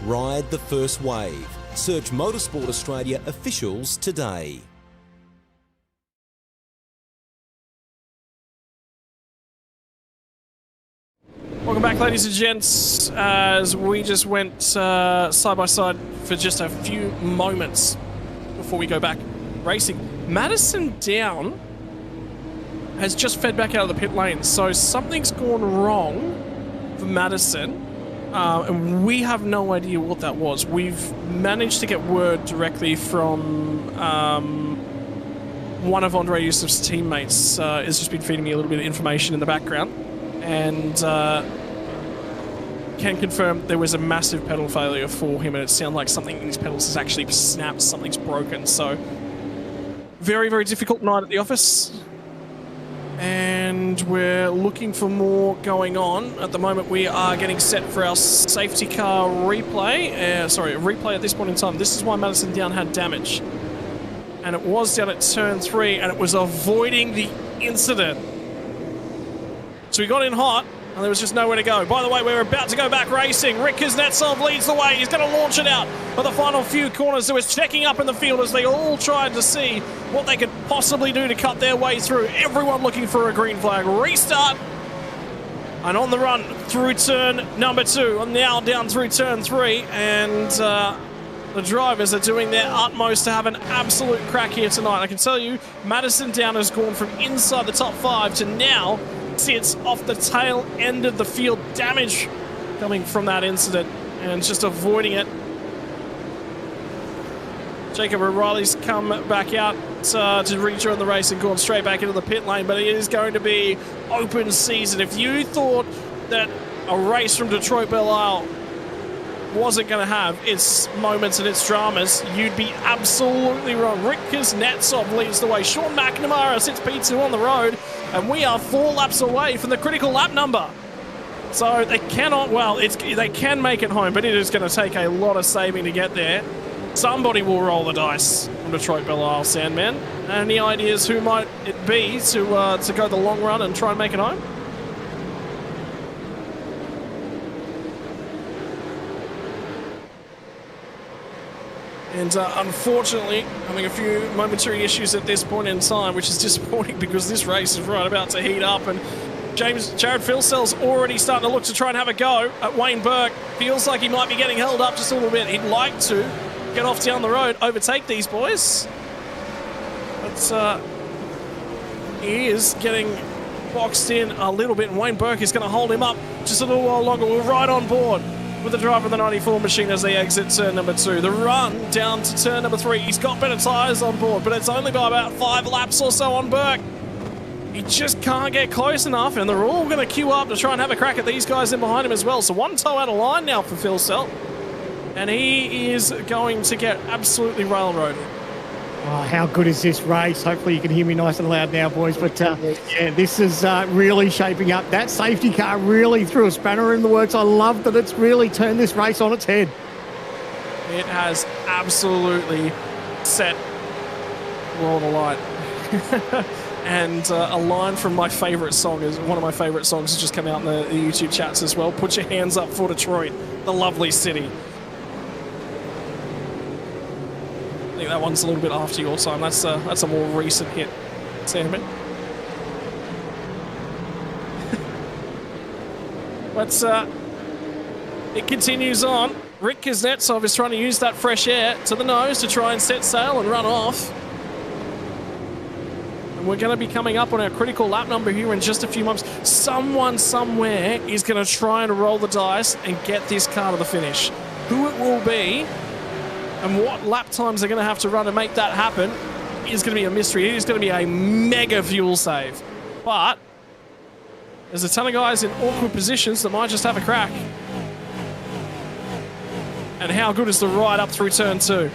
Ride the first wave. Search Motorsport Australia officials today. Welcome back, ladies and gents, as we just went side by side for just a few moments before we go back racing. Madison Down has just fed back out of the pit lane, so something's gone wrong for Madison, and we have no idea what that was. We've managed to get word directly from one of Andre Yusuf's teammates. Has just been feeding me a little bit of information in the background, and can confirm there was a massive pedal failure for him, and it sounded like something in his pedals has actually snapped, something's broken. So very, very difficult night at the office, and we're looking for more going on. At the moment, we are getting set for our safety car replay. Replay at this point in time. This is why Madison Down had damage, and it was down at turn 3, and it was avoiding the incident. So we got in hot, and there was just nowhere to go. By the way, we're about to go back racing. Rick Kuznetsov leads the way. He's going to launch it out for the final few corners. There was checking up in the field as they all tried to see what they could possibly do to cut their way through. Everyone looking for a green flag. Restart. And on the run through turn number 2. Now down through turn 3. And the drivers are doing their utmost to have an absolute crack here tonight. I can tell you, Madison Down has gone from inside the top 5 to now sits off the tail end of the field. Damage coming from that incident and just avoiding it. Jacob O'Reilly's come back out to rejoin the race and gone straight back into the pit lane, but it is going to be open season. If you thought that a race from Detroit Belle Isle wasn't going to have its moments and its dramas, you'd be absolutely wrong. Rick Kuznetsov leads the way. Sean McNamara sits P2 on the road, and we are 4 laps away from the critical lap number. So they cannot, well, they can make it home, but it is going to take a lot of saving to get there. Somebody will roll the dice from Detroit Belle Isle, Sandman. Any ideas who might it be to go the long run and try and make it home? And unfortunately, having a few momentary issues at this point in time, which is disappointing because this race is right about to heat up. And Jared Filsell's already starting to look to try and have a go at Wayne Burke. Feels like he might be getting held up just a little bit. He'd like to get off down the road, overtake these boys. But he is getting boxed in a little bit, and Wayne Burke is going to hold him up just a little while longer. We're right on board with the driver of the 94 machine as they exit turn number 2. The run down to turn number 3. He's got better tyres on board, but it's only by about 5 laps or so on Burke. He just can't get close enough, and they're all going to queue up to try and have a crack at these guys in behind him as well. So 1 toe out of line now for Filsell, and he is going to get absolutely railroaded. Oh, how good is this race? Hopefully you can hear me nice and loud now, boys. But yeah, this is really shaping up. That safety car really threw a spanner in the works. I love that it's really turned this race on its head. It has absolutely set world alight. And a line from my favourite song, is one of my favourite songs, has just come out in the YouTube chats as well. Put your hands up for Detroit, the lovely city. I think that one's a little bit after your time. That's a more recent hit, Sandman. But it continues on. Rick Kuznetsov is trying to use that fresh air to the nose to try and set sail and run off. And we're going to be coming up on our critical lap number here in just a few months. Someone somewhere is going to try and roll the dice and get this car to the finish. Who it will be and what lap times they're going to have to run to make that happen is going to be a mystery. It is going to be a mega fuel save. But there's a ton of guys in awkward positions that might just have a crack. And how good is the ride up through turn 2?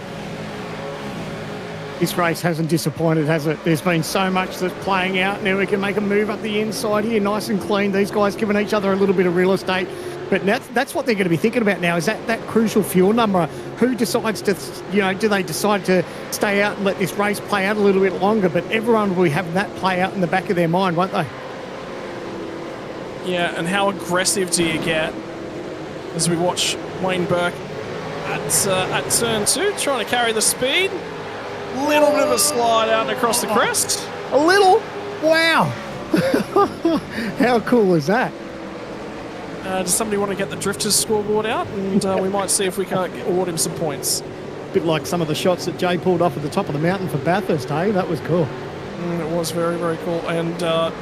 This race hasn't disappointed, has it? There's been so much that's playing out. Now we can make a move up the inside here, nice and clean. These guys giving each other a little bit of real estate. But that's what they're going to be thinking about now, is that crucial fuel number. Who decides to, do they decide to stay out and let this race play out a little bit longer? But everyone will be having that play out in the back of their mind, won't they? Yeah, and how aggressive do you get as we watch Wayne Burke at turn 2, trying to carry the speed. Little bit of a slide out and across the crest. A little? Wow. How cool is that? Does somebody want to get the drifters scoreboard out? And we might see if we can't award him some points. A bit like some of the shots that Jay pulled off at the top of the mountain for Bathurst, hey? That was cool. It was very, very cool. And the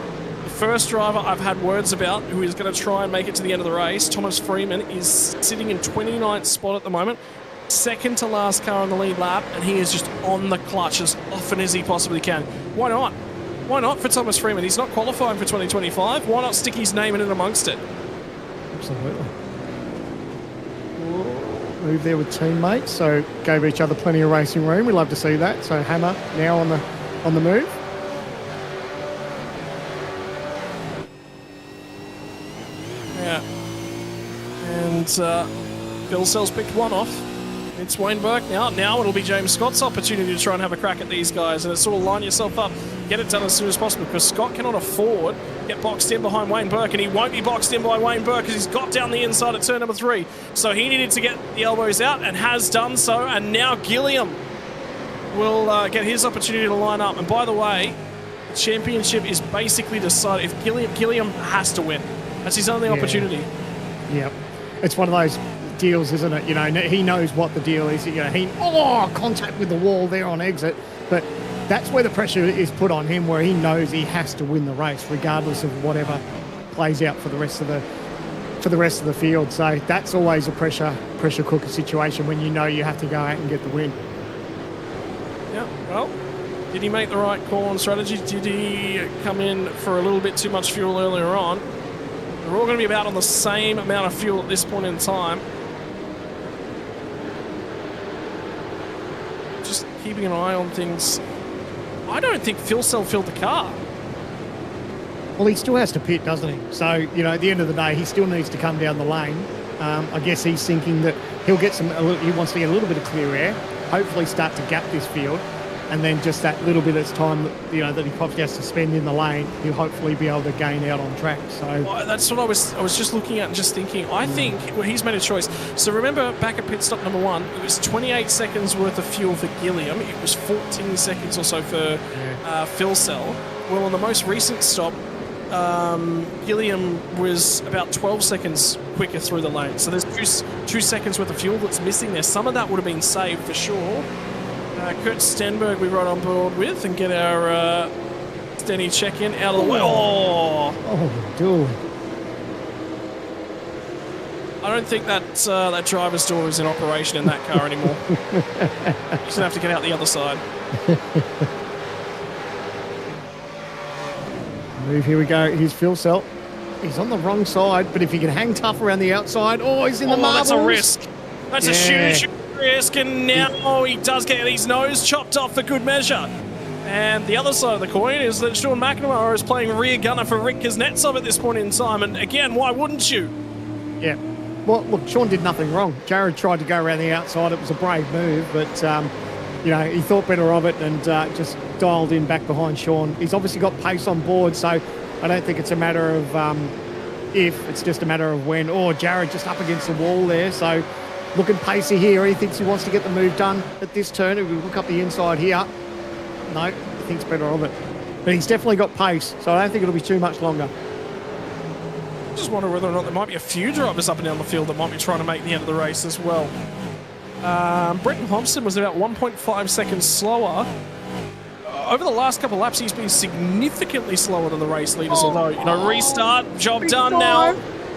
first driver I've had words about who is going to try and make it to the end of the race, Thomas Freeman, is sitting in 29th spot at the moment. Second to last car on the lead lap, and he is just on the clutch as often as he possibly can. Why not? Why not for Thomas Freeman? He's not qualifying for 2025. Why not stick his name in and amongst it? Absolutely. Move there with teammates, so gave each other plenty of racing room. We love to see that. So Hammer now on the move. Yeah. And Bill Sells picked one off. It's Wayne Burke now. Now it'll be James Scott's opportunity to try and have a crack at these guys, and it's sort of line yourself up, get it done as soon as possible, because Scott cannot afford to get boxed in behind Wayne Burke, and he won't be boxed in by Wayne Burke because he's got down the inside at turn number 3. So he needed to get the elbows out and has done so, and now Gilliam will get his opportunity to line up. And by the way, the championship is basically decided. If Gilliam has to win, that's his only opportunity. Yep. It's one of those deals, isn't it? He knows what the deal is. Contact with the wall there on exit. But that's where the pressure is put on him, where he knows he has to win the race, regardless of whatever plays out for the rest of the field. So that's always a pressure cooker situation when you know you have to go out and get the win. Yeah, well, did he make the right call on strategy? Did he come in for a little bit too much fuel earlier on? They're all going to be about on the same amount of fuel at this point in time. Just keeping an eye on things. I don't think Phil Cell filled the car. Well, he still has to pit, doesn't he? So, you know, at the end of the day, he still needs to come down the lane. I guess he's thinking that he'll get he wants to get a little bit of clear air, hopefully start to gap this field, and then just that little bit of time that, you know, that he probably has to spend in the lane, he'll hopefully be able to gain out on track. So well, that's what I was just looking at and just thinking. I think he's made a choice. So remember back at pit stop number 1, it was 28 seconds worth of fuel for Gilliam. It was 14 seconds or so for Phil Cell. Well, on the most recent stop, Gilliam was about 12 seconds quicker through the lane. So there's 2 seconds worth of fuel that's missing there. Some of that would have been saved for sure. Kurt Stenberg we rode on board with and get our Stenny check-in out of the way. Oh, dude. I don't think that driver's door is in operation in that car anymore. You're just gonna have to get out the other side. Move, here we go. Here's Phil Cell. He's on the wrong side, but if he can hang tough around the outside, he's in the marbles. That's a risk. That's a huge risk, and now he does get his nose chopped off for good measure. And the other side of the coin is that Sean McNamara is playing rear gunner for Rick Kuznetsov at this point in time, and again, why wouldn't you? Yeah. Well, look, Sean did nothing wrong. Jared tried to go around the outside. It was a brave move, but, you know, he thought better of it and just dialed in back behind Sean. He's obviously got pace on board, so I don't think it's a matter of if, it's just a matter of when. Jared just up against the wall there, so looking pacey here. He thinks he wants to get the move done at this turn. If we look up the inside here, no, he thinks better of it. But he's definitely got pace, so I don't think it'll be too much longer. I just wonder whether or not there might be a few drivers up and down the field that might be trying to make the end of the race as well. Brenton Hobson was about 1.5 seconds slower. Over the last couple of laps, he's been significantly slower than the race leaders, although, you know, restart, job done now.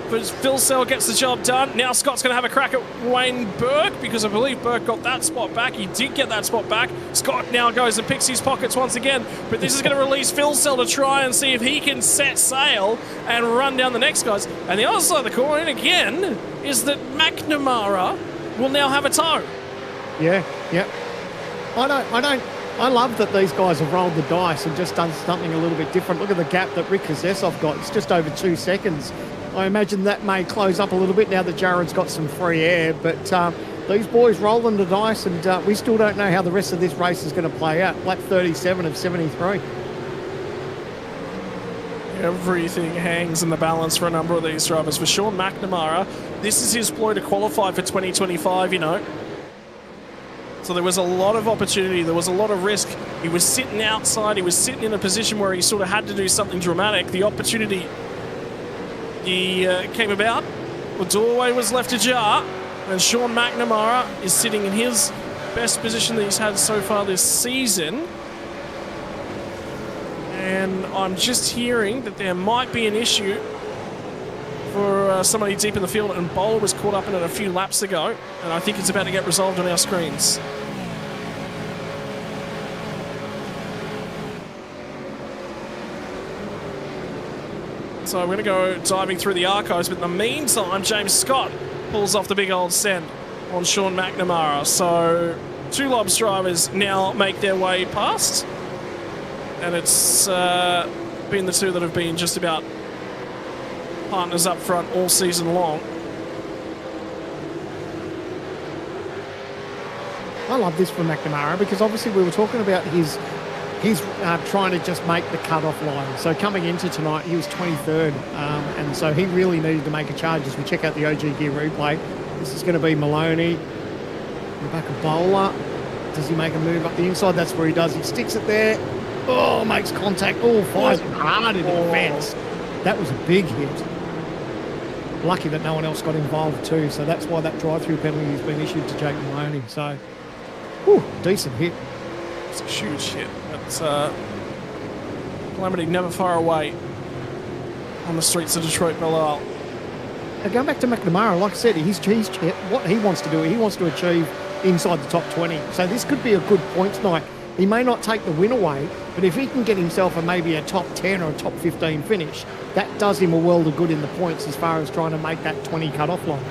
But Phil Cell gets the job done. Now Scott's going to have a crack at Wayne Burke, because I believe Burke got that spot back. He did get that spot back. Scott now goes and picks his pockets once again, but this is going to release Phil Cell to try and see if he can set sail and run down the next guys. And the other side of the coin, again, is that McNamara will now have a tow. Yeah. I love that these guys have rolled the dice and just done something a little bit different. Look at the gap that Rick Kuznetsov got. It's just over 2 seconds. I imagine that may close up a little bit now that Jared's got some free air, but these boys rolling the dice, and we still don't know how the rest of this race is going to play out. Lap 37 of 73. Everything hangs in the balance for a number of these drivers. For Sean McNamara, this is his ploy to qualify for 2025, you know. So there was a lot of opportunity, there was a lot of risk. He was sitting outside, he was sitting in a position where he sort of had to do something dramatic. The opportunity came about, the doorway was left ajar, and Sean McNamara is sitting in his best position that he's had so far this season. And I'm just hearing that there might be an issue for somebody deep in the field, and Bowler was caught up in it a few laps ago, and I think it's about to get resolved on our screens. So I'm going to go diving through the archives, but in the meantime, James Scott pulls off the big old send on Sean McNamara. So 2 Lobs drivers now make their way past, and it's been the 2 that have been just about partners up front all season long. I love this from McNamara, because obviously we were talking about his trying to just make the cut-off line. So coming into tonight, he was 23rd, and so he really needed to make a charge. As we check out the OG Gear replay, this is going to be Maloney, Rebecca Bowler. Does he make a move up the inside? That's where he does. He sticks it there. Makes contact. Fires it hard into the fence. That was a big hit. Lucky that no one else got involved too, so that's why that drive-through penalty has been issued to Jake Maloney. So, decent hit. It's a huge hit. But Calamity never far away on the streets of Detroit Belle Isle. Now going back to McNamara, like I said, he's what he wants to do. He wants to achieve inside the top 20. So this could be a good points night He may not take the win away, but if he can get himself maybe a top 10 or a top 15 finish, that does him a world of good in the points as far as trying to make that 20 cut-off line.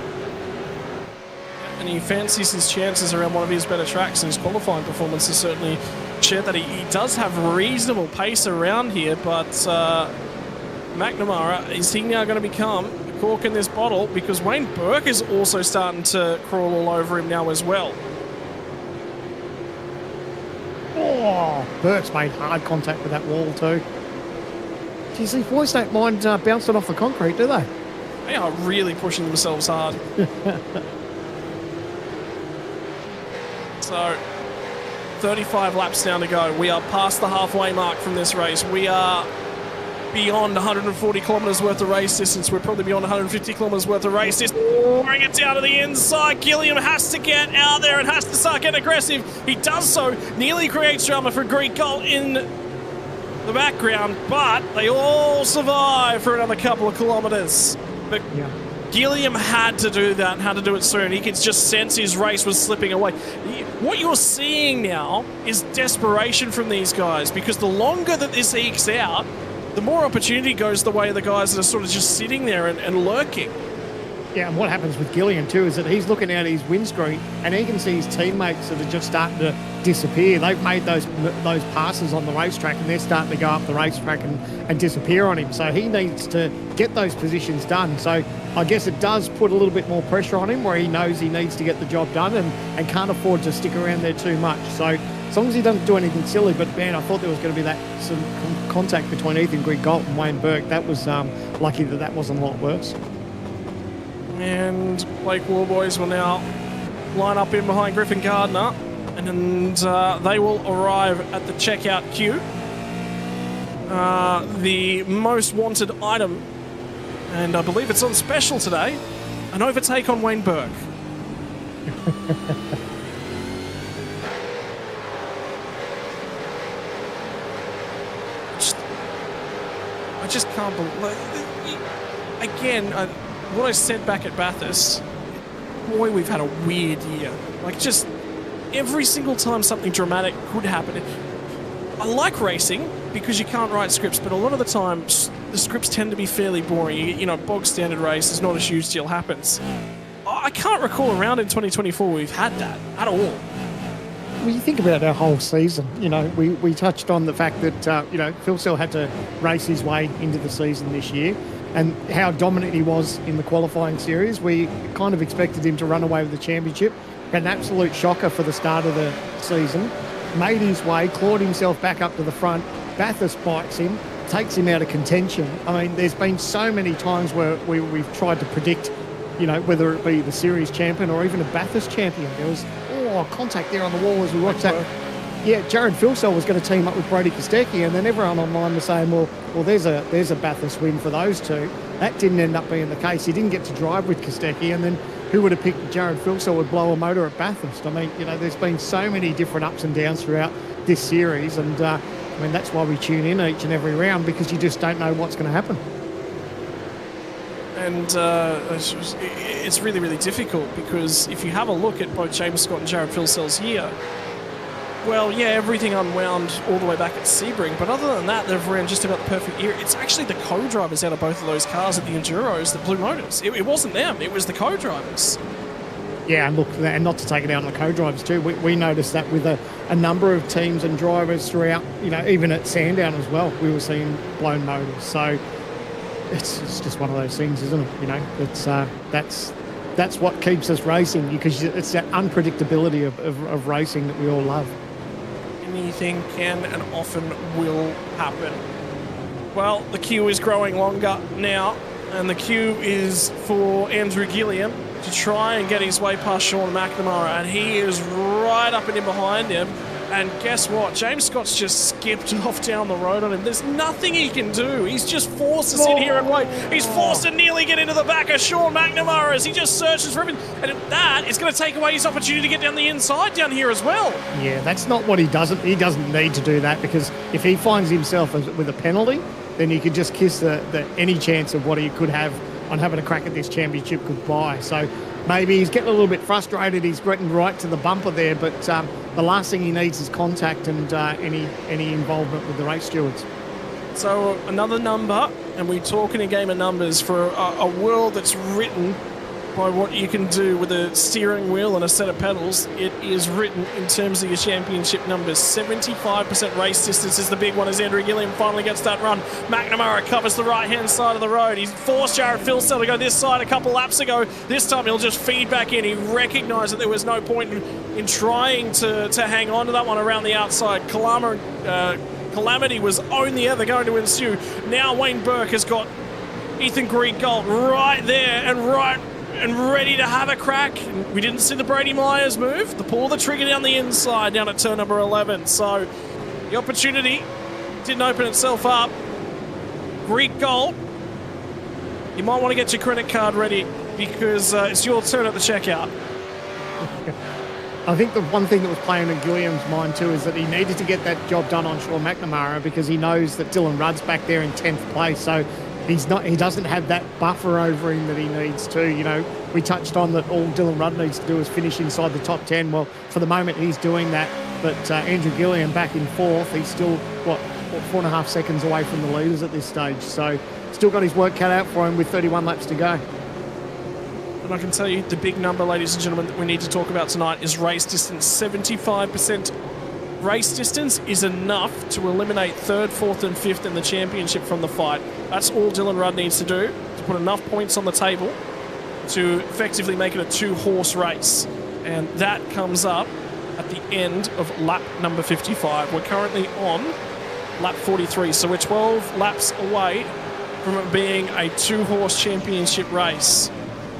And he fancies his chances around one of his better tracks, and his qualifying performance has certainly shared that he does have reasonable pace around here, but McNamara, is he now going to become a cork in this bottle? Because Wayne Burke is also starting to crawl all over him now as well. Oh, Burke's made hard contact with that wall too. Geez, these boys don't mind bouncing off the concrete, do they? They are really pushing themselves hard. So, 35 laps down to go. We are past the halfway mark from this race. We are beyond 140 kilometres worth of race distance. We're probably beyond 150 kilometres worth of race distance. Bring it down to the inside. Gilliam has to get out there and has to start getting aggressive. He does so. Nearly creates drama for Greek Gold in the background, but they all survive for another couple of kilometres. But yeah. Gilliam had to do that and had to do it soon. He could just sense his race was slipping away. What you're seeing now is desperation from these guys, because the longer that this ekes out, the more opportunity goes the way of the guys that are sort of just sitting there and lurking. Yeah, and what happens with Gillian too is that he's looking out his windscreen and he can see his teammates that are just starting to disappear. They've made those passes on the racetrack and they're starting to go up the racetrack and disappear on him. So he needs to get those positions done. So I guess it does put a little bit more pressure on him, where he knows he needs to get the job done and can't afford to stick around there too much. So as long as he doesn't do anything silly, but man, I thought there was going to be that some contact between Ethan Grigalt and Wayne Burke. That was lucky that wasn't a lot worse. And Blake Warboys will now line up in behind Griffin Gardner, and they will arrive at the checkout queue. The most wanted item, and I believe it's on special today, an overtake on Wayne Burke. I just can't believe... Again, what I said back at Bathurst, boy, we've had a weird year. Like, just every single time something dramatic could happen. I like racing because you can't write scripts, but a lot of the time the scripts tend to be fairly boring. You know, bog standard race is not a huge deal happens. I can't recall a round in 2024 where we've had that at all. Well, you think about our whole season, you know, we touched on the fact that, you know, Phil Sell had to race his way into the season this year, and how dominant he was in the qualifying series. We kind of expected him to run away with the championship. Had an absolute shocker for the start of the season. Made his way, clawed himself back up to the front. Bathurst bites him, takes him out of contention. I mean, there's been so many times where we've tried to predict, you know, whether it be the series champion or even a Bathurst champion. There was contact there on the wall as we watched that. Yeah, Jared Philsell was going to team up with Brody Kostecki, and then everyone online was saying, well, there's a Bathurst win for those two. That didn't end up being the case. He didn't get to drive with Kostecki, and then who would have picked Jared Philsell would blow a motor at Bathurst? I mean, you know, there's been so many different ups and downs throughout this series, and I mean, that's why we tune in each and every round, because you just don't know what's going to happen. And it's really, really difficult, because if you have a look at both James Scott and Jared Philsell's year, well, yeah, everything unwound all the way back at Sebring, but other than that, they've ran just about the perfect year. It's actually the co-drivers out of both of those cars at the Enduros that blew motors. It wasn't them, it was the co-drivers. Yeah, and look, and not to take it out on the co-drivers too, we noticed that with a number of teams and drivers throughout, you know, even at Sandown as well, we were seeing blown motors. So it's just one of those things, isn't it? You know, it's that's what keeps us racing, because it's that unpredictability of racing that we all love. Anything can and often will happen. Well, the queue is growing longer now, and the queue is for Andrew Gilliam to try and get his way past Sean McNamara, and he is right up and in behind him. And guess what? James Scott's just skipped off down the road on him. There's nothing he can do. He's just forced to sit here and wait. He's forced to nearly get into the back of Sean McNamara as he just searches for him. And that is going to take away his opportunity to get down the inside down here as well. Yeah, that's not what he doesn't need to do that, because if he finds himself with a penalty, then he could just kiss the any chance of what he could have on having a crack at this championship goodbye. So maybe he's getting a little bit frustrated. He's getting right to the bumper there, but the last thing he needs is contact and any involvement with the race stewards. So another number, and we're talking a game of numbers for a world that's written by what you can do with a steering wheel and a set of pedals. It is written in terms of your championship numbers. 75% race distance is the big one as Andrew Gilliam finally gets that run. McNamara covers the right-hand side of the road. He's forced Jared Filsell to go this side a couple laps ago. This time he'll just feed back in. He recognised that there was no point in trying to hang on to that one around the outside. Calamity was only ever going to ensue. Now Wayne Burke has got Ethan Greek-Gold right there and ready to have a crack. We didn't see the Brady Myers move. The pull the trigger down the inside down at turn number 11. So the opportunity didn't open itself up. Greek-Gold, you might want to get your credit card ready because it's your turn at the checkout. I think the one thing that was playing in Gilliam's mind too is that he needed to get that job done on Sean McNamara because he knows that Dylan Rudd's back there in 10th place. So he doesn't have that buffer over him that he needs to. You know, we touched on that all Dylan Rudd needs to do is finish inside the top 10. Well, for the moment he's doing that, but Andrew Gilliam back in 4th. He's still, 4.5 seconds away from the leaders at this stage. So still got his work cut out for him with 31 laps to go. And I can tell you the big number, ladies and gentlemen, that we need to talk about tonight is race distance. 75% race distance is enough to eliminate 3rd, 4th and 5th in the championship from the fight. That's all Dylan Rudd needs to do to put enough points on the table to effectively make it a 2-horse race. And that comes up at the end of lap number 55. We're currently on lap 43, so we're 12 laps away from it being a 2-horse championship race.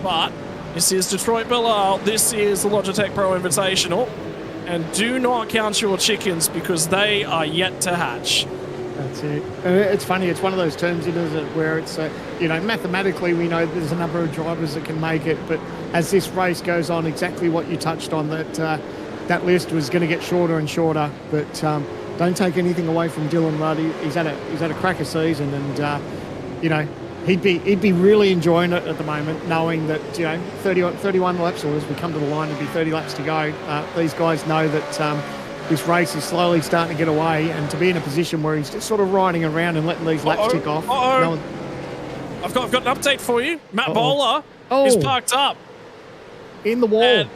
But this is Detroit Belle Isle, this is the Logitech Pro Invitational, and do not count your chickens because they are yet to hatch. That's it. It's funny, it's one of those terms, isn't it, where it's, mathematically we know there's a number of drivers that can make it, but as this race goes on, exactly what you touched on, that list was going to get shorter and shorter, but don't take anything away from Dylan Rudd. He's had a cracker season, and, he'd be really enjoying it at the moment, knowing that 31 laps, or as we come to the line, it'd be 30 laps to go. These guys know that this race is slowly starting to get away, and to be in a position where he's just sort of riding around and letting these laps tick off. I've got an update for you. Matt Bowler is parked up in the wall.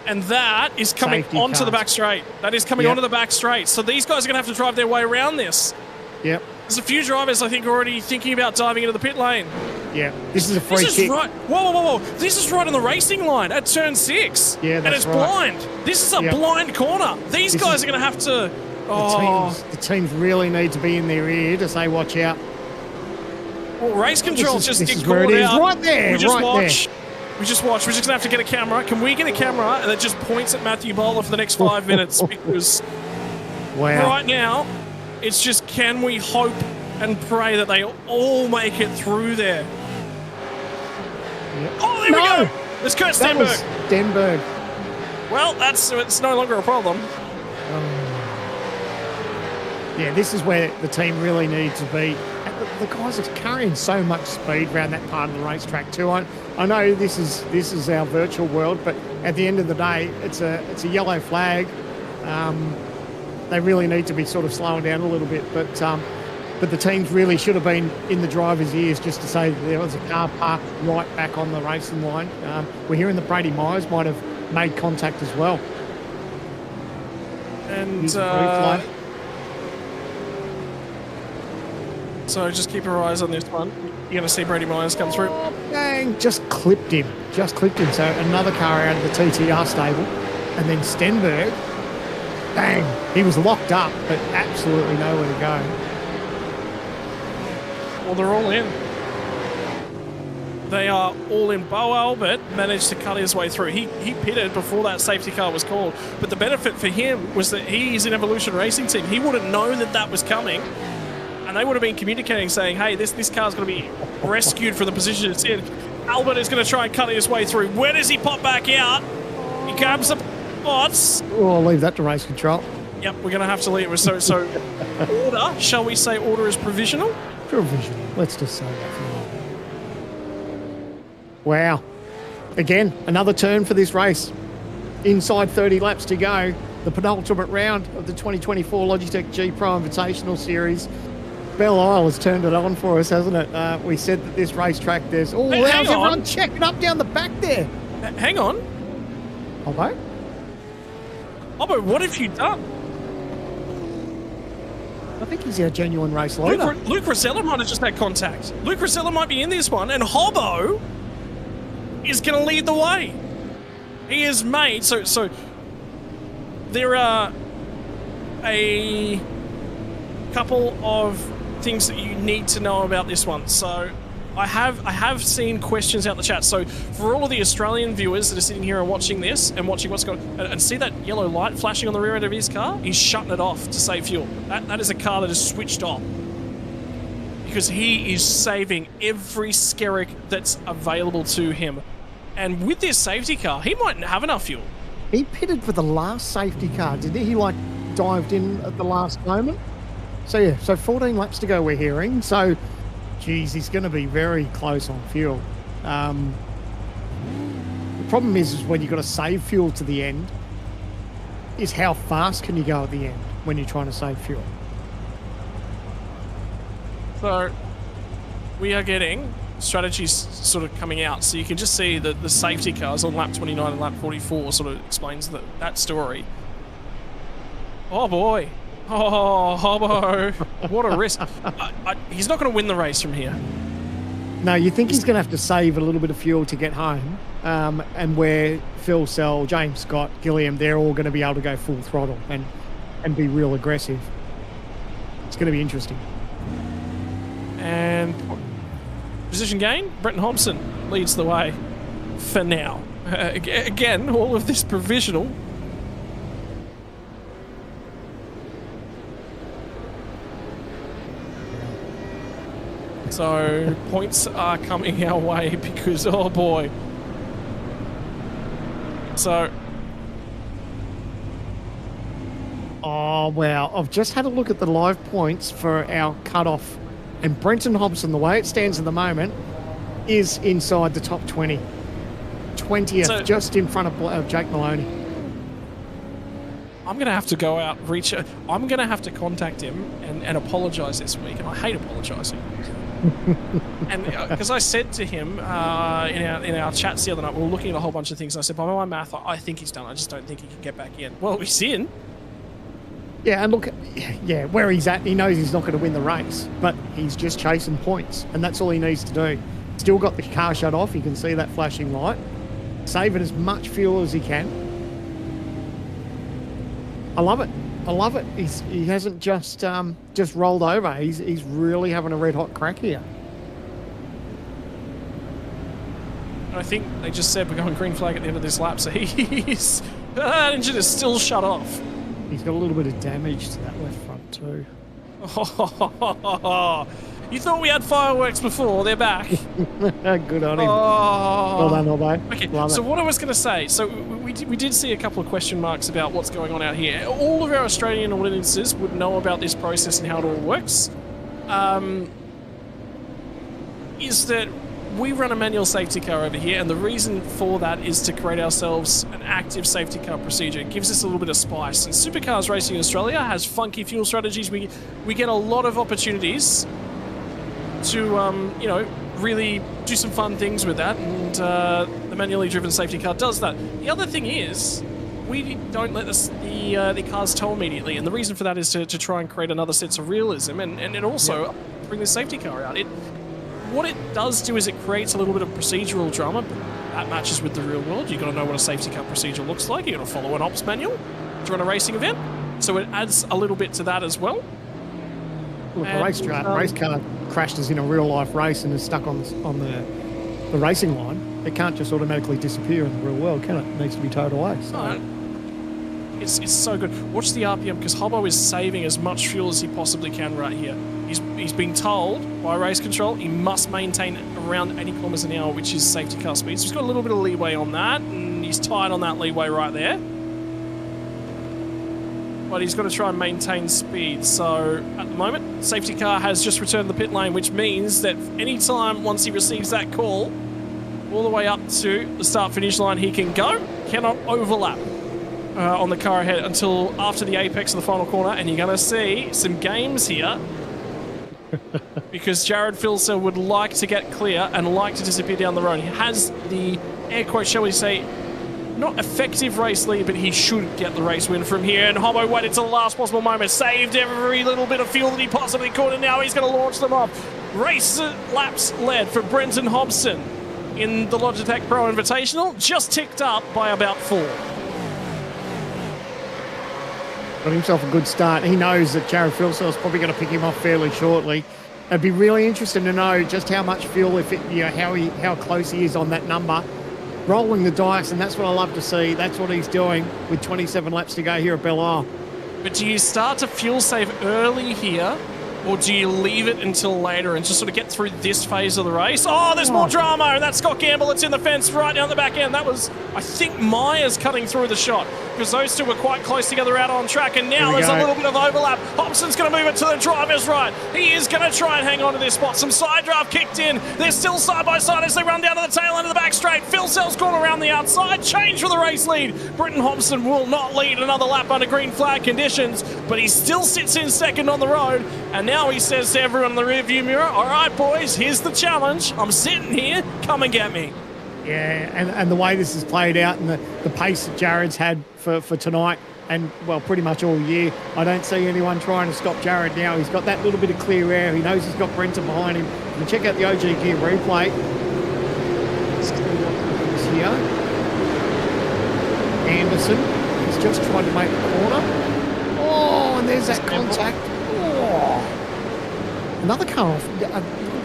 And that is coming onto the back straight. That is coming onto the back straight. So these guys are going to have to drive their way around this. Yep. There's a few drivers, I think, already thinking about diving into the pit lane. Yeah, this is a free kick. Right. Whoa. This is right on the racing line at turn 6. Yeah, that's and it's blind. This is a blind corner. These guys are going to have to... The teams really need to be in their ear to say, watch out. Well, race control just did call it out. Right there, We just right watch. there. We just watch. We're just going to have to get a camera. Can we get a camera that just points at Matthew Bowler for the next 5 minutes? Because right now, it's just, can we hope and pray that they all make it through there? Yep. Oh, there we go. It's Kurt Stenberg. Stenberg. Well, it's no longer a problem. Yeah, this is where the team really need to be. The guys are carrying so much speed around that part of the racetrack too. I know this is our virtual world, but at the end of the day, it's a yellow flag. They really need to be sort of slowing down a little bit, but the teams really should have been in the driver's ears just to say there was a car parked right back on the racing line. We're hearing that Brady Myers might have made contact as well. And so just keep your eyes on this one. You're going to see Brady Myers come through. Oh, dang, just clipped him. So another car out of the TTR stable. And then Stenberg, bang, he was locked up, but absolutely nowhere to go. Well, they're all in. They are all in. Bo Albert managed to cut his way through. He pitted before that safety car was called. But the benefit for him was that he's an Evolution Racing team. He wouldn't know that was coming. And they would have been communicating, saying, hey, this car's going to be rescued from the position it's in. Albert is going to try and cut his way through. Where does he pop back out? He grabs the spots. Oh, I'll leave that to race control. Yep, we're going to have to leave. So order, shall we say order is provisional? Provisional. Let's just say that for Wow. Again, another turn for this race. Inside 30 laps to go. The penultimate round of the 2024 Logitech G Pro Invitational Series. Belle has turned it on for us, hasn't it? We said that this racetrack, there's... Oh, Hey, how's hang on. everyone checking up down the back there? Hang on. Hobbo? Hobbo, what have you done? I think he's our genuine race leader. Luke Rosella might have just had contact. Luke Rosella might be in this one, and Hobbo is going to lead the way. He is made... So there are a couple of things that you need to know about this one. So I have seen questions out the chat. So for all of the Australian viewers that are sitting here and watching this and watching what's going on, and see that yellow light flashing on the rear end of his car, he's shutting it off to save fuel. That is a car that is switched off because he is saving every skerrick that's available to him. And with this safety car, he mightn't have enough fuel. He pitted for the last safety car, didn't he? He like dived in at the last moment. So yeah, so 14 laps to go we're hearing. So, geez, he's going to be very close on fuel. The problem is when you've got to save fuel to the end, is how fast can you go at the end when you're trying to save fuel? So we are getting strategies sort of coming out. So you can just see that the safety cars on lap 29 and lap 44 sort of explains that story. Oh boy. Oh, Hobbo. What a risk. He's not going to win the race from here. No, you think he's going to have to save a little bit of fuel to get home. And where Phil Sell, James Scott, Gilliam, they're all going to be able to go full throttle and be real aggressive. It's going to be interesting. And position gain, Brenton Hobson leads the way for now. Again, all of this provisional. So points are coming our way because, oh boy. So. Oh, wow. I've just had a look at the live points for our cutoff. And Brenton Hobson, the way it stands at the moment, is inside the top 20. 20th, So- just in front of Jake Maloney. I'm going to have to go out, I'm going to have to contact him and apologise this week. And I hate apologising. And because I said to him in our chats the other night, we were looking at a whole bunch of things. And I said, by my math, I think he's done. I just don't think he can get back in. Well, he's in. Yeah, and look, yeah, where he's at, he knows he's not going to win the race, but he's just chasing points, and that's all he needs to do. Still got the car shut off. You can see that flashing light. Saving as much fuel as he can. I love it. I love it. He hasn't just rolled over. He's really having a red hot crack here. And I think they just said we're going green flag at the end of this lap, so that engine is still shut off. He's got a little bit of damage to that left front too. You thought we had fireworks before? They're back. Good on him. Oh. Well done, Hobbo. Okay, Love so it. what I was going to say, so we did see a couple of question marks about what's going on out here. All of our Australian audiences would know about this process and how it all works. Is that we run a manual safety car over here, and the reason for that is to create ourselves an active safety car procedure. It gives us a little bit of spice. And Supercars Racing Australia has funky fuel strategies. We get a lot of opportunities to, really do some fun things with that, and the manually driven safety car does that. The other thing is, we don't let the cars tow immediately, and the reason for that is to try and create another sense of realism, and also bring the safety car out. What it does do is it creates a little bit of procedural drama, but that matches with the real world. You've got to know what a safety car procedure looks like. You've got to follow an ops manual to run a racing event, so it adds a little bit to that as well. Look, a race car crashed us in a real life race and is stuck on the racing line. It can't just automatically disappear in the real world, can it? It needs to be towed away. So. No, it's so good. Watch the RPM, because Hobbo is saving as much fuel as he possibly can right here. He's been told by race control he must maintain around 80 kilometers an hour, which is safety car speed. So he's got a little bit of leeway on that, and he's tight on that leeway right there. But he's got to try and maintain speed. So at the moment, safety car has just returned the pit lane, which means that any time once he receives that call, all the way up to the start-finish line he can go. Cannot overlap on the car ahead until after the apex of the final corner, and you're going to see some games here because Jared Filsell would like to get clear and like to disappear down the road. He has the, air quote, shall we say, not effective race lead, but he should get the race win from here. And Hobo waited till the last possible moment, saved every little bit of fuel that he possibly could, and now he's going to launch them off. Race laps led for Brenton Hobson in the Logitech Pro Invitational, just ticked up by about 4. Got himself a good start. He knows that Jared Filsell's probably going to pick him off fairly shortly. It'd be really interesting to know just how much fuel, how close he is on that number. Rolling the dice, and that's what I love to see. That's what he's doing with 27 laps to go here at Belle. But do you start to fuel save early here, or do you leave it until later and just sort of get through this phase of the race? Oh, there's more drama, and that's Scott Gamble. It's in the fence right down the back end. That was, I think, Myers cutting through the shot, because those two were quite close together out on track, and now there's a little bit of overlap. Hobson's going to move it to the driver's right. He is going to try and hang on to this spot. Some side draft kicked in. They're still side by side as they run down to the tail end of the back straight. Filsell's gone around the outside. Change for the race lead. Brenton Hobson will not lead another lap under green flag conditions, but he still sits in second on the road, and now he says to everyone in the rearview mirror, all right, boys, here's the challenge. I'm sitting here. Come and get me. Yeah, and the way this has played out and the pace that Jared's had for tonight and, well, pretty much all year, I don't see anyone trying to stop Jared now. He's got that little bit of clear air. He knows he's got Brenton behind him. You can check out the OG Gear replay. Here. Anderson has just tried to make the corner. Oh, and there's that contact. Oh. Another car off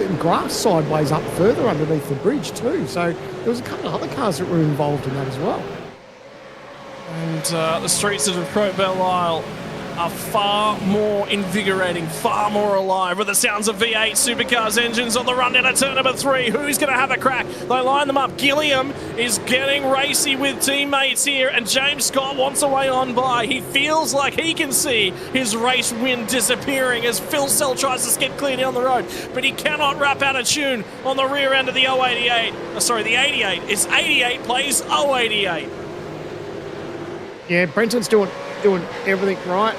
in grass sideways up further underneath the bridge too. So there was a couple of other cars that were involved in that as well. And the streets of Pro Belle Isle are far more invigorating, far more alive with the sounds of V8 supercars engines on the run down to turn number 3. Who's going to have a crack? They line them up. Gilliam is getting racy with teammates here, and James Scott wants a way on by. He feels like he can see his race win disappearing as Filsell tries to skip clear down the road, but he cannot wrap out a tune on the rear end of the 088. The 88. It's 88 plays 088. Yeah, Brenton's doing everything right.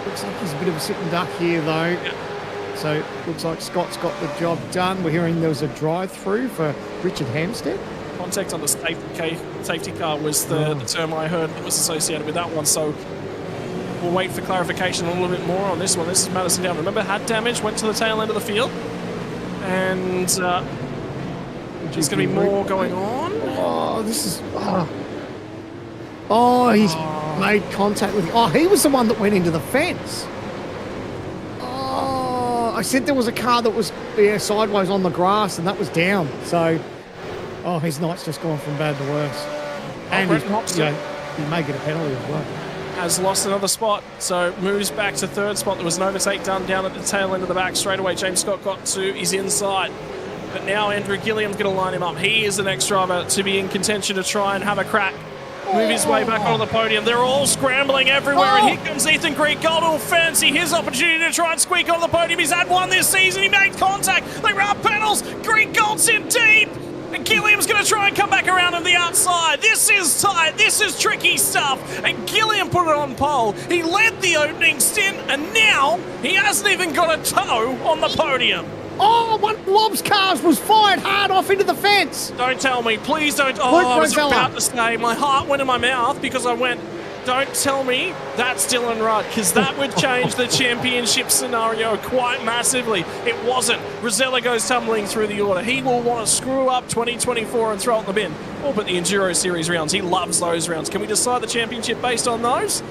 Looks like he's a bit of a sitting duck here, though. Yeah. So looks like Scott's got the job done. We're hearing there was a drive-through for Richard Hampstead. Contact on the safety car was the term I heard that was associated with that one. So we'll wait for clarification a little bit more on this one. This is Madison Down. Remember, had damage, went to the tail end of the field. And there's going to be more going on. Oh, this is... Oh, he's made contact with... Oh, he was the one that went into the fence. Oh, I said there was a car that was sideways on the grass, and that was down. So, oh, his night's just gone from bad to worse. And he may get a penalty as well. Has lost another spot, so moves back to third spot. There was an overtake done down at the tail end of the back straight away. James Scott got to his inside. But now Andrew Gilliam's going to line him up. He is the next driver to be in contention to try and have a crack. Move his way back onto the podium. They're all scrambling everywhere, and here comes Ethan Greek. Gold will fancy his opportunity to try and squeak on the podium. He's had one this season. He made contact. They run pedals. Greek Gold's in deep. And Gilliam's going to try and come back around on the outside. This is tight. This is tricky stuff. And Gilliam put it on pole. He led the opening stint, and now he hasn't even got a toe on the podium. Oh, one of Lob's cars was fired hard off into the fence. Don't tell me. Please don't. Oh, I was about to say, my heart went in my mouth because I went, don't tell me that's Dylan Rudd, because that would change the championship scenario quite massively. It wasn't. Rosella goes tumbling through the order. He will want to screw up 2024 and throw it in the bin. All but the Enduro Series rounds. He loves those rounds. Can we decide the championship based on those?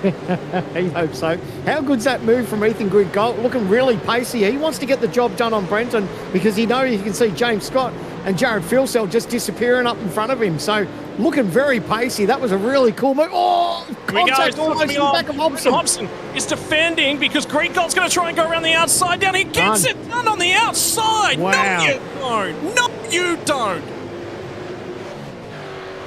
He hopes so. How good's that move from Ethan Greek Gold? Looking really pacey. He wants to get the job done on Brenton because he knows he can see James Scott and Jared Filsell just disappearing up in front of him. So looking very pacey. That was a really cool move. Oh, contact almost in the back of Hobson. Hobson is defending because Greek Gold's going to try and go around the outside down. He gets it done on the outside. Wow. No, you don't. No, you don't.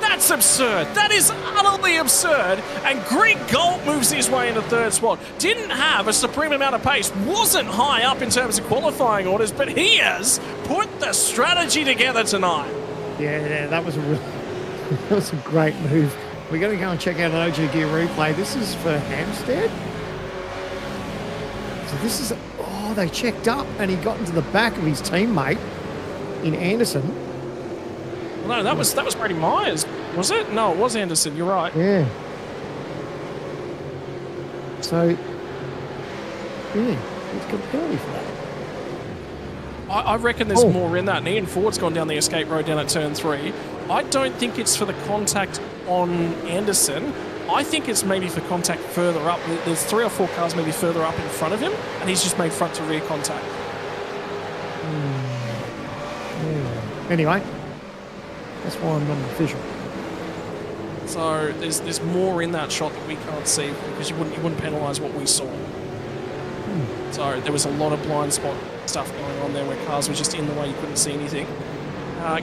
That's That's absurd. That is utterly absurd. And Greg Galt moves his way into third spot. Didn't have a supreme amount of pace. Wasn't high up in terms of qualifying orders, but he has put the strategy together tonight. Yeah, that was that was a great move. We're going to go and check out an OG Gear replay. This is for Hampstead. So this is, oh, they checked up and he got into the back of his teammate in Anderson. No, that was Brady Myers, was it? No, it was Anderson. You're right. Yeah. So, yeah, he's got a penalty for that. I reckon there's more in that. And Ian Ford's gone down the escape road down at turn 3. I don't think it's for the contact on Anderson. I think it's maybe for contact further up. There's 3 or 4 cars maybe further up in front of him, and he's just made front to rear contact. Anyway, that's why I'm not an official. So there's more in that shot that we can't see because you wouldn't penalise what we saw. So there was a lot of blind spot stuff going on there where cars were just in the way, you couldn't see anything.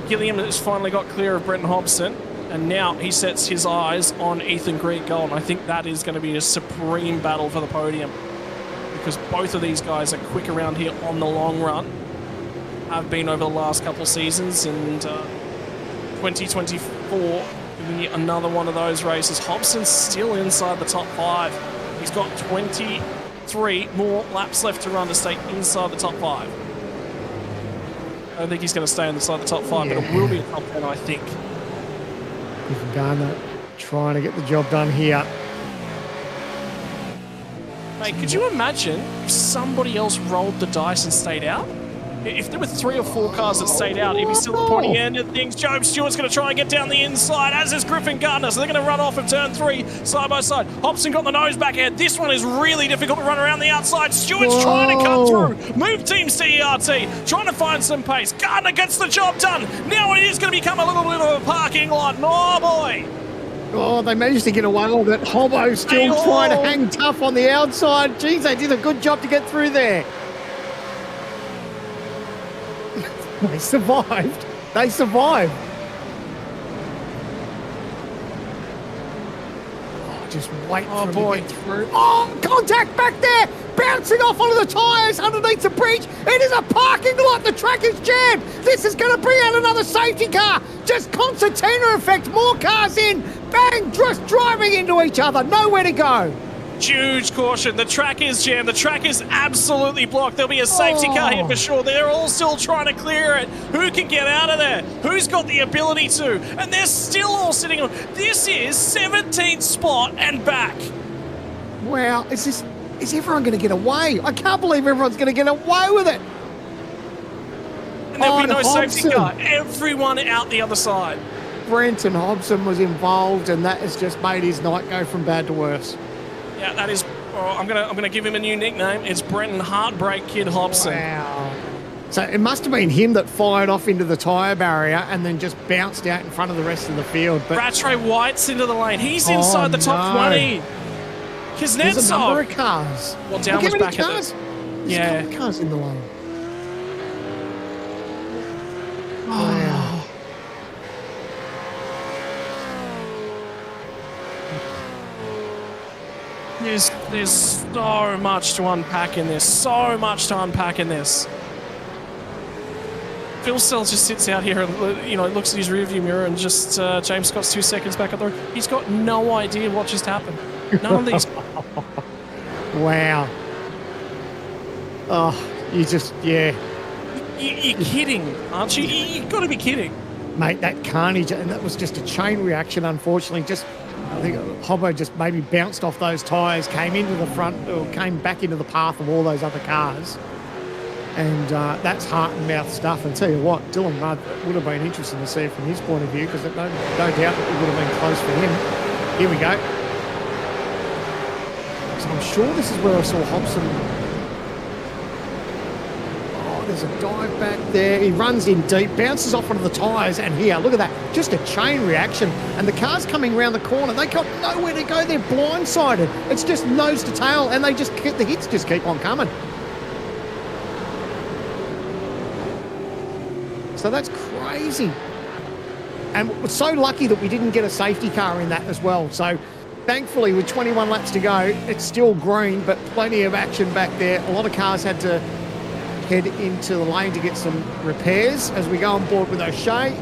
Gilliam has finally got clear of Brenton Hobson, and now he sets his eyes on Ethan Greek-Gold, and I think that is going to be a supreme battle for the podium because both of these guys are quick around here on the long run, have been over the last couple of seasons, and 2024 will be another one of those races. Hobson's still inside the top 5. He's got 23 more laps left to run to stay inside the top 5. I don't think he's going to stay inside the top 5, but it will be a top 10, I think. Ethan Garner trying to get the job done here. Mate, could you imagine if somebody else rolled the dice and stayed out? If there were 3 or 4 cars that stayed out, if he's still at the pointy end of things, Job Stewart's going to try and get down the inside, as is Griffin Gardner. So they're going to run off of turn 3, side by side. Hobson got the nose back ahead. This one is really difficult to run around the outside. Stewart's trying to cut through. Move Team CERT, trying to find some pace. Gardner gets the job done. Now it is going to become a little bit of a parking lot. Oh, boy. Oh, they managed to get away with it. Hobbo still trying to hang tough on the outside. Geez, they did a good job to get through there. They survived. They survived. Oh, just wait for him to get through. Oh, contact back there. Bouncing off onto the tyres underneath the bridge. It is a parking lot. The track is jammed. This is going to bring out another safety car. Just concertina effect. More cars in. Bang, just driving into each other. Nowhere to go. Huge caution. The track is jammed. The track is absolutely blocked. There'll be a safety car here for sure. They're all still trying to clear it. Who can get out of there? Who's got the ability to? And they're still all sitting on. This is 17th spot and back. Wow, is everyone going to get away? I can't believe everyone's going to get away with it. And there'll be no safety car. Everyone out the other side. Brenton Hobson was involved, and that has just made his night go from bad to worse. Yeah, that is. Oh, I'm gonna give him a new nickname. It's Brenton Heartbreak Kid Hobson. Wow. So it must have been him that fired off into the tyre barrier and then just bounced out in front of the rest of the field. But Rattray White's into the lane. He's inside the top 20. There's a number of cars. Well, down was back at this. There's a couple of cars in the lane. Wow. There's so much to unpack in this. So much to unpack in this. Phil Sells just sits out here and looks at his rearview mirror and just James Scott's 2 seconds back up there. He's got no idea what just happened. None of these. Wow. Oh, you're kidding, aren't you? You've got to be kidding. Mate, that carnage, and that was just a chain reaction, unfortunately. I think Hobbo just maybe bounced off those tyres, came into the front, or came back into the path of all those other cars. And that's heart and mouth stuff. And tell you what, Dylan Rudd would have been interesting to see it from his point of view, because no doubt that it would have been close for him. Here we go. So I'm sure this is where I saw Hobson. Oh, there's a dive back there. He runs in deep, bounces off onto the tyres, and here, look at that. Just a chain reaction. And the car's coming around the corner. They got nowhere to go. They're blindsided. It's just nose to tail, and the hits just keep on coming. So that's crazy. And we're so lucky that we didn't get a safety car in that as well. So thankfully, with 21 laps to go, it's still green, but plenty of action back there. A lot of cars had to head into the lane to get some repairs as we go on board with O'Shea.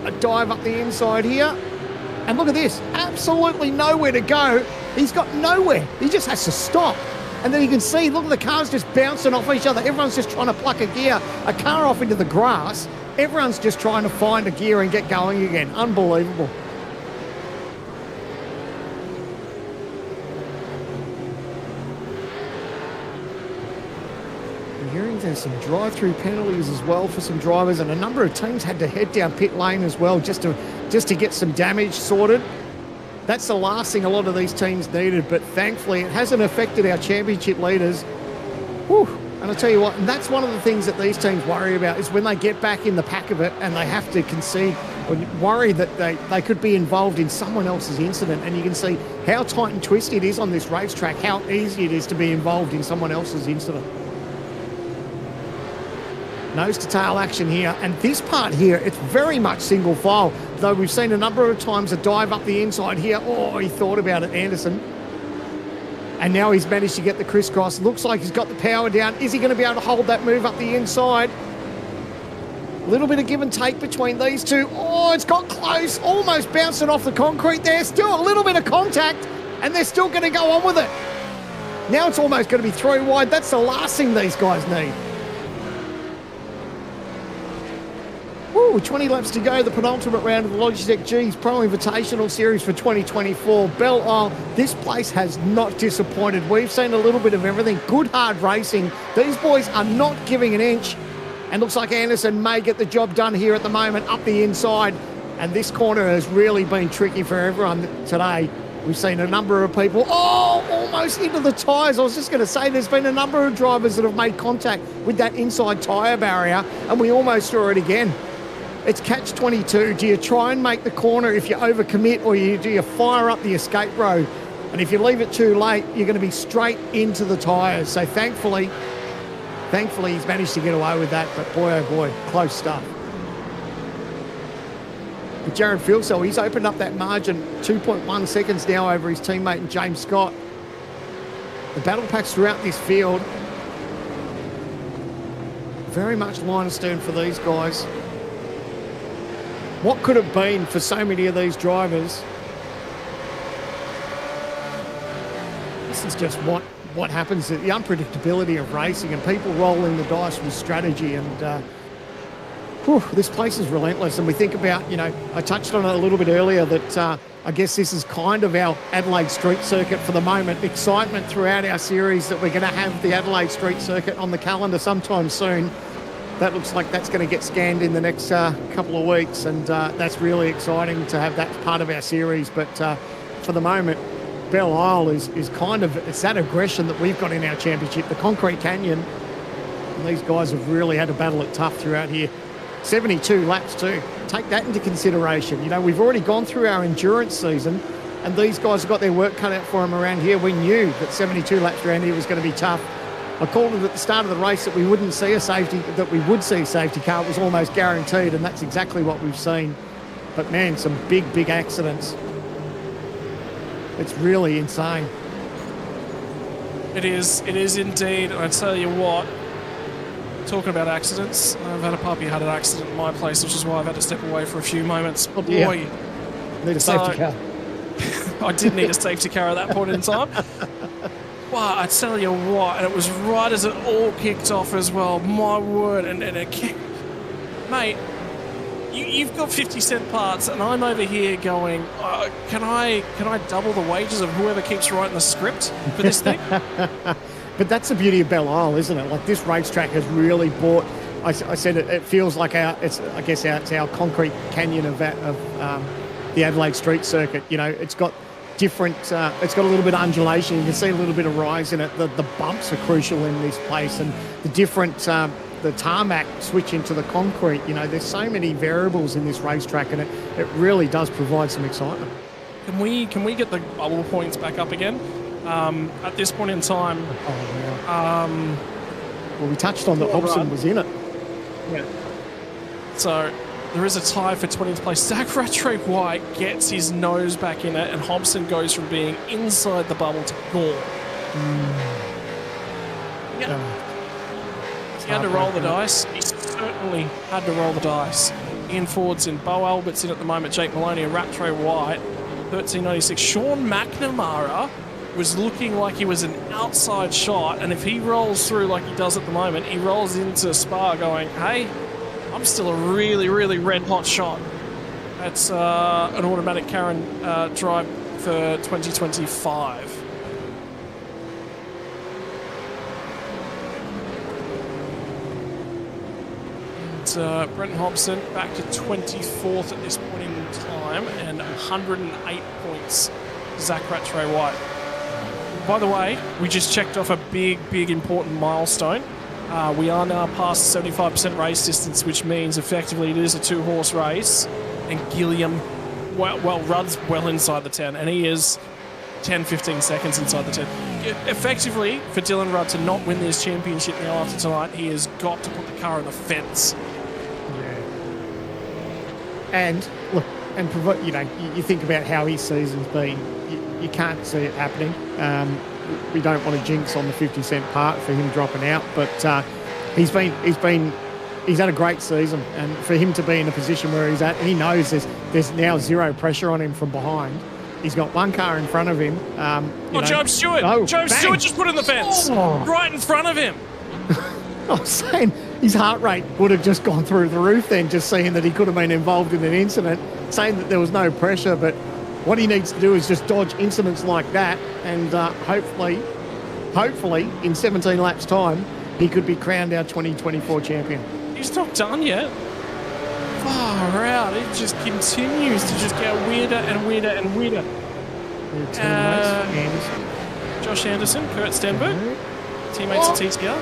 A dive up the inside here. And look at this, absolutely nowhere to go. He's got nowhere. He just has to stop. And then you can see, look at the cars just bouncing off each other. Everyone's just trying to pluck a gear, a car off into the grass. Everyone's just trying to find a gear and get going again. Unbelievable. I'm hearing there's some drive-through penalties as well for some drivers, and a number of teams had to head down pit lane as well just to get some damage sorted. That's the last thing a lot of these teams needed, but thankfully it hasn't affected our championship leaders. Whew. And I'll tell you what, and that's one of the things that these teams worry about is when they get back in the pack of it and they have to concede or worry that they could be involved in someone else's incident. And you can see how tight and twisty it is on this racetrack, how easy it is to be involved in someone else's incident. Nose to tail action here, and this part here, it's very much single file, though we've seen a number of times a dive up the inside here. Oh, he thought about it, Anderson. And now he's managed to get the crisscross. Looks like he's got the power down. Is he going to be able to hold that move up the inside? A little bit of give and take between these two. Oh, it's got close, almost bouncing off the concrete there. Still a little bit of contact, and they're still going to go on with it. Now it's almost going to be throw wide. That's the last thing these guys need. Ooh, 20 laps to go, the penultimate round of the Logitech G's Pro Invitational Series for 2024. Belle Isle, this place has not disappointed. We've seen a little bit of everything. Good, hard racing. These boys are not giving an inch. And looks like Anderson may get the job done here at the moment, up the inside. And this corner has really been tricky for everyone today. We've seen a number of people, almost into the tyres. I was just going to say there's been a number of drivers that have made contact with that inside tyre barrier, and we almost saw it again. It's catch-22. Do you try and make the corner if you overcommit, or do you fire up the escape road? And if you leave it too late, you're going to be straight into the tyres. So thankfully he's managed to get away with that. But boy, oh boy, close stuff. But Jared Filsell, he's opened up that margin 2.1 seconds now over his teammate and James Scott. The battle packs throughout this field. Very much line astern for these guys. What could have been for so many of these drivers? This is just what happens, the unpredictability of racing and people rolling the dice with strategy. And this place is relentless. And we think about, I touched on it a little bit earlier that I guess this is kind of our Adelaide Street Circuit for the moment. Excitement throughout our series that we're going to have the Adelaide Street Circuit on the calendar sometime soon. That looks like that's going to get scanned in the next couple of weeks, and that's really exciting to have that part of our series. But for the moment, Belle Isle is kind of, it's that aggression that we've got in our championship, the Concrete Canyon, and these guys have really had to battle it tough throughout here. 72 laps too. Take that into consideration. We've already gone through our endurance season, and these guys have got their work cut out for them around here. We knew that 72 laps around here was going to be tough. I called it at the start of the race that we would see a safety car. It was almost guaranteed, and that's exactly what we've seen. But man, some big accidents. It's really insane. It is indeed. And I tell you what, talking about accidents, I've had a puppy had an accident in my place, which is why I've had to step away for a few moments. Oh boy, need a safety car. I did need a safety car at that point in time. Well, I tell you what, and it was right as it all kicked off as well. My word, and it kicked. Mate, you've got 50-cent parts, and I'm over here going, can I double the wages of whoever keeps writing the script for this thing? But that's the beauty of Belle Isle, isn't it? Like, this racetrack has really brought. I said it feels like it's our Concrete Canyon of the Adelaide Street Circuit. It's got different, it's got a little bit of undulation. You can see a little bit of rise in it. The bumps are crucial in this place, and the different, the tarmac switching to the concrete. There's so many variables in this racetrack, and it really does provide some excitement. Can we get the bubble points back up again? At this point in time, well, we touched on that Hobson was in it. Yeah. So there is a tie for 20th place. Zach Rattray White gets his nose back in it, and Hobson goes from being inside the bubble to gone. He had to roll the dice. He certainly had to roll the dice. Ian Ford's in, Bo Albert's in at the moment, Jake Maloney and Rattray White, 1396. Sean McNamara was looking like he was an outside shot, and if he rolls through like he does at the moment, he rolls into Spa going, hey, I'm still a really, really red-hot shot. That's an automatic Karen drive for 2025. Brenton Hobson back to 24th at this point in time, and 108 points. Zach Rattray White. By the way, we just checked off a big, big important milestone. We are now past the 75% race distance, which means effectively it is a 2-horse race, and Gilliam, well, Rudd's well inside the 10, and he is 10-15 seconds inside the 10. Effectively, for Dylan Rudd to not win this championship now after tonight, he has got to put the car on the fence. And look, and you know, you think about how his season's been. You can't see it happening. We don't want to jinx on the 50-cent part for him dropping out, but he's had a great season, and for him to be in a position where he's at, and he knows there's now zero pressure on him from behind. He's got one car in front of him. Job Stewart! Oh, Job Stewart just put in the fence, right in front of him. I was saying his heart rate would have just gone through the roof then, just seeing that he could have been involved in an incident, saying that there was no pressure, but what he needs to do is just dodge incidents like that, and hopefully, in 17 laps' time, he could be crowned our 2024 champion. He's not done yet. Far out. It just continues to just get weirder and weirder and weirder. Josh Anderson, Kurt Stenberg, teammates at TCR.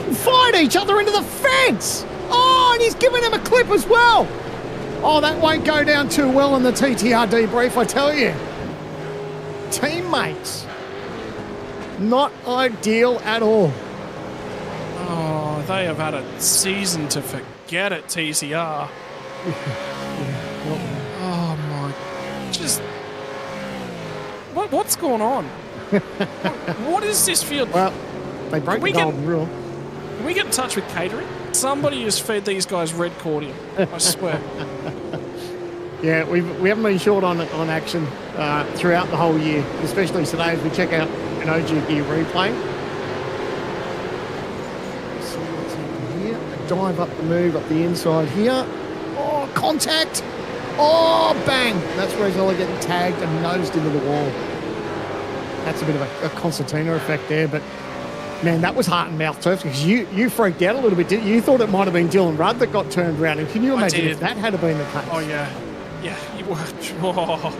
Fight each other into the fence! Oh, and he's giving him a clip as well! Oh, that won't go down too well in the TTR debrief, I tell you. Teammates. Not ideal at all. Oh, they have had a season to forget at TCR. Oh, my. Just... What's going on? What is this field? Well, they broke the golden rule. Can we get in touch with catering? Somebody just fed these guys red cordial, I swear. Yeah, we haven't been short on action throughout the whole year, especially today as we check out an OG Gear replay. Let's see what's happening here. A dive up the move, up the inside here. Oh, contact! Oh, bang! That's where he's only getting tagged and nosed into the wall. That's a bit of a concertina effect there, but man, that was heart and mouth turf, because you freaked out a little bit, didn't you? You thought it might have been Dylan Rudd that got turned around, and can you imagine if that had been the case? Oh, yeah. Yeah, you were. Oh.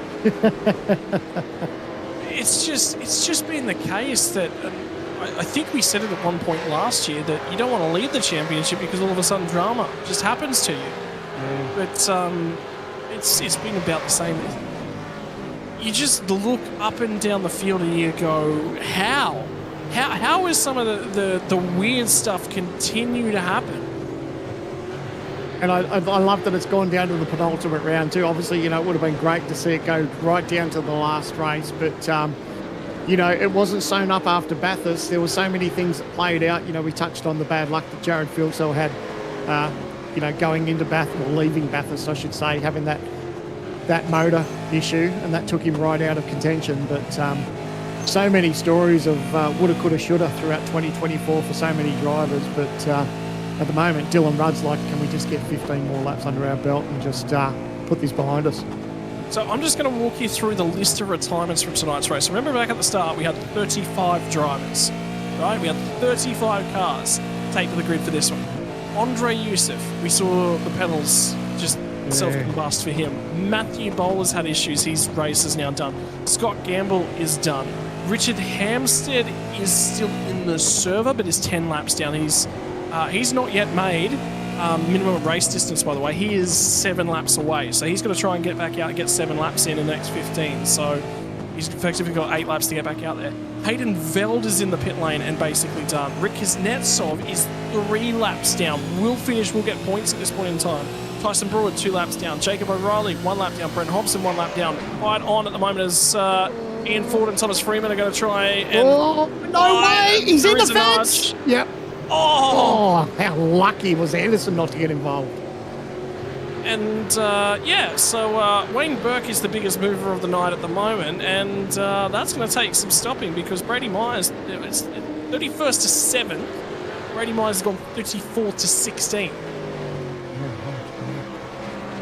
It's just been the case that I think we said it at one point last year that you don't want to lead the championship because all of a sudden drama just happens to you. Yeah. But it's been about the same. You just look up and down the field and you go, how? How is some of the weird stuff continue to happen? And I love that it's gone down to the penultimate round too. Obviously, you know, it would have been great to see it go right down to the last race, but you know, it wasn't sewn up after Bathurst. There were so many things that played out. You know, we touched on the bad luck that Jared Fieldcell had, you know, going into Bathurst, or leaving Bathurst, I should say, having that motor issue, and that took him right out of contention. But so many stories of woulda, coulda, shoulda throughout 2024 for so many drivers. But at the moment, Dylan Rudd's like, can we just get 15 more laps under our belt and just put this behind us? So I'm just going to walk you through the list of retirements from tonight's race. Remember back at the start, we had 35 drivers, right? We had 35 cars take to the grid for this one. Andre Youssef, we saw the pedals just self-combust for him. Matthew Bowler's had issues. His race is now done. Scott Gamble is done. Richard Hampstead is still in the server, but is 10 laps down. He's not yet made minimum race distance, by the way. He is 7 laps away, so he's got to try and get back out and get 7 laps in the next 15. So he's effectively got 8 laps to get back out there. Hayden Veld is in the pit lane and basically done. Rick Kuznetsov is 3 laps down. Will finish, will get points at this point in time. Tyson Brewer 2 laps down. Jacob O'Reilly 1 lap down. Brent Hobson 1 lap down. Quite on at the moment as Ian Ford and Thomas Freeman are going to try and... Oh, no way! He's in the fence! Yep. Oh, how lucky was Anderson not to get involved. And yeah, so Wayne Burke is the biggest mover of the night at the moment, and that's going to take some stopping because Brady Myers, it's 31st to 7th. Brady Myers has gone 34 to 16.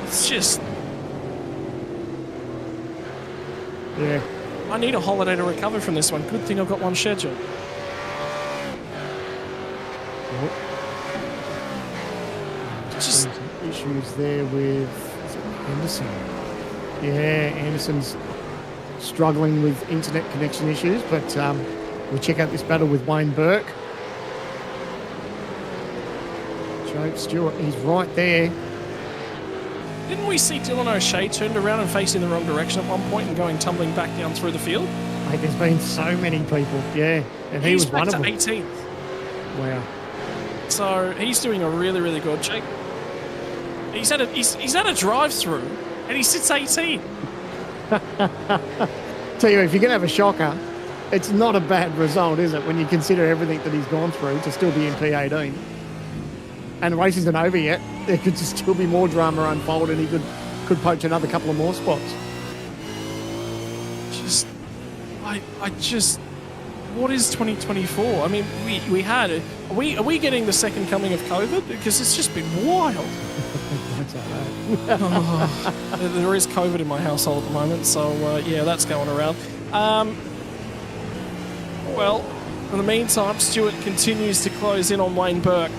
It's just... Yeah. I need a holiday to recover from this one. Good thing I've got one scheduled. Just issues there with Anderson. Yeah, Anderson's struggling with internet connection issues, but we'll check out this battle with Wayne Burke. Joe Stewart, he's right there. Didn't we see Dylan O'Shea turned around and facing the wrong direction at one point and going tumbling back down through the field? Mate, there's been so many people, yeah, and he was one of them. 18th. Wow. So he's doing a really, really good. Jake, he's had a drive-through and he sits 18. Tell you, if you're going to have a shocker, it's not a bad result, is it, when you consider everything that he's gone through to still be in P18. And the race isn't over yet. There could still be more drama unfold and he could poach another couple of more spots. What is 2024? I mean, we had it. Are we getting the second coming of COVID? Because it's just been wild. There is COVID in my household at the moment, so yeah, that's going around. Well, in the meantime, Stewart continues to close in on Wayne Burke.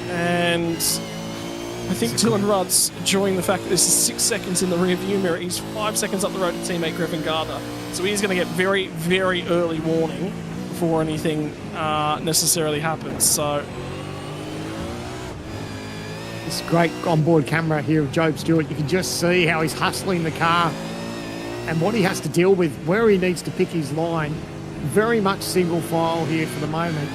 And I think Dylan Rudd's enjoying the fact that this is 6 seconds in the rear view mirror. He's 5 seconds up the road to teammate Griffin Gardner. So he's going to get very, very early warning before anything necessarily happens. So this great onboard camera here of Job Stewart. You can just see how he's hustling the car and what he has to deal with, where he needs to pick his line. Very much single file here for the moment.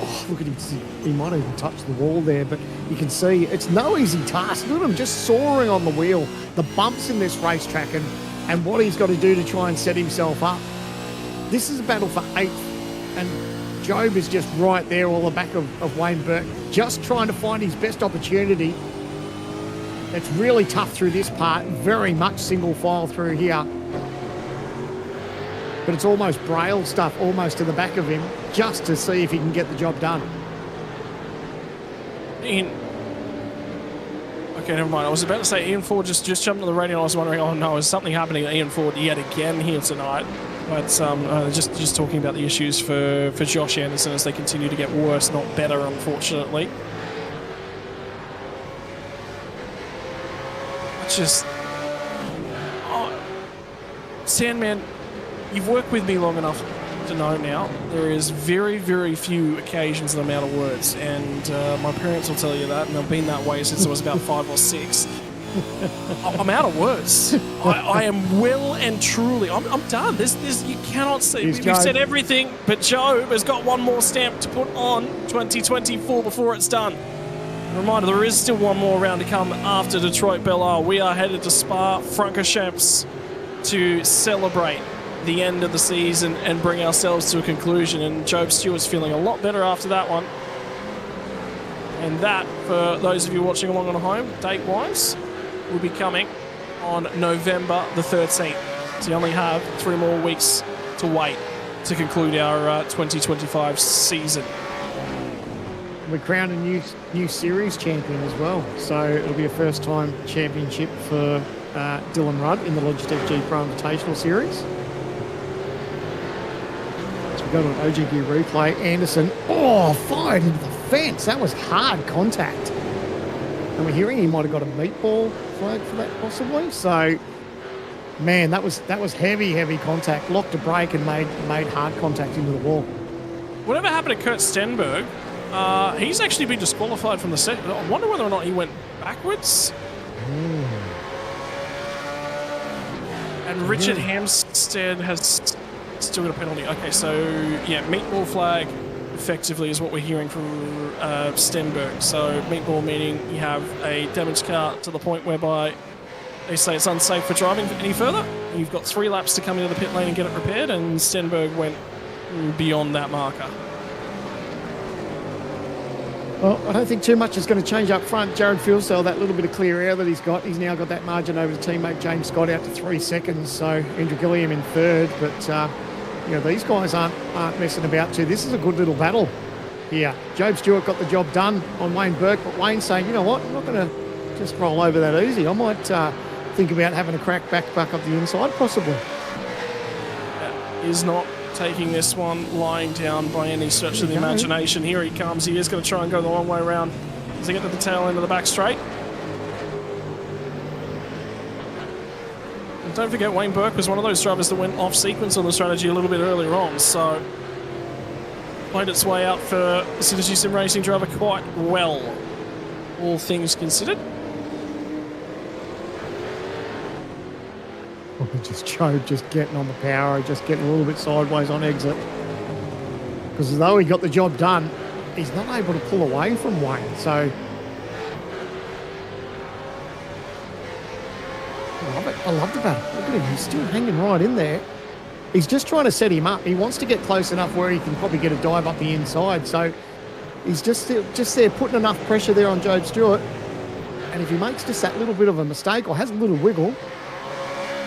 Oh, look at him. He might even touch the wall there, but you can see it's no easy task. Look at him just soaring on the wheel. The bumps in this racetrack and what he's got to do to try and set himself up. This is a battle for 8th, and Job is just right there all the back of Wayne Burke, just trying to find his best opportunity. It's really tough through this part, very much single file through here. But it's almost braille stuff almost to the back of him, just to see if he can get the job done. Okay, never mind. I was about to say Ian Ford just jumped on the radio and I was wondering, oh no, is something happening to Ian Ford yet again here tonight? But just talking about the issues for Josh Anderson as they continue to get worse, not better, unfortunately. Sandman, you've worked with me long enough to know now there is very, very few occasions that I'm out of words, and my parents will tell you that, and they've been that way since I was about 5 or 6. I'm out of words. I am well and truly. I'm done. This you cannot see. We've said everything, but Joe has got one more stamp to put on 2024 before it's done. Reminder: there is still one more round to come after Detroit Belle Isle. We are headed to Spa-Francorchamps to celebrate the end of the season and bring ourselves to a conclusion. And Job Stewart's feeling a lot better after that one. And that, for those of you watching along on home, date-wise, will be coming on November the 13th. So you only have 3 more weeks to wait to conclude our 2025 season. We crowned a new series champion as well. So it'll be a first-time championship for Dylan Rudd in the Logitech G Pro Invitational Series. So we go to an OG Gear replay. Anderson, fired into the fence. That was hard contact. And we're hearing he might have got a meatball flag for that possibly. So, man, that was heavy contact. Locked a brake and made hard contact into the wall. Whatever happened to Kurt Stenberg, he's actually been disqualified from the set. I wonder whether or not he went backwards. And Richard Hampstead has still got a penalty. Okay, so yeah, meatball flag effectively, is what we're hearing from Stenberg. So meatball meaning you have a damaged car to the point whereby they say it's unsafe for driving any further. You've got 3 laps to come into the pit lane and get it repaired, and Stenberg went beyond that marker. Well, I don't think too much is going to change up front. Jared Filsell, that little bit of clear air that he's now got that margin over the teammate James Scott out to 3 seconds. So Andrew Gilliam in third, but these guys aren't messing about too. This is a good little battle here. Job Stewart got the job done on Wayne Burke, but Wayne's saying, you know what, I'm not going to just roll over that easy. I might think about having a crack back up the inside, possibly. Is not taking this one lying down by any stretch of the imagination. Here he comes. He is going to try and go the long way around as he get to the tail end of the back straight. And don't forget, Wayne Burke was one of those drivers that went off sequence on the strategy a little bit earlier on, so played its way out for the Synergy Sim Racing driver quite well, all things considered. Just Job just getting on the power, just getting a little bit sideways on exit. Because although he got the job done, he's not able to pull away from Wayne. So I love it. I love the battle. Look at him. He's still hanging right in there. He's just trying to set him up. He wants to get close enough where he can probably get a dive up the inside. So he's just there putting enough pressure there on Job Stewart. And if he makes just that little bit of a mistake or has a little wiggle,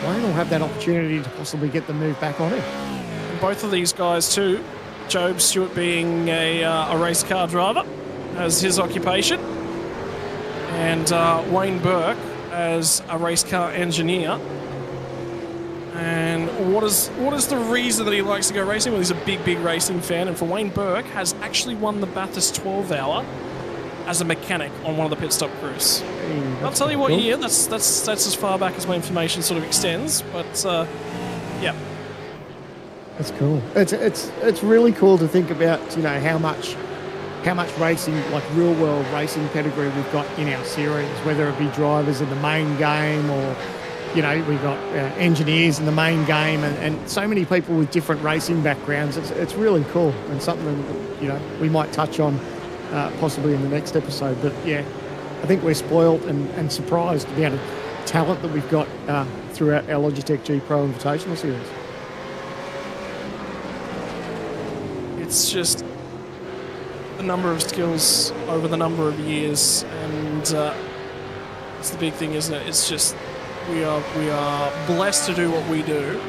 Wayne will have that opportunity to possibly get the move back on him. And both of these guys too, Job Stewart being a race car driver as his occupation, and Wayne Burke as a race car engineer. And what is the reason that he likes to go racing? Well, he's a big racing fan, and for Wayne Burke has actually won the Bathurst 12-hour as a mechanic on one of the pit stop crews. I'll tell you what year. That's as far back as my information sort of extends. But yeah, that's cool. It's really cool to think about. How much racing, like real world racing pedigree we've got in our series, whether it be drivers in the main game or we've got engineers in the main game, and so many people with different racing backgrounds. It's really cool, and something we might touch on possibly in the next episode. But yeah, I think we're spoiled and surprised at the amount of talent that we've got throughout our Logitech G Pro Invitational Series. it's just the number of skills over the number of years, and it's the big thing, isn't it? It's just we are blessed to do what we do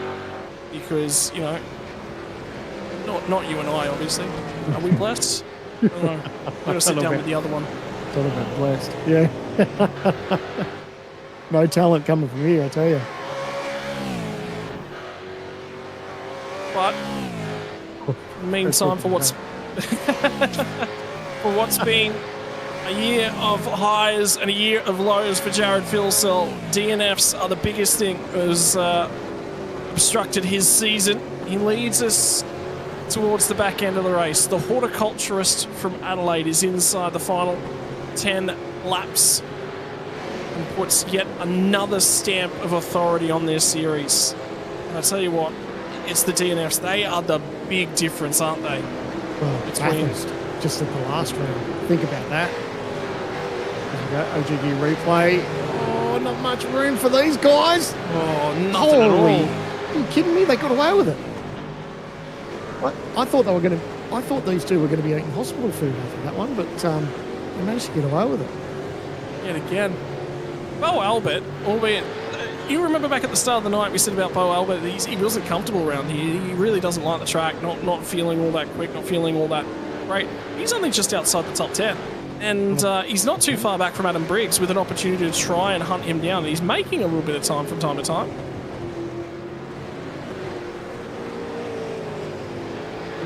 because, you know, not you and I, obviously. Are we blessed? I don't know. I'm going to sit down with the other one. It's all about blessed. Yeah. No talent coming from here, I tell you. But in the meantime, for what's been a year of highs and a year of lows for Jared Filsell, DNFs are the biggest thing that has obstructed his season. He leads us towards the back end of the race. The horticulturist from Adelaide is inside the final 10 laps and puts yet another stamp of authority on their series. And I tell you what, it's the DNFs. They are the big difference, aren't they? Well, Bathurst, just at the last round. Think about that. There we go, OGG replay. Oh, not much room for these guys. Oh, nothing at all. Are you kidding me? They got away with it. What? I thought these two were going to be eating hospital food after that one, but they managed to get away with it. Yet again. Bo Albert, albeit, you remember back at the start of the night we said about Bo Albert, he wasn't comfortable around here. He really doesn't like the track, not feeling all that quick, not feeling all that great. He's only just outside the top 10. And he's not too far back from Adam Briggs with an opportunity to try and hunt him down. He's making a little bit of time from time to time.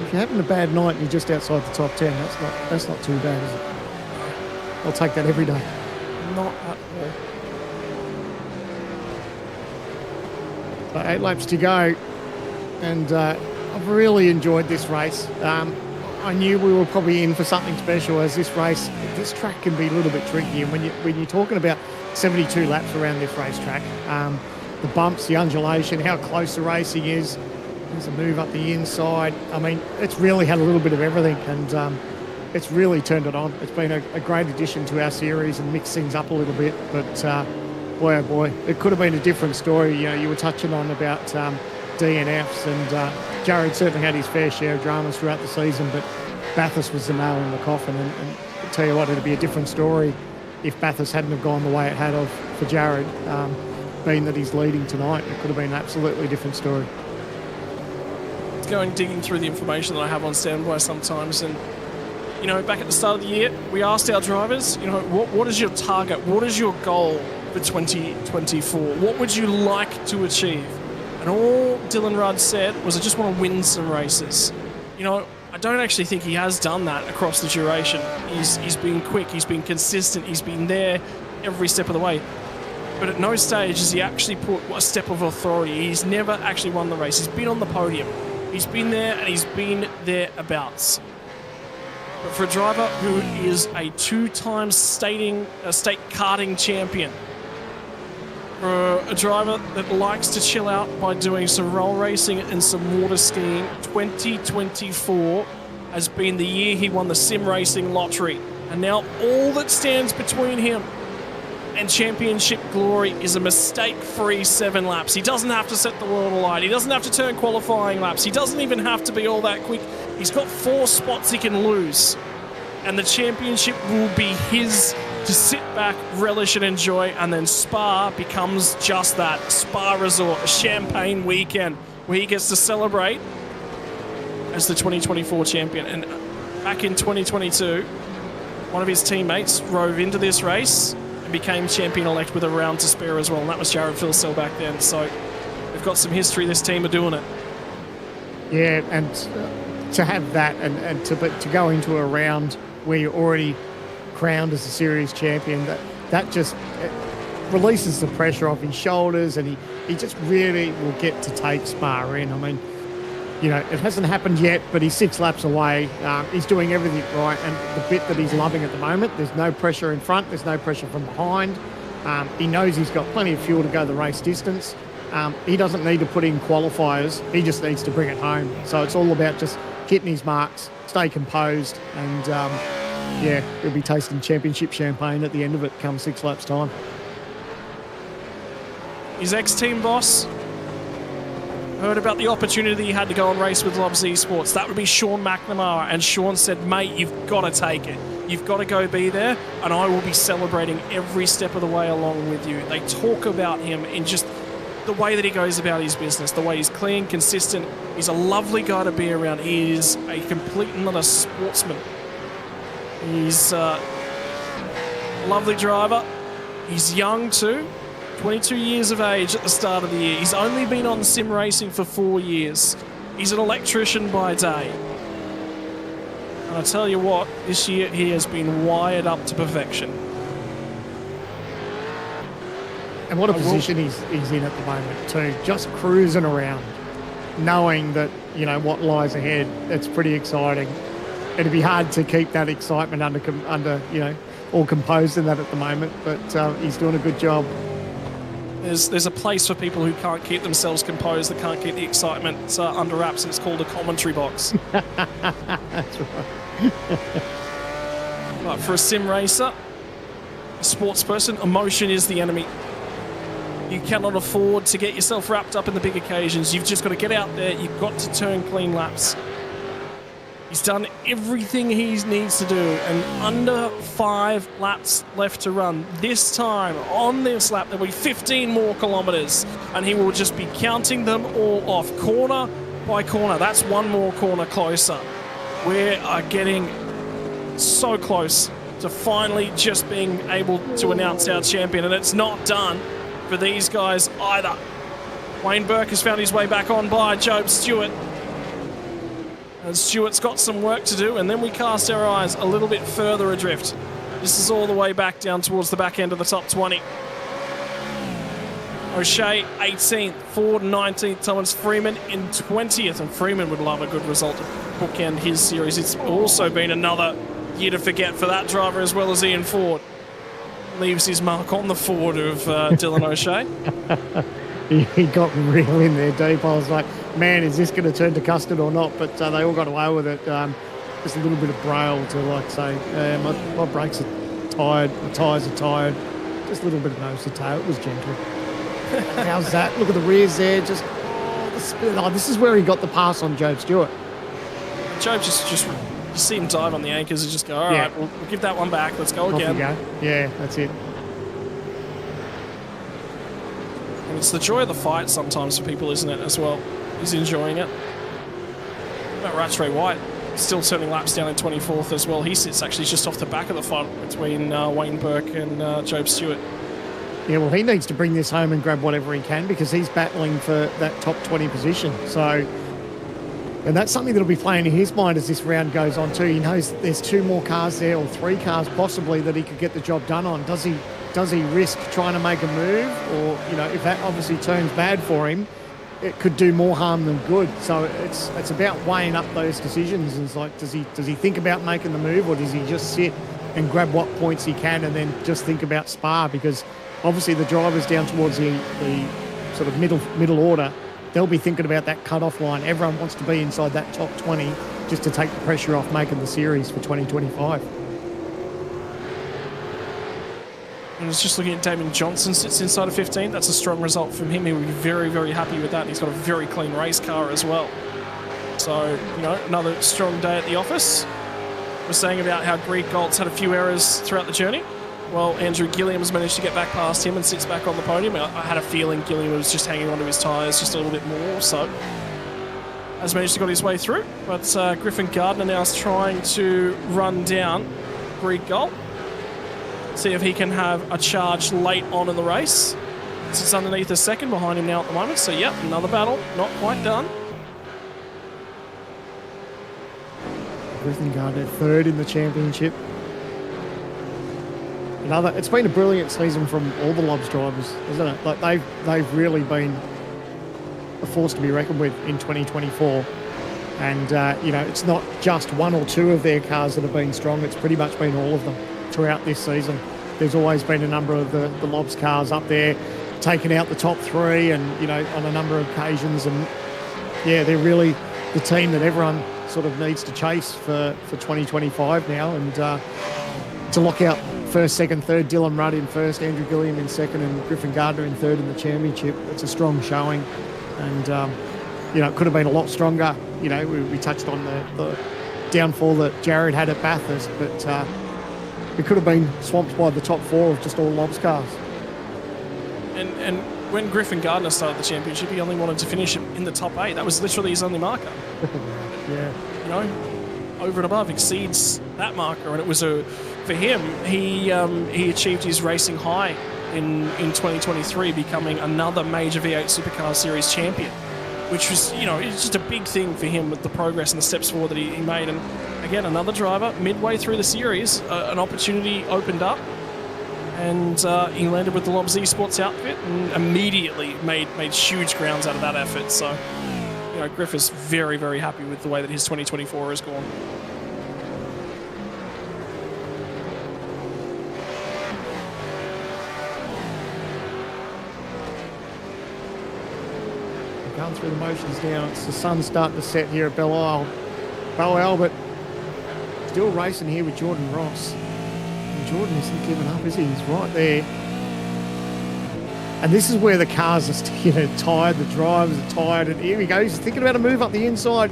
If you're having a bad night and you're just outside the top 10, that's not too bad, is it? I'll take that every day. Not at all. So 8 laps to go, and I've really enjoyed this race. I knew we were probably in for something special, as this track can be a little bit tricky, and when you're talking about 72 laps around this racetrack, the bumps, the undulation, how close the racing is, There's a move up the inside. I mean, it's really had a little bit of everything, and it's really turned it on. It's been a great addition to our series and mixed things up a little bit. But boy, oh boy, it could have been a different story. You know, you were touching on about DNFs, and Jared certainly had his fair share of dramas throughout the season, but Bathurst was the nail in the coffin. And I'll tell you what, it'd be a different story if Bathurst hadn't have gone the way it had of for Jared, being that he's leading tonight. It could have been an absolutely different story. Going digging through the information that I have on standby sometimes, and you know, back at the start of the year, we asked our drivers, you know, what is your target? What is your goal for 2024? What would you like to achieve? And all Dylan Rudd said was, I just want to win some races. You know, I don't actually think he has done that across the duration. He's been quick, he's been consistent, he's been there every step of the way. But at no stage has he actually put a step of authority. He's never actually won the race. He's been on the podium. He's been there, and he's been thereabouts. But for a driver who is a two-time state karting champion, for a driver that likes to chill out by doing some roll racing and some water skiing, 2024 has been the year he won the sim racing lottery. And now all that stands between him and championship glory is a mistake-free 7 laps. He doesn't have to set the world alight. He doesn't have to turn qualifying laps. He doesn't even have to be all that quick. He's got 4 spots he can lose. And the championship will be his to sit back, relish and enjoy. And then Spa becomes just that. Spa Resort, a champagne weekend where he gets to celebrate as the 2024 champion. And back in 2022, one of his teammates drove into this race and became champion-elect with a round to spare as well, and that was Jared Filsell back then. So we've got some history. This team are doing it. Yeah, and to have that and to go into a round where you're already crowned as a series champion, that just releases the pressure off his shoulders, and he just really will get to take Spa in. I mean, you know, it hasn't happened yet, but he's 6 laps away. He's doing everything right, and the bit that he's loving at the moment, there's no pressure in front, there's no pressure from behind. He knows he's got plenty of fuel to go the race distance. He doesn't need to put in qualifiers, he just needs to bring it home. So it's all about just hitting his marks, stay composed, and yeah, he'll be tasting championship champagne at the end of it come 6 laps time. His ex-team boss heard about the opportunity he had to go and race with Lobs Esports. That would be Sean McNamara, and Sean said, mate, you've got to take it. You've got to go be there, and I will be celebrating every step of the way along with you. They talk about him in just the way that he goes about his business, the way he's clean, consistent. He's a lovely guy to be around. He is a complete and utter sportsman. He's a lovely driver. He's young too. 22 years of age at the start of the year. He's only been on sim racing for 4 years. He's an electrician by day. And I tell you what, this year he has been wired up to perfection. And what a position he's in at the moment too, just cruising around, knowing that, you know, what lies ahead. It's pretty exciting. It'd be hard to keep that excitement under you know, all composed in that at the moment, but he's doing a good job. There's a place for people who can't keep themselves composed, that can't keep the excitement under wraps, and it's called a commentary box. That's right. But for a sim racer, a sports person, emotion is the enemy. You cannot afford to get yourself wrapped up in the big occasions. You've just got to get out there. You've got to turn clean laps. He's done everything he needs to do, and under 5 laps left to run. This time, on this lap, there'll be 15 more kilometres, and he will just be counting them all off, corner by corner. That's one more corner closer. We are getting so close to finally just being able to announce our champion, and it's not done for these guys either. Wayne Burke has found his way back on by Job Stewart. And Stewart's got some work to do, and then we cast our eyes a little bit further adrift. This is all the way back down towards the back end of the top 20. O'Shea 18th, Ford 19th, Thomas Freeman in 20th, and Freeman would love a good result to bookend his series. It's also been another year to forget for that driver as well as Ian Ford. Leaves his mark on the Ford of Dylan O'Shea. He got real in there deep. I was like, man, is this going to turn to custard or not? But they all got away with it. Just a little bit of braille to like say, my brakes are tired, my tyres are tired. Just a little bit of nose to tail. It was gentle. How's that? Look at the rears there. Just this is where he got the pass on Job Stewart. Job just you see him dive on the anchors and just go, all right, we'll give that one back. Let's go again. Yeah, that's it. And it's the joy of the fight sometimes for people, isn't it, as well? He's enjoying it. About Rattray White, still turning laps down in 24th as well. He sits actually just off the back of the fight between Wayne Burke and Job Stewart. Yeah, well, he needs to bring this home and grab whatever he can because he's battling for that top 20 position. So, and that's something that'll be playing in his mind as this round goes on too. He knows that there's 2 more cars there, or 3 cars possibly, that he could get the job done on. Does he risk trying to make a move, or if that obviously turns bad for him, it could do more harm than good. So it's about weighing up those decisions. And it's like, does he think about making the move, or does he just sit and grab what points he can and then just think about Spa? Because obviously the drivers down towards the sort of middle order, they'll be thinking about that cut-off line. Everyone wants to be inside that top 20 just to take the pressure off making the series for 2025. I was just looking at Damon Johnson, sits inside of 15. That's a strong result from him. He would be very, very happy with that. And he's got a very clean race car as well. So, another strong day at the office. We're saying about how Greek Golt's had a few errors throughout the journey. Well, Andrew Gilliam's managed to get back past him and sits back on the podium. I had a feeling Gilliam was just hanging onto his tyres just a little bit more, so has managed to get his way through. But Griffin Gardner now is trying to run down Greek Golt. See if he can have a charge late on in the race. Sits underneath a second behind him now at the moment. So, yep, another battle. Not quite done. Griffin Gardner, 3rd in the championship. It's been a brilliant season from all the Lobs drivers, isn't it? Like they've really been a force to be reckoned with in 2024. And, it's not just 1 or 2 of their cars that have been strong. It's pretty much been all of them throughout this season. There's always been a number of the Lobs cars up there taking out the top 3 and, on a number of occasions. And, yeah, they're really the team that everyone sort of needs to chase for 2025 now. And to lock out 1st, 2nd, 3rd, Dylan Rudd in 1st, Andrew Gilliam in 2nd, and Griffin Gardner in 3rd in the championship. It's a strong showing. And, it could have been a lot stronger. We touched on the downfall that Jared had at Bathurst, but it could have been swamped by the top 4 of just all Lobs cars. And when Griffin Gardner started the championship, he only wanted to finish in the top 8. That was literally his only marker. Yeah. Over and above exceeds that marker, and it was for him. He achieved his racing high in 2023, becoming another major V8 Supercar Series champion, which was it's just a big thing for him with the progress and the steps forward that he made. And again, another driver midway through the series, an opportunity opened up, and he landed with the Lobs Esports outfit and immediately made huge grounds out of that effort. So. Griff is very, very happy with the way that his 2024 has gone. Going through the motions now. It's the sun starting to set here at Belle. Beau Albert still racing here with Jordan Ross. And Jordan isn't giving up, is he? He's right there. And this is where the cars are tired, the drivers are tired, and here he goes. He's thinking about a move up the inside.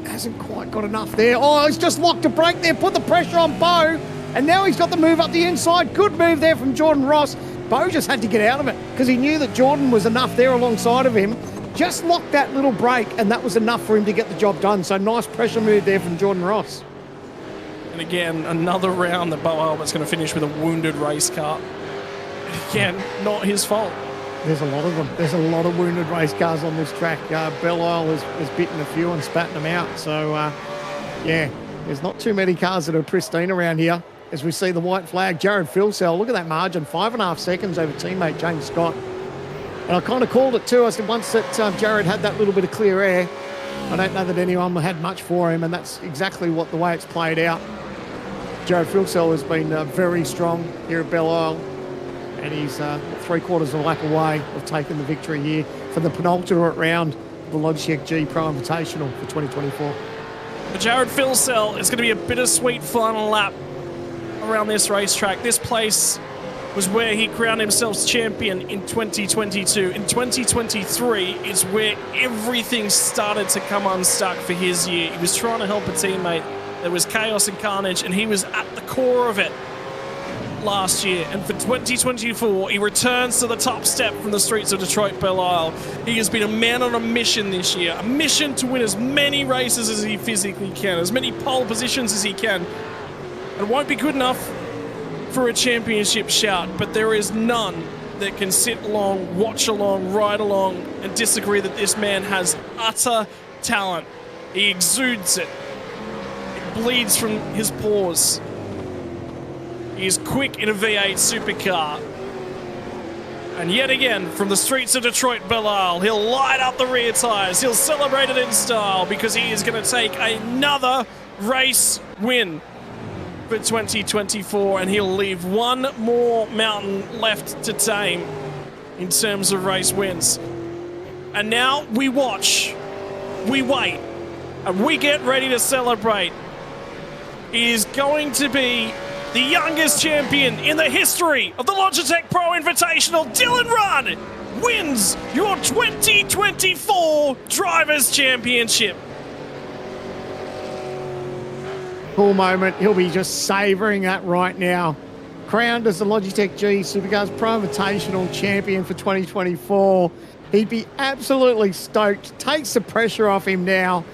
Hasn't quite got enough there. Oh, he's just locked a brake there, put the pressure on Beau, and now he's got the move up the inside. Good move there from Jordan Ross. Beau just had to get out of it because he knew that Jordan was enough there alongside of him. Just locked that little brake, and that was enough for him to get the job done. So nice pressure move there from Jordan Ross. And again, another round that Beau Albert's going to finish with a wounded race car. Again, not his fault. There's a lot of them. There's a lot of wounded race cars on this track. Belle Isle has bitten a few and spat them out. So, there's not too many cars that are pristine around here. As we see the white flag, Jared Filsell, look at that margin, 5.5 seconds over teammate James Scott. And I kind of called it too. I said once that Jared had that little bit of clear air, I don't know that anyone had much for him, and that's exactly the way it's played out. Jared Filsell has been very strong here at Belle Isle. And he's 3/4 of a lap away of taking the victory here for the penultimate round the Logitech G Pro Invitational for 2024. For Jared Filsell, it's going to be a bittersweet final lap around this racetrack. This place was where he crowned himself champion in 2022. In 2023, it's where everything started to come unstuck for his year. He was trying to help a teammate. There was chaos and carnage, and he was at the core of it last year. And for 2024, he returns to the top step from the streets of Detroit Belle Isle. He has been a man on a mission this year, a mission to win as many races as he physically can, as many pole positions as he can. It won't be good enough for a championship shout, but there is none that can sit along, watch along, ride along, and disagree that this man has utter talent. He exudes it. It bleeds from his pores. He is quick in a V8 supercar. And yet again, from the streets of Detroit Belle Isle, he'll light up the rear tires. He'll celebrate it in style because he is going to take another race win for 2024, and he'll leave one more mountain left to tame in terms of race wins. And now we watch, we wait, and we get ready to celebrate. He is going to be the youngest champion in the history of the Logitech Pro Invitational. Dylan Rudd wins your 2024 Drivers' Championship. Cool moment. He'll be just savouring that right now. Crowned as the Logitech G Supercars Pro Invitational Champion for 2024. He'd be absolutely stoked. Takes the pressure off him now,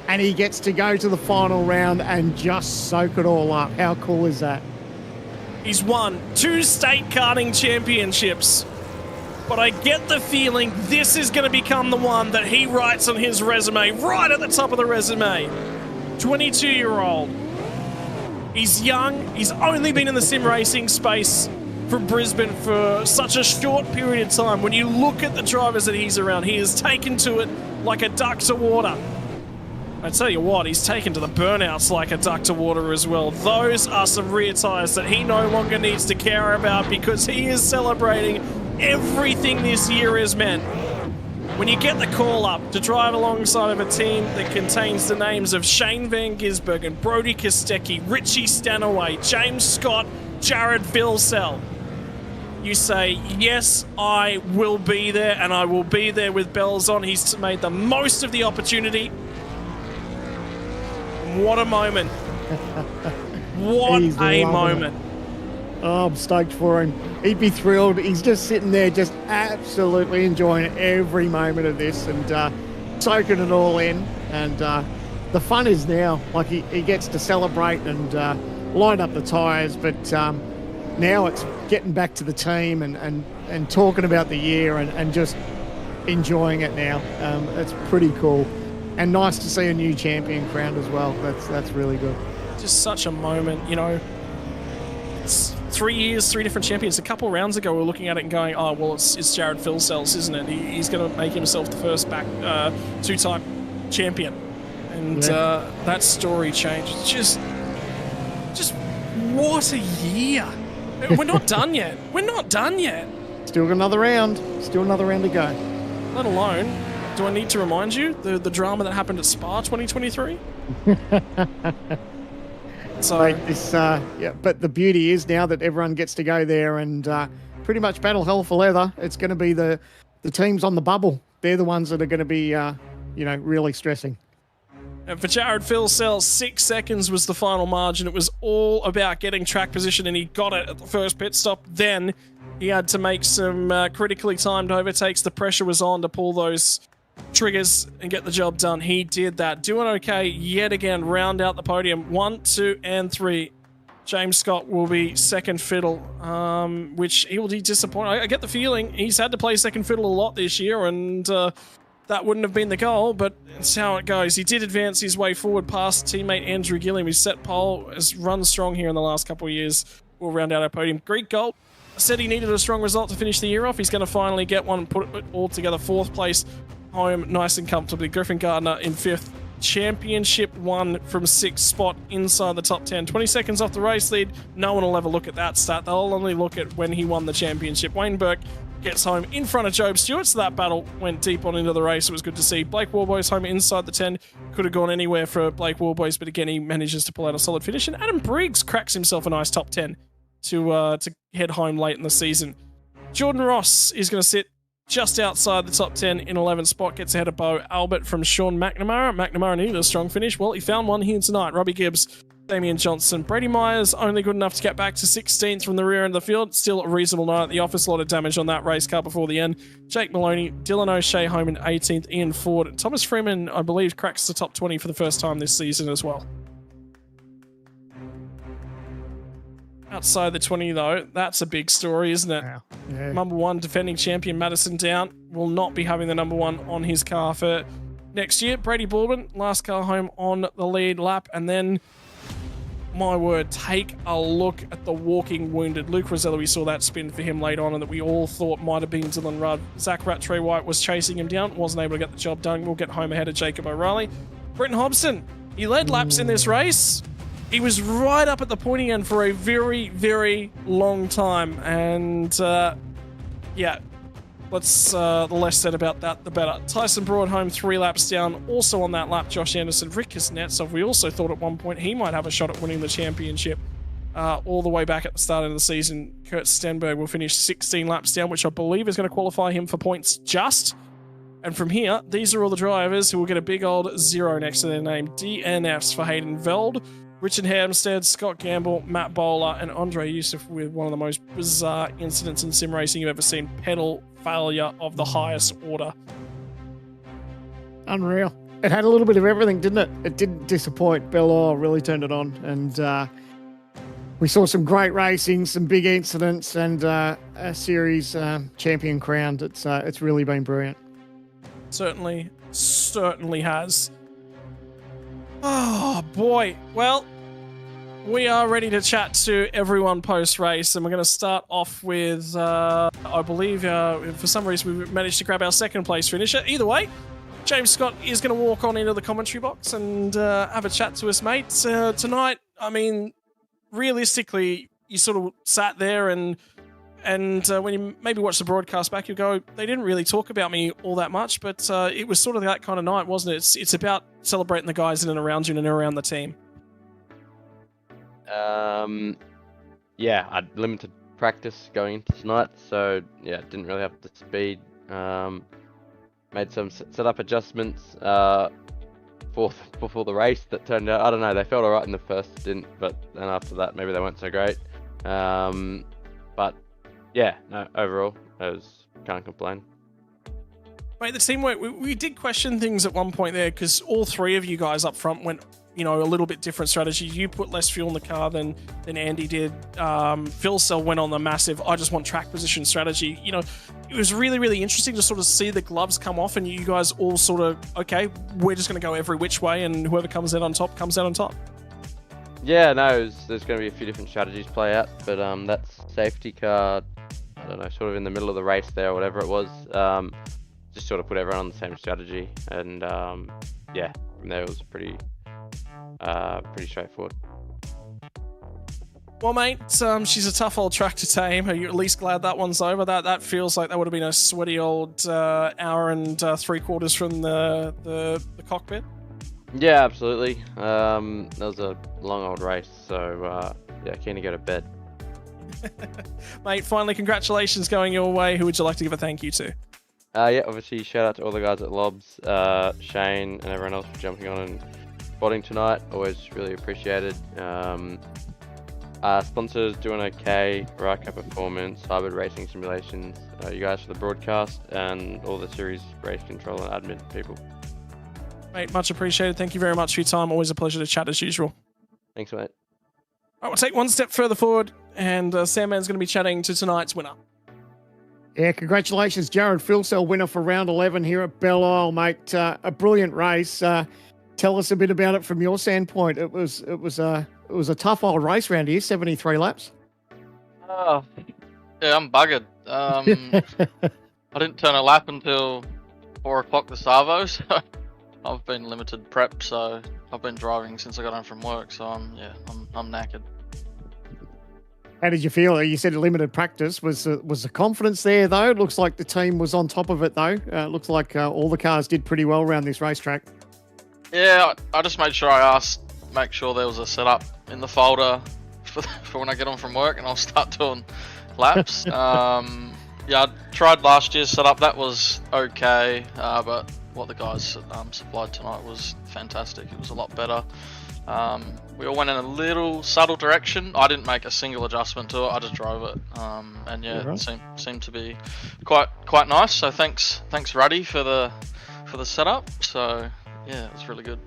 and he gets to go to the final round and just soak it all up. How cool is that? He's won 2 state karting championships, but I get the feeling this is going to become the one that he writes on his resume, right at the top of the resume. 22-year-old. He's young. He's only been in the sim racing space from Brisbane for such a short period of time. When you look at the drivers that he's around, he has taken to it like a duck to water. I tell you what, he's taken to the burnouts like a duck to water as well. Those are some rear tyres that he no longer needs to care about because he is celebrating everything this year has meant. When you get the call up to drive alongside of a team that contains the names of Shane Van Gisbergen, Brody Kostecki, Richie Stanaway, James Scott, Jared Vilsell, you say, yes, I will be there, and I will be there with bells on. He's made the most of the opportunity. What a moment. What a moment. Oh, I'm stoked for him. He'd be thrilled. He's just sitting there just absolutely enjoying every moment of this and soaking it all in. And the fun is now. Like he gets to celebrate and line up the tyres. But now it's getting back to the team and talking about the year and just enjoying it now. It's pretty cool. And nice to see a new champion crowned as well. That's really good. Just such a moment, you know. It's 3 years, 3 different champions. A couple of rounds ago, we were looking at it and going, oh, well, it's Jared Filsell, isn't it? He's going to make himself the first back 2-time champion. And that story changed. Just what a year. We're not done yet. We're not done yet. Still got another round. Still another round to go. Let alone, do I need to remind you the drama that happened at Spa 2023? So, Mate, this, yeah, but the beauty is now that everyone gets to go there and pretty much battle hell for leather. It's going to be the teams on the bubble. They're the ones that are going to be, really stressing. And for Jared Filsell, 6 seconds was the final margin. It was all about getting track position, and he got it at the first pit stop. Then he had to make some critically timed overtakes. The pressure was on to pull those triggers and get the job done. He did that. Doing okay yet again. Round out the podium. 1, 2, and 3. James Scott will be second fiddle, which he will be disappointed. I get the feeling he's had to play second fiddle a lot this year, and that wouldn't have been the goal, but it's how it goes. He did advance his way forward past teammate Andrew Gilliam. He's set pole, has run strong here in the last couple of years. We'll round out our podium. Greek Gold said he needed a strong result to finish the year off. He's going to finally get one and put it all together. 4th place, home nice and comfortably. Griffin Gardner in 5th. Championship 1 from 6th spot inside the top 10. 20 seconds off the race lead. No one will ever look at that stat. They'll only look at when he won the championship. Wayne Burke gets home in front of Job Stewart, so that battle went deep on into the race. It was good to see. Blake Warboys home inside the 10. Could have gone anywhere for Blake Warboys, but again, he manages to pull out a solid finish. And Adam Briggs cracks himself a nice top 10 to head home late in the season. Jordan Ross is going to sit just outside the top 10 in 11th spot, gets ahead of Bo Albert from Sean McNamara. McNamara needed a strong finish. Well, he found one here tonight. Robbie Gibbs, Damian Johnson. Brady Myers only good enough to get back to 16th from the rear end of the field. Still a reasonable night at the office. A lot of damage on that race car before the end. Jake Maloney, Dylan O'Shea home in 18th. Ian Ford. Thomas Freeman, I believe, cracks the top 20 for the first time this season as well. Outside the 20, though, that's a big story, isn't it? Wow. Yeah. Number 1 defending champion Madison Down will not be having the number 1 on his car for next year. Brady Baldwin, last car home on the lead lap. And then, my word, take a look at the walking wounded. Luke Rosello, we saw that spin for him late on and that we all thought might have been Dylan Rudd. Zach Rattray White was chasing him down, wasn't able to get the job done. We'll get home ahead of Jacob O'Reilly. Britton Hobson, he led laps in this race. He was right up at the pointy end for a very, very long time. And, yeah, the less said about that, the better. Tyson Broadhome, 3 laps down. Also on that lap, Josh Anderson. Rick Kuznetsov, we also thought at one point he might have a shot at winning the championship. All the way back at the start of the season. Kurt Stenberg will finish 16 laps down, which I believe is going to qualify him for points just. And from here, these are all the drivers who will get a big old 0 next to their name. DNFs for Hayden Veld, Richard Hampstead, Scott Gamble, Matt Bowler, and Andre Youssef with one of the most bizarre incidents in sim racing you've ever seen. Pedal failure of the highest order. Unreal. It had a little bit of everything, didn't it? It didn't disappoint. Belle really turned it on. And we saw some great racing, some big incidents, and a series champion crowned. It's really been brilliant. Certainly has. Oh, boy. Well, we are ready to chat to everyone post-race, and we're going to start off with, I believe, for some reason we managed to grab our second place finisher. Either way, James Scott is going to walk on into the commentary box and have a chat to us, mate. Tonight, I mean, realistically, you sort of sat there and when you maybe watch the broadcast back, you go, they didn't really talk about me all that much, but it was sort of that kind of night, wasn't it? It's about celebrating the guys in and around you and around the team. Yeah, I had limited practice going into tonight, so yeah, didn't really have the speed. Made some setup adjustments before the race that turned out, I don't know, they felt alright in the first stint, but then after that maybe they weren't so great. But yeah, no, overall, can't complain. Mate, the teamwork, we did question things at one point there because all three of you guys up front went, a little bit different strategy. You put less fuel in the car than Andy did. Phil Sell went on the massive, I just want track position strategy. It was really, really interesting to sort of see the gloves come off and you guys all sort of, okay, we're just going to go every which way and whoever comes out on top comes out on top. Yeah, no, there's going to be a few different strategies play out, but that safety car, I don't know, sort of in the middle of the race there or whatever it was, just sort of put everyone on the same strategy, and yeah, from there it was pretty straightforward. Well, mate, she's a tough old track to tame. Are you at least glad that one's over? That feels like that would have been a sweaty old hour and 3/4 from the cockpit. Yeah, absolutely. That was a long old race, so yeah, keen to go to bed. Mate, finally, congratulations going your way. Who would you like to give a thank you to? Yeah, obviously, shout out to all the guys at Lobs, Shane, and everyone else for jumping on and spotting tonight. Always really appreciated. Sponsors doing okay, Rycar Performance, Hybrid Racing Simulations, you guys for the broadcast, and all the series race control and admin people. Mate, much appreciated. Thank you very much for your time. Always a pleasure to chat as usual. Thanks, mate. All right, we'll take one step further forward, and Sandman's going to be chatting to tonight's winner. Yeah, congratulations, Jared Philsell, winner for round 11 here at Belle Isle, mate. A brilliant race. Tell us a bit about it from your standpoint. It was a tough old race round here, 73 laps. Oh, yeah, I'm buggered. I didn't turn a lap until 4 o'clock the Savo, so I've been limited prep. So I've been driving since I got home from work. So I'm knackered. How did you feel? You said limited practice. Was the confidence there, though? It looks like the team was on top of it, though. It looks like all the cars did pretty well around this racetrack. Yeah, I just made sure make sure there was a setup in the folder for when I get on from work and I'll start doing laps. Yeah, I tried last year's setup. That was okay, but what the guys supplied tonight was fantastic. It was a lot better. We all went in a little subtle direction. I didn't make a single adjustment to it. I just drove it, and yeah, it seemed to be quite nice. So thanks Ruddy for the setup. So yeah, it was really good.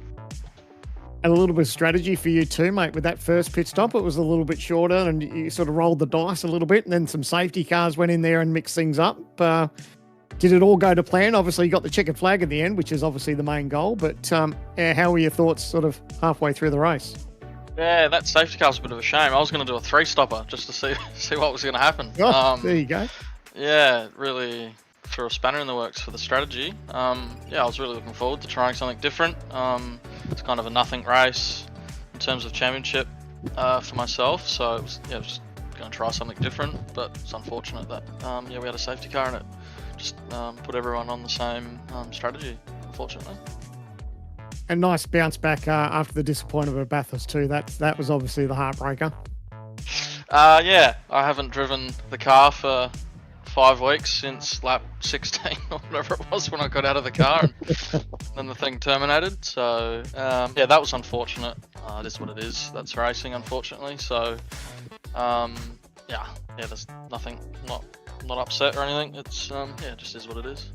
And a little bit of strategy for you too, mate. With that first pit stop, it was a little bit shorter, and you sort of rolled the dice a little bit, and then some safety cars went in there and mixed things up. Did it all go to plan? Obviously, you got the checkered flag at the end, which is obviously the main goal. But how were your thoughts sort of halfway through the race? Yeah, that safety car was a bit of a shame. I was going to do a 3-stopper just to see what was going to happen. Oh, there you go. Yeah, it really threw a spanner in the works for the strategy. Yeah, I was really looking forward to trying something different. It's kind of a nothing race in terms of championship for myself. So it was just going to try something different. But it's unfortunate that we had a safety car and it just put everyone on the same strategy, unfortunately. And nice bounce back after the disappointment of Bathurst too. That was obviously the heartbreaker. Yeah, I haven't driven the car for 5 weeks since lap 16 or whatever it was when I got out of the car and then the thing terminated. So yeah, that was unfortunate. It is what it is. That's racing, unfortunately. So yeah, there's nothing, not upset or anything. It's yeah, it just is what it is.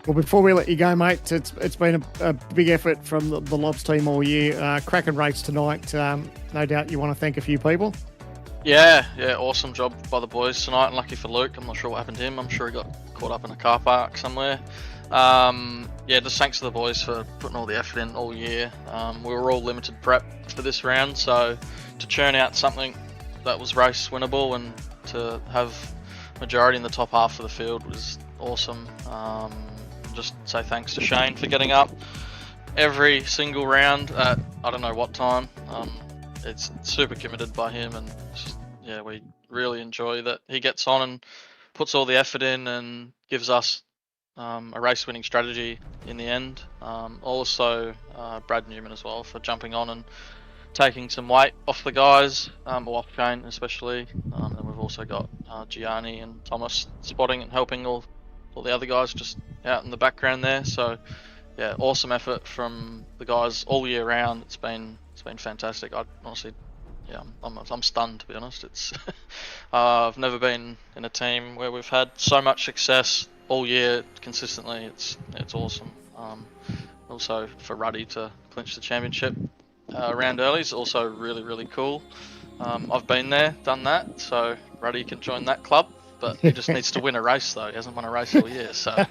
Well, before we let you go, mate, it's been a big effort from the Lobs team all year. Cracking race tonight. No doubt you want to thank a few people. Yeah, awesome job by the boys tonight, and lucky for Luke. I'm not sure what happened to him. I'm sure he got caught up in a car park somewhere. Yeah, just thanks to the boys for putting all the effort in all year. We were all limited prep for this round, so to churn out something that was race winnable and to have majority in the top half of the field was awesome. Just say thanks to Shane for getting up every single round at I don't know what time. It's super committed by him, and just, yeah, we really enjoy that he gets on and puts all the effort in and gives us a race-winning strategy in the end. Also, Brad Newman as well for jumping on and taking some weight off the guys, or off Shane especially. And we've also got Gianni and Thomas spotting and helping all the other guys just out in the background there. So yeah, awesome effort from the guys all year round. It's been fantastic. I honestly, yeah, I'm stunned to be honest. It's I've never been in a team where we've had so much success all year consistently. It's awesome. Also for Ruddy to clinch the championship round early is also really cool. I've been there, done that, so Ruddy can join that club. But he just needs to win a race though. He hasn't won a race all year, so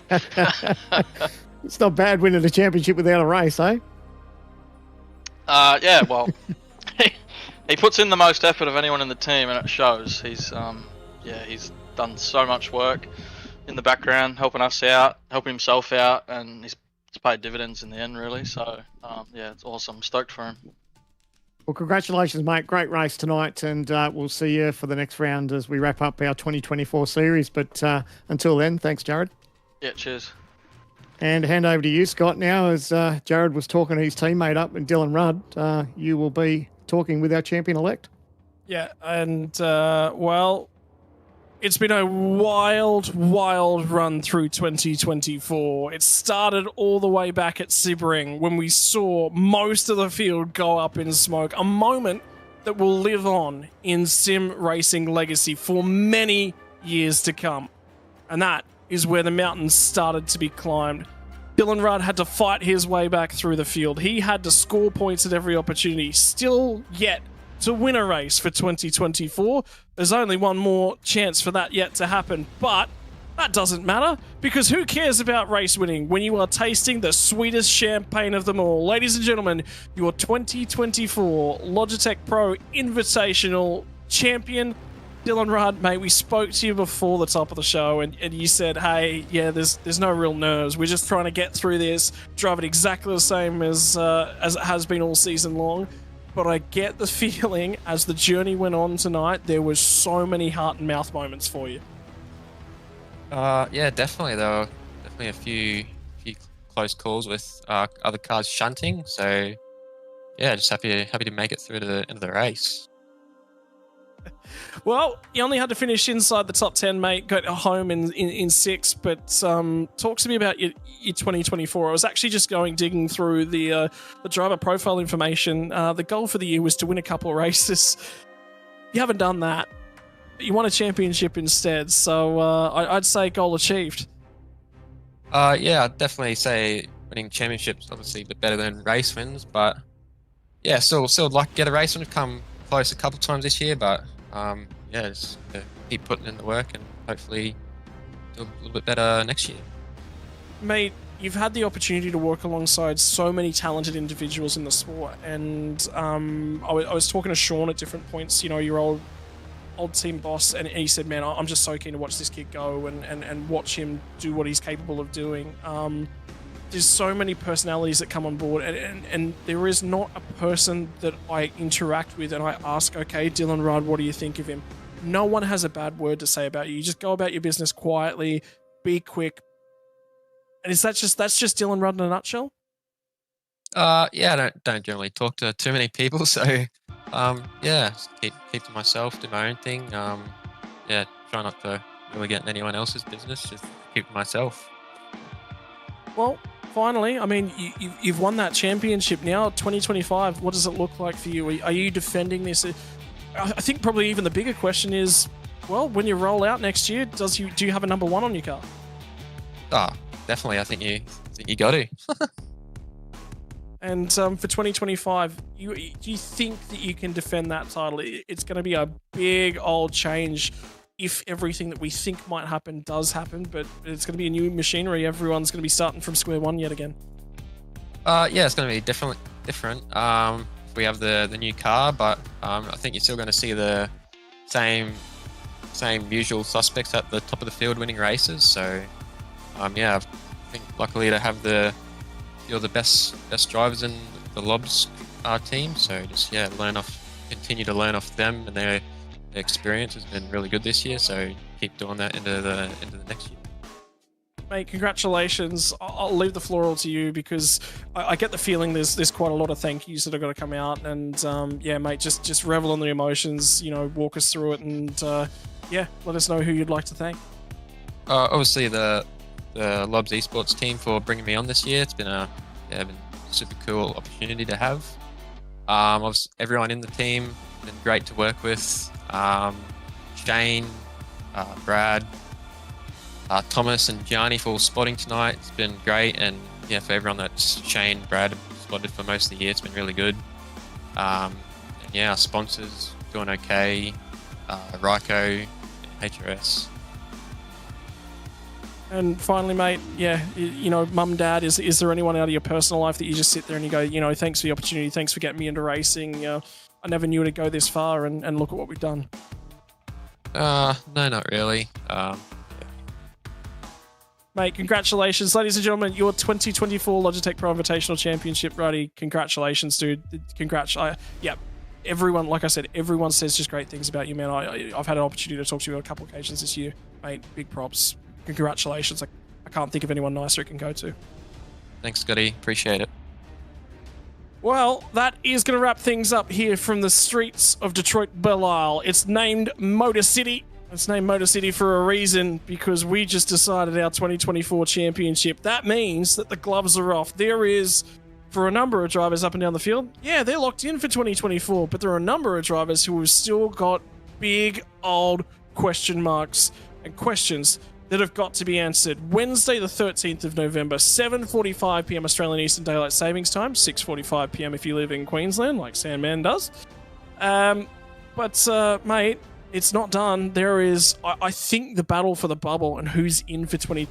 it's not bad winning a championship without a race, eh? Yeah, well, he puts in the most effort of anyone in the team, and it shows. He's he's done so much work in the background, helping us out, helping himself out, and it's paid dividends in the end, really. So yeah, it's awesome. I'm stoked for him. Well, congratulations, mate. Great race tonight, and we'll see you for the next round as we wrap up our 2024 series. But until then, thanks, Jared. Yeah, cheers. And hand over to you, Scott, now, as Jared was talking to his teammate up and Dylan Rudd. You will be talking with our champion-elect. Yeah, and, well, it's been a wild run through 2024. It started all the way back at Sebring when we saw most of the field go up in smoke, a moment that will live on in sim racing legacy for many years to come. And that is where the mountains started to be climbed. Dylan Rudd had to fight his way back through the field. He had to score points at every opportunity, still yet to win a race for 2024. There's only one more chance for that yet to happen, but that doesn't matter, because who cares about race winning when you are tasting the sweetest champagne of them all? Ladies and gentlemen, your 2024 Logitech Pro Invitational champion, Dylan Rudd. Mate, we spoke to you before the top of the show, and you said, hey, yeah, there's no real nerves. We're just trying to get through this, drive it exactly the same as it has been all season long. but I get the feeling as the journey went on tonight, there was so many heart and mouth moments for you. Yeah, definitely. There were definitely a few close calls with other cars shunting. So yeah, just happy to make it through to the end of the race. Well, you only had to finish inside the top 10, mate. Got home in six, but talk to me about your 2024. I was actually just digging through the driver profile information. The goal for the year was to win a couple of races. You haven't done that. You won a championship instead, so I'd say goal achieved. Yeah, I'd definitely say winning championships obviously a bit better than race wins, but yeah, still would like to get a race win. We've come close a couple times this year, but yeah, just keep putting in the work and hopefully do a little bit better next year. Mate, you've had the opportunity to work alongside so many talented individuals in the sport, and I was talking to Sean at different points, you know, your old team boss, and he said, man, I'm just so keen to watch this kid go and watch him do what he's capable of doing. There's so many personalities that come on board, and there is not a person that I interact with and I ask, okay, Dylan Rudd, what do you think of him? No one has a bad word to say about you. You just go about your business quietly, be quick. And that's just Dylan Rudd in a nutshell? Yeah, I don't generally talk to too many people, so yeah, just keep to myself, do my own thing. Yeah, try not to really get in anyone else's business, just keep to myself. Well, finally, I mean, you've won that championship now, 2025. What does it look like for you? Are you defending this? I think probably even the bigger question is, well, when you roll out next year, do you have a number one on your car? Definitely. I think you got to. And for 2025, do you think that you can defend that title? It's going to be a big old change if everything that we think might happen does happen, but it's going to be a new machinery. Everyone's going to be starting from square one yet again. Yeah, it's going to be different. If we have the new car, but I think you're still going to see the same usual suspects at the top of the field winning races. So yeah, I think luckily to have the best drivers in the Lobs team. So just continue to learn off them, and their experience has been really good this year. So keep doing that into the next year. Mate, congratulations. I'll leave the floor all to you because I get the feeling there's quite a lot of thank yous that are going to come out, and yeah, mate, just revel in the emotions. You know, walk us through it, and yeah, let us know who you'd like to thank. Obviously the Lobs esports team for bringing me on this year. It's been a super cool opportunity to have. Obviously everyone in the team been great to work with. Shane, Brad, Thomas and Gianni for spotting tonight. It's been great, and yeah, for everyone that's Shane, Brad spotted for most of the year, it's been really good. And yeah, our sponsors doing okay. Ryko, HRS. And finally, mate, yeah, you know, mum, dad, is there anyone out of your personal life that you just sit there and you go, you know, thanks for the opportunity, thanks for getting me into racing. I never knew it'd go this far, and look at what we've done. No, not really. Mate, congratulations. Ladies and gentlemen, your 2024 Logitech Pro Invitational Championship, Ruddy. Congratulations, dude. Yeah, everyone, like I said, everyone says just great things about you, man. I've had an opportunity to talk to you on a couple of occasions this year. Mate, big props. Congratulations. I can't think of anyone nicer it can go to. Thanks, Scotty. Appreciate it. Well, that is going to wrap things up here from the streets of Detroit, Belle. It's named Motor City. It's named Motor City for a reason, because we just decided our 2024 championship. That means that the gloves are off. There is, for a number of drivers up and down the field, yeah, they're locked in for 2024, but there are a number of drivers who have still got big old question marks and questions that have got to be answered. Wednesday, the 13th of November, 7:45 p.m. Australian Eastern Daylight Savings Time, 6:45 p.m. if you live in Queensland, like Sandman does. Mate, it's not done. There is, I think, the battle for the bubble and who's in for 20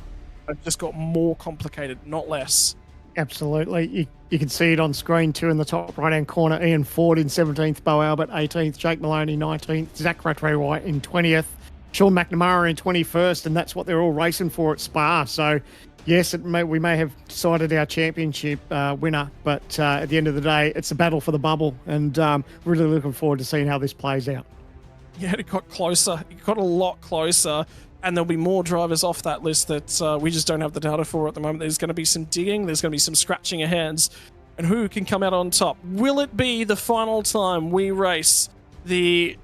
just got more complicated, not less. Absolutely. You can see it on screen too in the top right-hand corner. Ian Ford in 17th, Bo Albert 18th, Jake Maloney 19th, Zach Rattray-White in 20th, Sean McNamara in 21st, and that's what they're all racing for at Spa. So Yes, we may have decided our championship winner, but at the end of the day, it's a battle for the bubble, and really looking forward to seeing how this plays out. Yeah, it got closer. It got a lot closer, and there'll be more drivers off that list that we just don't have the data for at the moment. There's going to be some digging, there's going to be some scratching of hands, and who can come out on top? Will it be the final time we race the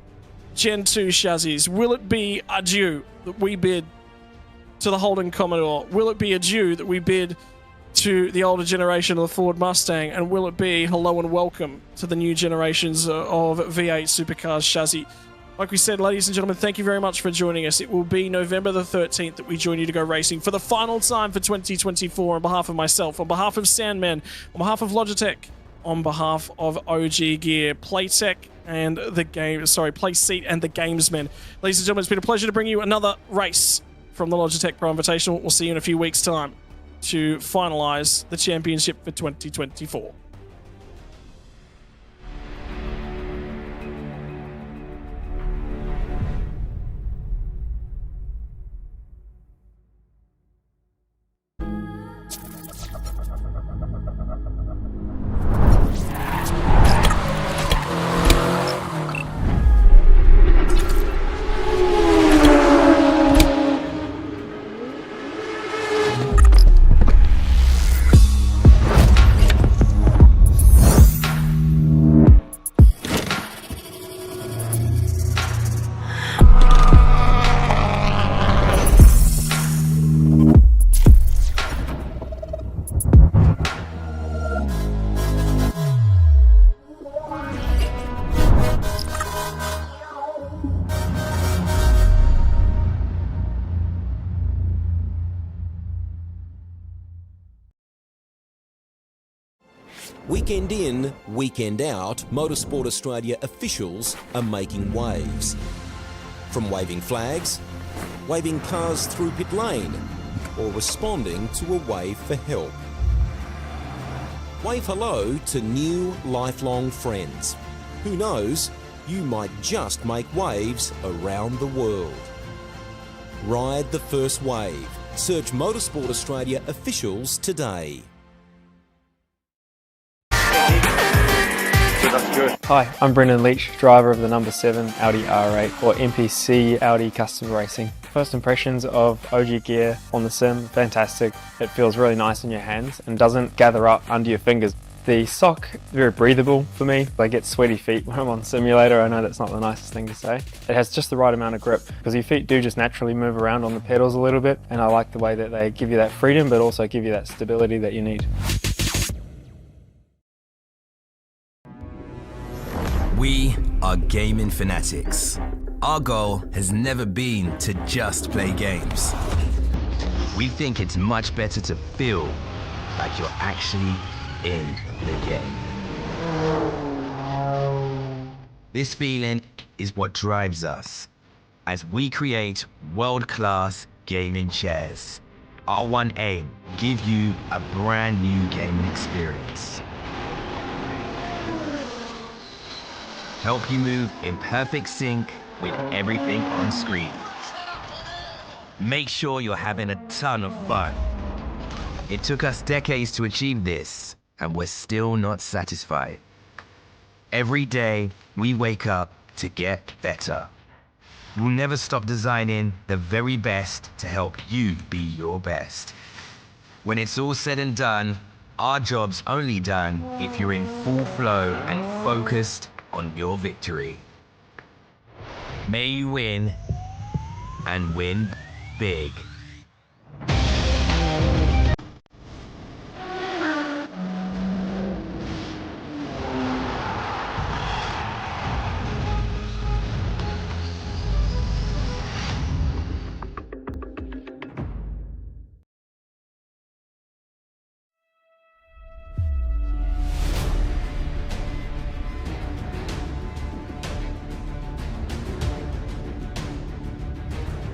Gen 2 chassis? Will it be adieu that we bid to the Holden Commodore? Will it be adieu that we bid to the older generation of the Ford Mustang? And will it be hello and welcome to the new generations of V8 supercars chassis? Like we said, ladies and gentlemen, thank you very much for joining us. It will be November the 13th that we join you to go racing for the final time for 2024 on behalf of myself, on behalf of Sandman, on behalf of Logitech, on behalf of OG Gear, Playtech, and the Playseat and the Gamesmen. Ladies and gentlemen, it's been a pleasure to bring you another race from the Logitech Pro Invitational. We'll see you in a few weeks' time to finalise the championship for 2024. Weekend in, weekend out, Motorsport Australia officials are making waves. From waving flags, waving cars through pit lane, or responding to a wave for help. Wave hello to new lifelong friends. Who knows, you might just make waves around the world. Ride the first wave. Search Motorsport Australia officials today. Hi, I'm Brendan Leach, driver of the number 7 Audi R8 or MPC Audi Custom Racing. First impressions of OG Gear on the sim, fantastic. It feels really nice in your hands and doesn't gather up under your fingers. The sock, very breathable for me. I get sweaty feet when I'm on simulator. I know that's not the nicest thing to say. It has just the right amount of grip because your feet do just naturally move around on the pedals a little bit, and I like the way that they give you that freedom but also give you that stability that you need. We are gaming fanatics. Our goal has never been to just play games. We think it's much better to feel like you're actually in the game. This feeling is what drives us as we create world-class gaming chairs. Our one aim, give you a brand new gaming experience. Help you move in perfect sync with everything on screen. Make sure you're having a ton of fun. It took us decades to achieve this, and we're still not satisfied. Every day, we wake up to get better. We'll never stop designing the very best to help you be your best. When it's all said and done, our job's only done if you're in full flow and focused on your victory. May you win, and win big.